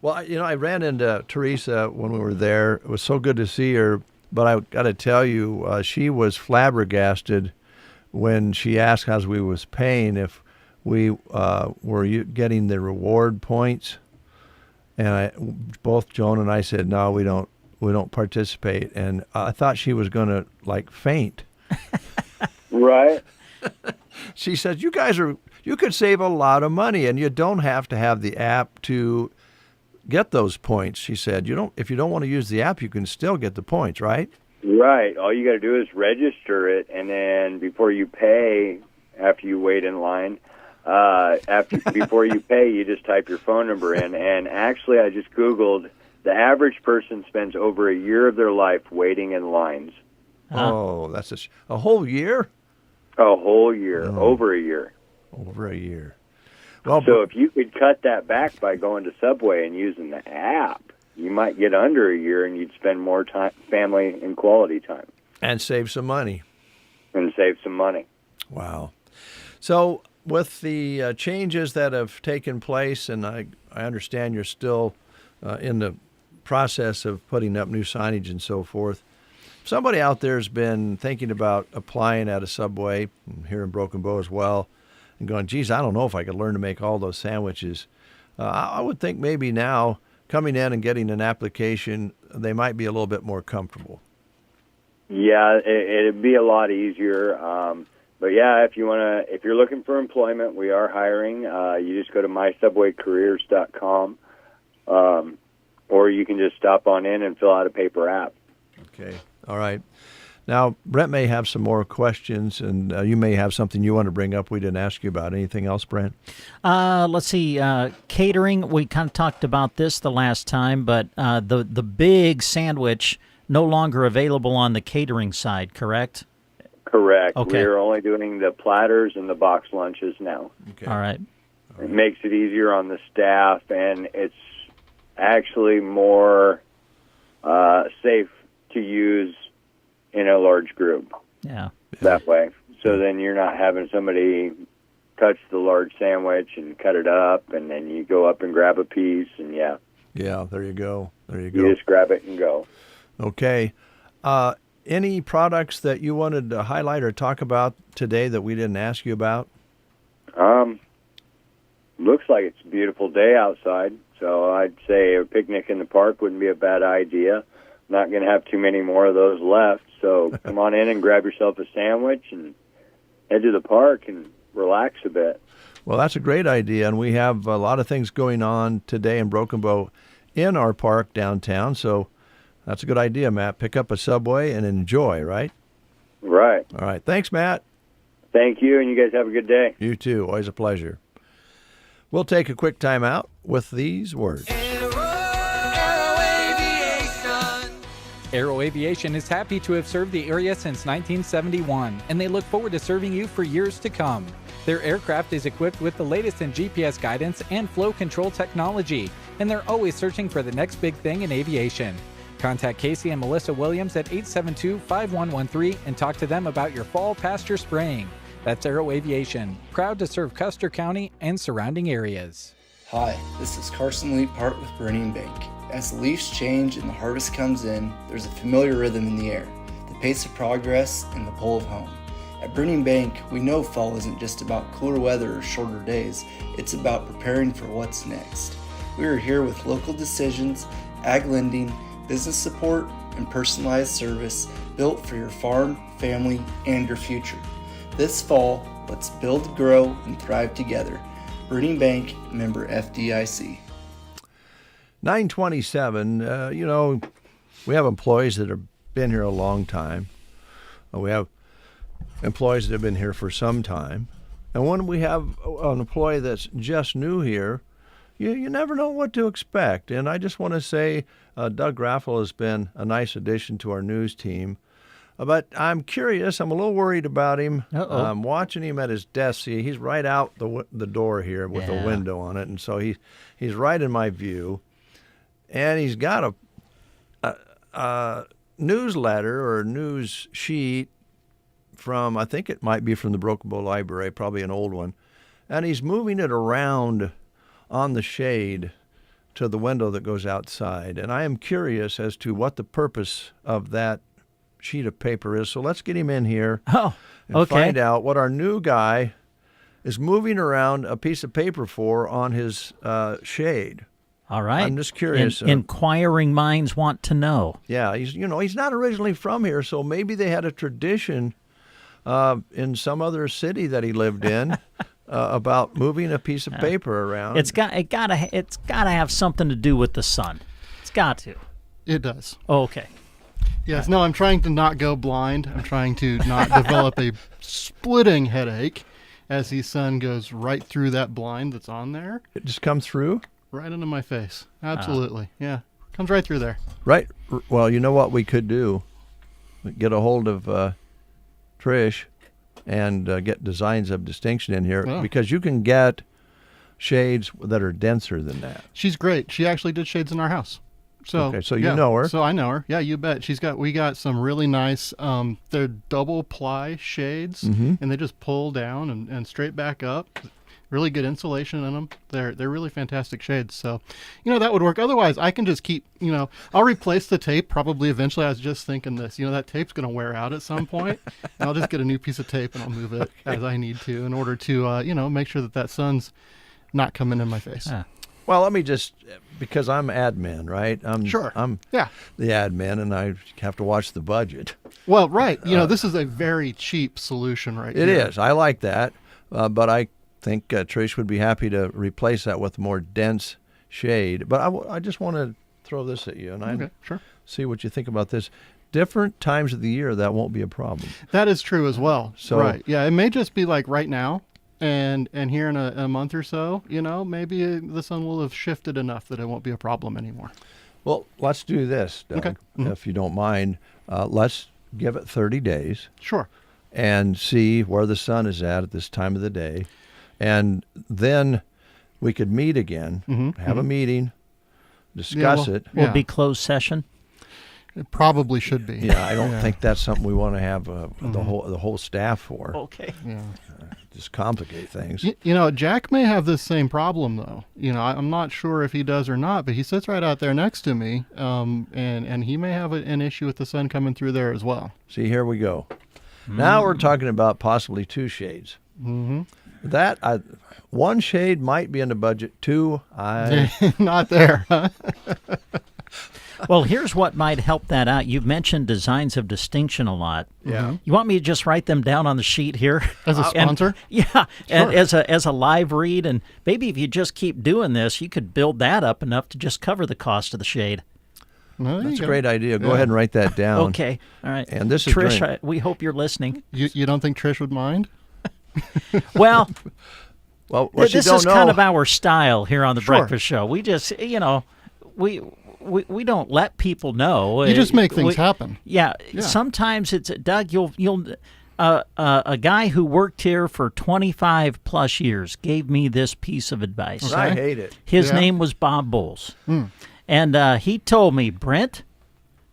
Well, I ran into Teresa when we were there. It was so good to see her, but I got to tell you, she was flabbergasted when she asked as we was paying if we were getting the reward points. And both Joan and I said, no, we don't participate. And I thought she was going to, faint. Right. She said, you could save a lot of money, and you don't have to have the app to get those points. She said, if you don't want to use the app, you can still get the points, right? Right. All you got to do is register it, and then before you pay, after you wait in line, before you pay, you just type your phone number in. And actually, I just Googled, the average person spends over a year of their life waiting in lines. Oh, that's a whole year? A whole year, over a year. Over a year. Well, so if you could cut that back by going to Subway and using the app, you might get under a year and you'd spend more time, family and quality time. And save some money. Wow. So with the changes that have taken place, and I understand you're still in the process of putting up new signage and so forth, somebody out there has been thinking about applying at a Subway here in Broken Bow as well, and going, geez, I don't know if I could learn to make all those sandwiches. I would think maybe now coming in and getting an application, they might be a little bit more comfortable. Yeah, it'd be a lot easier. But yeah, if you're looking for employment, we are hiring. You just go to mysubwaycareers.com, or you can just stop on in and fill out a paper app. Okay. All right. Now, Brent may have some more questions, and you may have something you want to bring up we didn't ask you about. Anything else, Brent? Let's see. Catering, we kind of talked about this the last time, but the big sandwich no longer available on the catering side, correct? Correct. Okay. We're only doing the platters and the box lunches now. Okay. All right. It makes it easier on the staff, and it's actually more safe to use in a large group. Yeah. That way. So then you're not having somebody touch the large sandwich and cut it up, and then you go up and grab a piece, and yeah. Yeah, there you go. There you go. You just grab it and go. Okay. Any products that you wanted to highlight or talk about today that we didn't ask you about? Looks like it's a beautiful day outside, so I'd say a picnic in the park wouldn't be a bad idea. Not going to have too many more of those left, so come on in and grab yourself a sandwich and head to the park and relax a bit. Well, that's a great idea, and we have a lot of things going on today in Broken Bow in our park downtown, so that's a good idea, Matt. Pick up a Subway and enjoy, right? Right. All right. Thanks, Matt. Thank you, and you guys have a good day. You too. Always a pleasure. We'll take a quick time out with these words. Aero Aviation is happy to have served the area since 1971, and they look forward to serving you for years to come. Their aircraft is equipped with the latest in GPS guidance and flow control technology, and they're always searching for the next big thing in aviation. Contact Casey and Melissa Williams at 872-5113 and talk to them about your fall pasture spraying. That's Aero Aviation, proud to serve Custer County and surrounding areas. Hi, this is Carson Leaphart with Burning Bank. As the leaves change and the harvest comes in, there's a familiar rhythm in the air, the pace of progress and the pull of home. At Burning Bank, we know fall isn't just about cooler weather or shorter days, it's about preparing for what's next. We are here with local decisions, ag lending, business support, and personalized service built for your farm, family, and your future. This fall, let's build, grow, and thrive together. Burning Bank, member FDIC. 927, we have employees that have been here a long time. We have employees that have been here for some time. And when we have an employee that's just new here, you never know what to expect. And I just want to say Doug Raffel has been a nice addition to our news team. But I'm curious. I'm a little worried about him. I'm watching him at his desk. See, he's right out the door here with a window on it. And so he's right in my view. And he's got a newsletter or news sheet from, I think it might be from the Broken Bow Library, probably an old one. And he's moving it around on the shade to the window that goes outside. And I am curious as to what the purpose of that sheet of paper is. So let's get him in here and find out what our new guy is moving around a piece of paper for on his shade. All right. I'm just curious. Inquiring minds want to know. Yeah, he's not originally from here, so maybe they had a tradition in some other city that he lived in about moving a piece of paper around. It's gotta have something to do with the sun. It's got to. It does. Oh, okay. Yes. No, I'm trying to not go blind. I'm trying to not develop a splitting headache as the sun goes right through that blind that's on there. It just comes through? Right into my face. Absolutely. Yeah. Comes right through there. Right. Well, you know what we could do? Get a hold of Trish and get designs of distinction in here because you can get shades that are denser than that. She's great. She actually did shades in our house. So you know her. So I know her. Yeah, you bet. We got some really nice, they're double ply shades and they just pull down and straight back up. really good insulation in them. They're really fantastic shades. So, that would work. Otherwise, I can just keep, I'll replace the tape probably eventually. I was just thinking this, that tape's going to wear out at some point. And I'll just get a new piece of tape and I'll move it as I need to in order to, make sure that sun's not coming in my face. Well, let me just, because I'm admin, right? I'm the admin, and I have to watch the budget. Well, right. This is a very cheap solution right here. It is. I like that. But I think Trish would be happy to replace that with more dense shade. But I just want to throw this at you, and see what you think about this. Different times of the year, that won't be a problem. That is true as well. So, right. Yeah, it may just be like right now. And here in a month or so, maybe the sun will have shifted enough that it won't be a problem anymore. Well, let's do this, Doug, if you don't mind. Let's give it 30 days. Sure. And see where the sun is at this time of the day. And then we could meet again, have a meeting, discuss it. Will be closed session? It probably should be. Yeah, I don't think that's something we want to have the whole staff for. Okay. Yeah. Just complicate things. Jack may have this same problem though. I'm not sure if he does or not, but he sits right out there next to me, and he may have an issue with the sun coming through there as well. See, here we go. Now we're talking about possibly 2 shades. That one shade might be in the budget. 2, not there. Huh? Well, here's what might help that out. You've mentioned designs of distinction a lot. Yeah. You want me to just write them down on the sheet here? As a sponsor? Sure. And as a live read. And maybe if you just keep doing this, you could build that up enough to just cover the cost of the shade. Well, that's a great idea. Go ahead and write that down. Okay. All right. And this is Trish, we hope you're listening. You don't think Trish would mind? Well, what this is kind of our style here on the Breakfast Show. We just, we don't let people know. You just make things happen. Yeah. Sometimes it's Doug. You'll a guy who worked here for 25 plus years gave me this piece of advice. Okay. I hate it. His name was Bob Bowles, and he told me, Brent,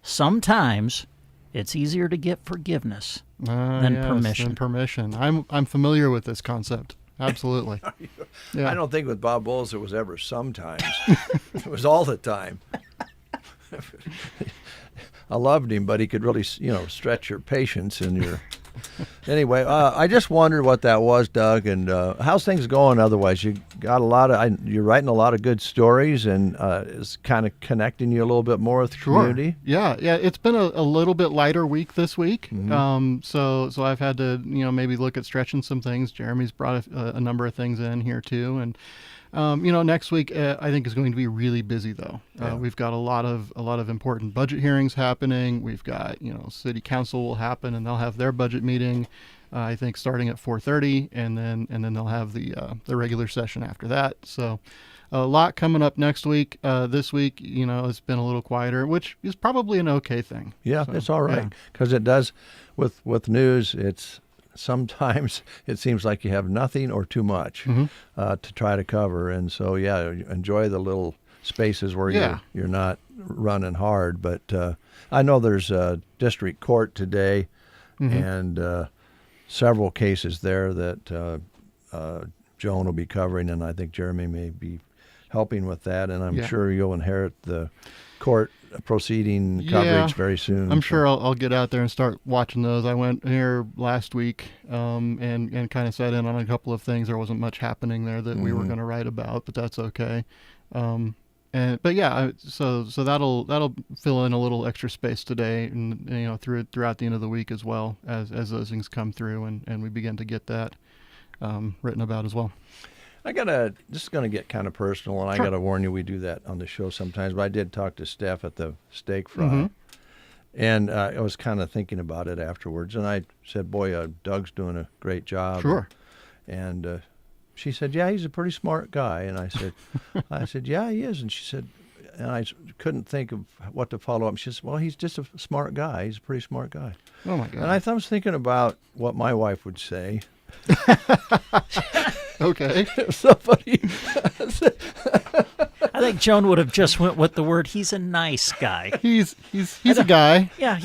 sometimes it's easier to get forgiveness than permission. I'm familiar with this concept. Absolutely. I don't think with Bob Bowles it was ever sometimes. It was all the time. I loved him, but he could really, stretch your patience and your. Anyway, I just wondered what that was, Doug, and how's things going? Otherwise, you got you're writing a lot of good stories, and it's kind of connecting you a little bit more with the community. Yeah. It's been a little bit lighter week this week. So I've had to, maybe look at stretching some things. Jeremy's brought a number of things in here too, and. Next week I think is going to be really busy though. We've got a lot of important budget hearings happening. We've got city council will happen and they'll have their budget meeting. I think starting at 4:30, and then they'll have the regular session after that. So a lot coming up next week. This week, it's been a little quieter, which is probably an okay thing. Yeah, so, it's all right because it does with news. It's sometimes it seems like you have nothing or too much to try to cover, and so enjoy the little spaces where you're not running hard. But I know there's a district court today, and several cases there that Joan will be covering, and I think Jeremy may be helping with that, and I'm sure you'll inherit the court proceeding coverage very soon. I'm sure I'll get out there and start watching those. I went here last week and kind of sat in on a couple of things. There wasn't much happening there that we were going to write about, but that's okay. So that'll fill in a little extra space today, and throughout the end of the week as well as those things come through and we begin to get that written about as well. This is going to get kind of personal, and I got to warn you, we do that on the show sometimes, but I did talk to Steph at the steak fry, and I was kind of thinking about it afterwards, and I said, boy, Doug's doing a great job. Sure. And she said, yeah, he's a pretty smart guy, and I said, yeah, he is, and she said, and I couldn't think of what to follow up. She said, well, he's just a smart guy. He's a pretty smart guy. Oh, my God. And I was thinking about what my wife would say. Okay. Somebody. I think Joan would have just went with the word. He's a nice guy. He's a guy. Yeah,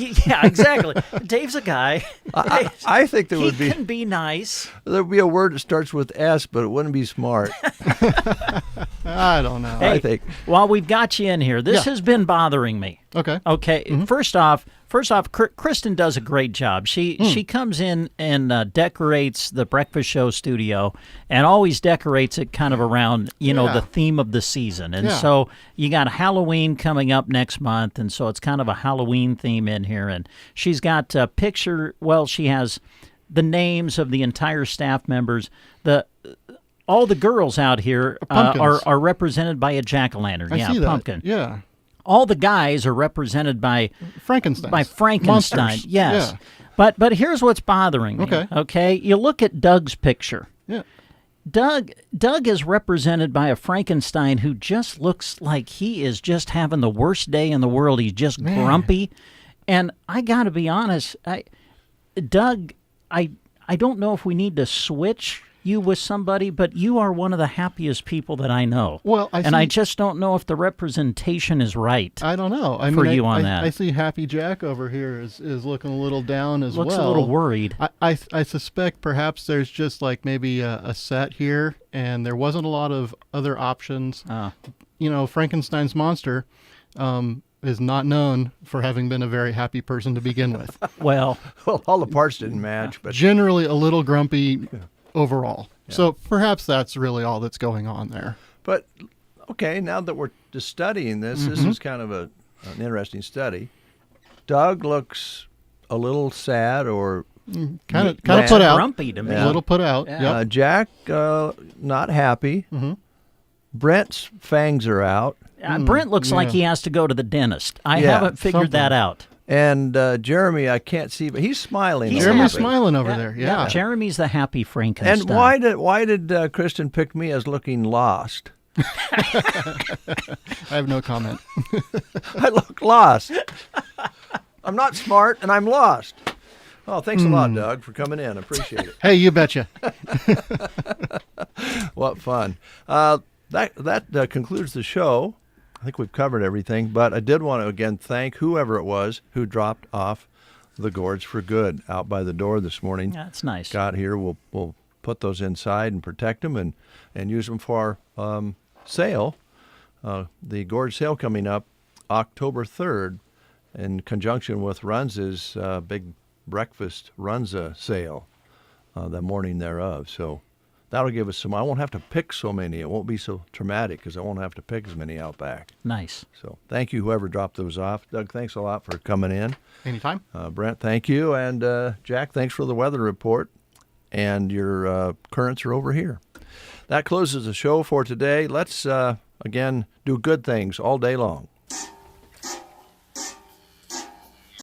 exactly. Dave's a guy. I think there would be. He can be nice. There would be a word that starts with S, but it wouldn't be smart. I don't know. Hey, I think. While we've got you in here, this has been bothering me. Okay. Okay. First off, Kristen does a great job. She comes in and decorates the breakfast show studio, and always decorates it kind of around the theme of the season. And so you got Halloween coming up next month, and so it's kind of a Halloween theme in here. And she's got a picture. Well, she has the names of the entire staff members. All the girls out here are represented by a jack-o'-lantern. I see that. Pumpkin. Yeah. All the guys are represented by Frankenstein. Monsters. Yes. Yeah. But here's what's bothering me. Okay. You look at Doug's picture. Yeah. Doug is represented by a Frankenstein who just looks like he is just having the worst day in the world. He's just grumpy. And I got to be honest, Doug, I don't know if we need to switch you with somebody, but you are one of the happiest people that I know. Well, I just don't know if the representation is right. I don't know. That. I see Happy Jack over here is looking a little down as well. Looks a little worried. I suspect perhaps there's just like maybe a set here, and there wasn't a lot of other options. Frankenstein's monster is not known for having been a very happy person to begin with. Well, all the parts didn't match, but generally a little grumpy overall. Yeah. So perhaps that's really all that's going on there. But, okay, now that we're just studying this, this is kind of an interesting study. Doug looks a little sad or kind of put out. Grumpy to me. A little put out. Yeah. Yep. Jack, not happy. Brent's fangs are out. Brent looks like he has to go to the dentist. I haven't figured that out. And Jeremy, I can't see, but he's smiling. Jeremy's smiling over there. Yeah. Jeremy's the happy Frankenstein. And why did Kristen pick me as looking lost? I have no comment. I look lost. I'm not smart, and I'm lost. Oh, thanks a lot, Doug, for coming in. I appreciate it. Hey, you betcha. What fun. That concludes the show. I think we've covered everything, but I did want to, again, thank whoever it was who dropped off the gourds for good out by the door this morning. That's nice. Got here. We'll put those inside and protect them and use them for our sale. The gourd sale coming up October 3rd in conjunction with Runza's big breakfast Runza sale the morning thereof. So that'll give us some. I won't have to pick so many. It won't be so traumatic because I won't have to pick as many out back. Nice. So thank you, whoever dropped those off. Doug, thanks a lot for coming in. Anytime. Brent, thank you. And Jack, thanks for the weather report. And your currents are over here. That closes the show for today. Let's, again, do good things all day long.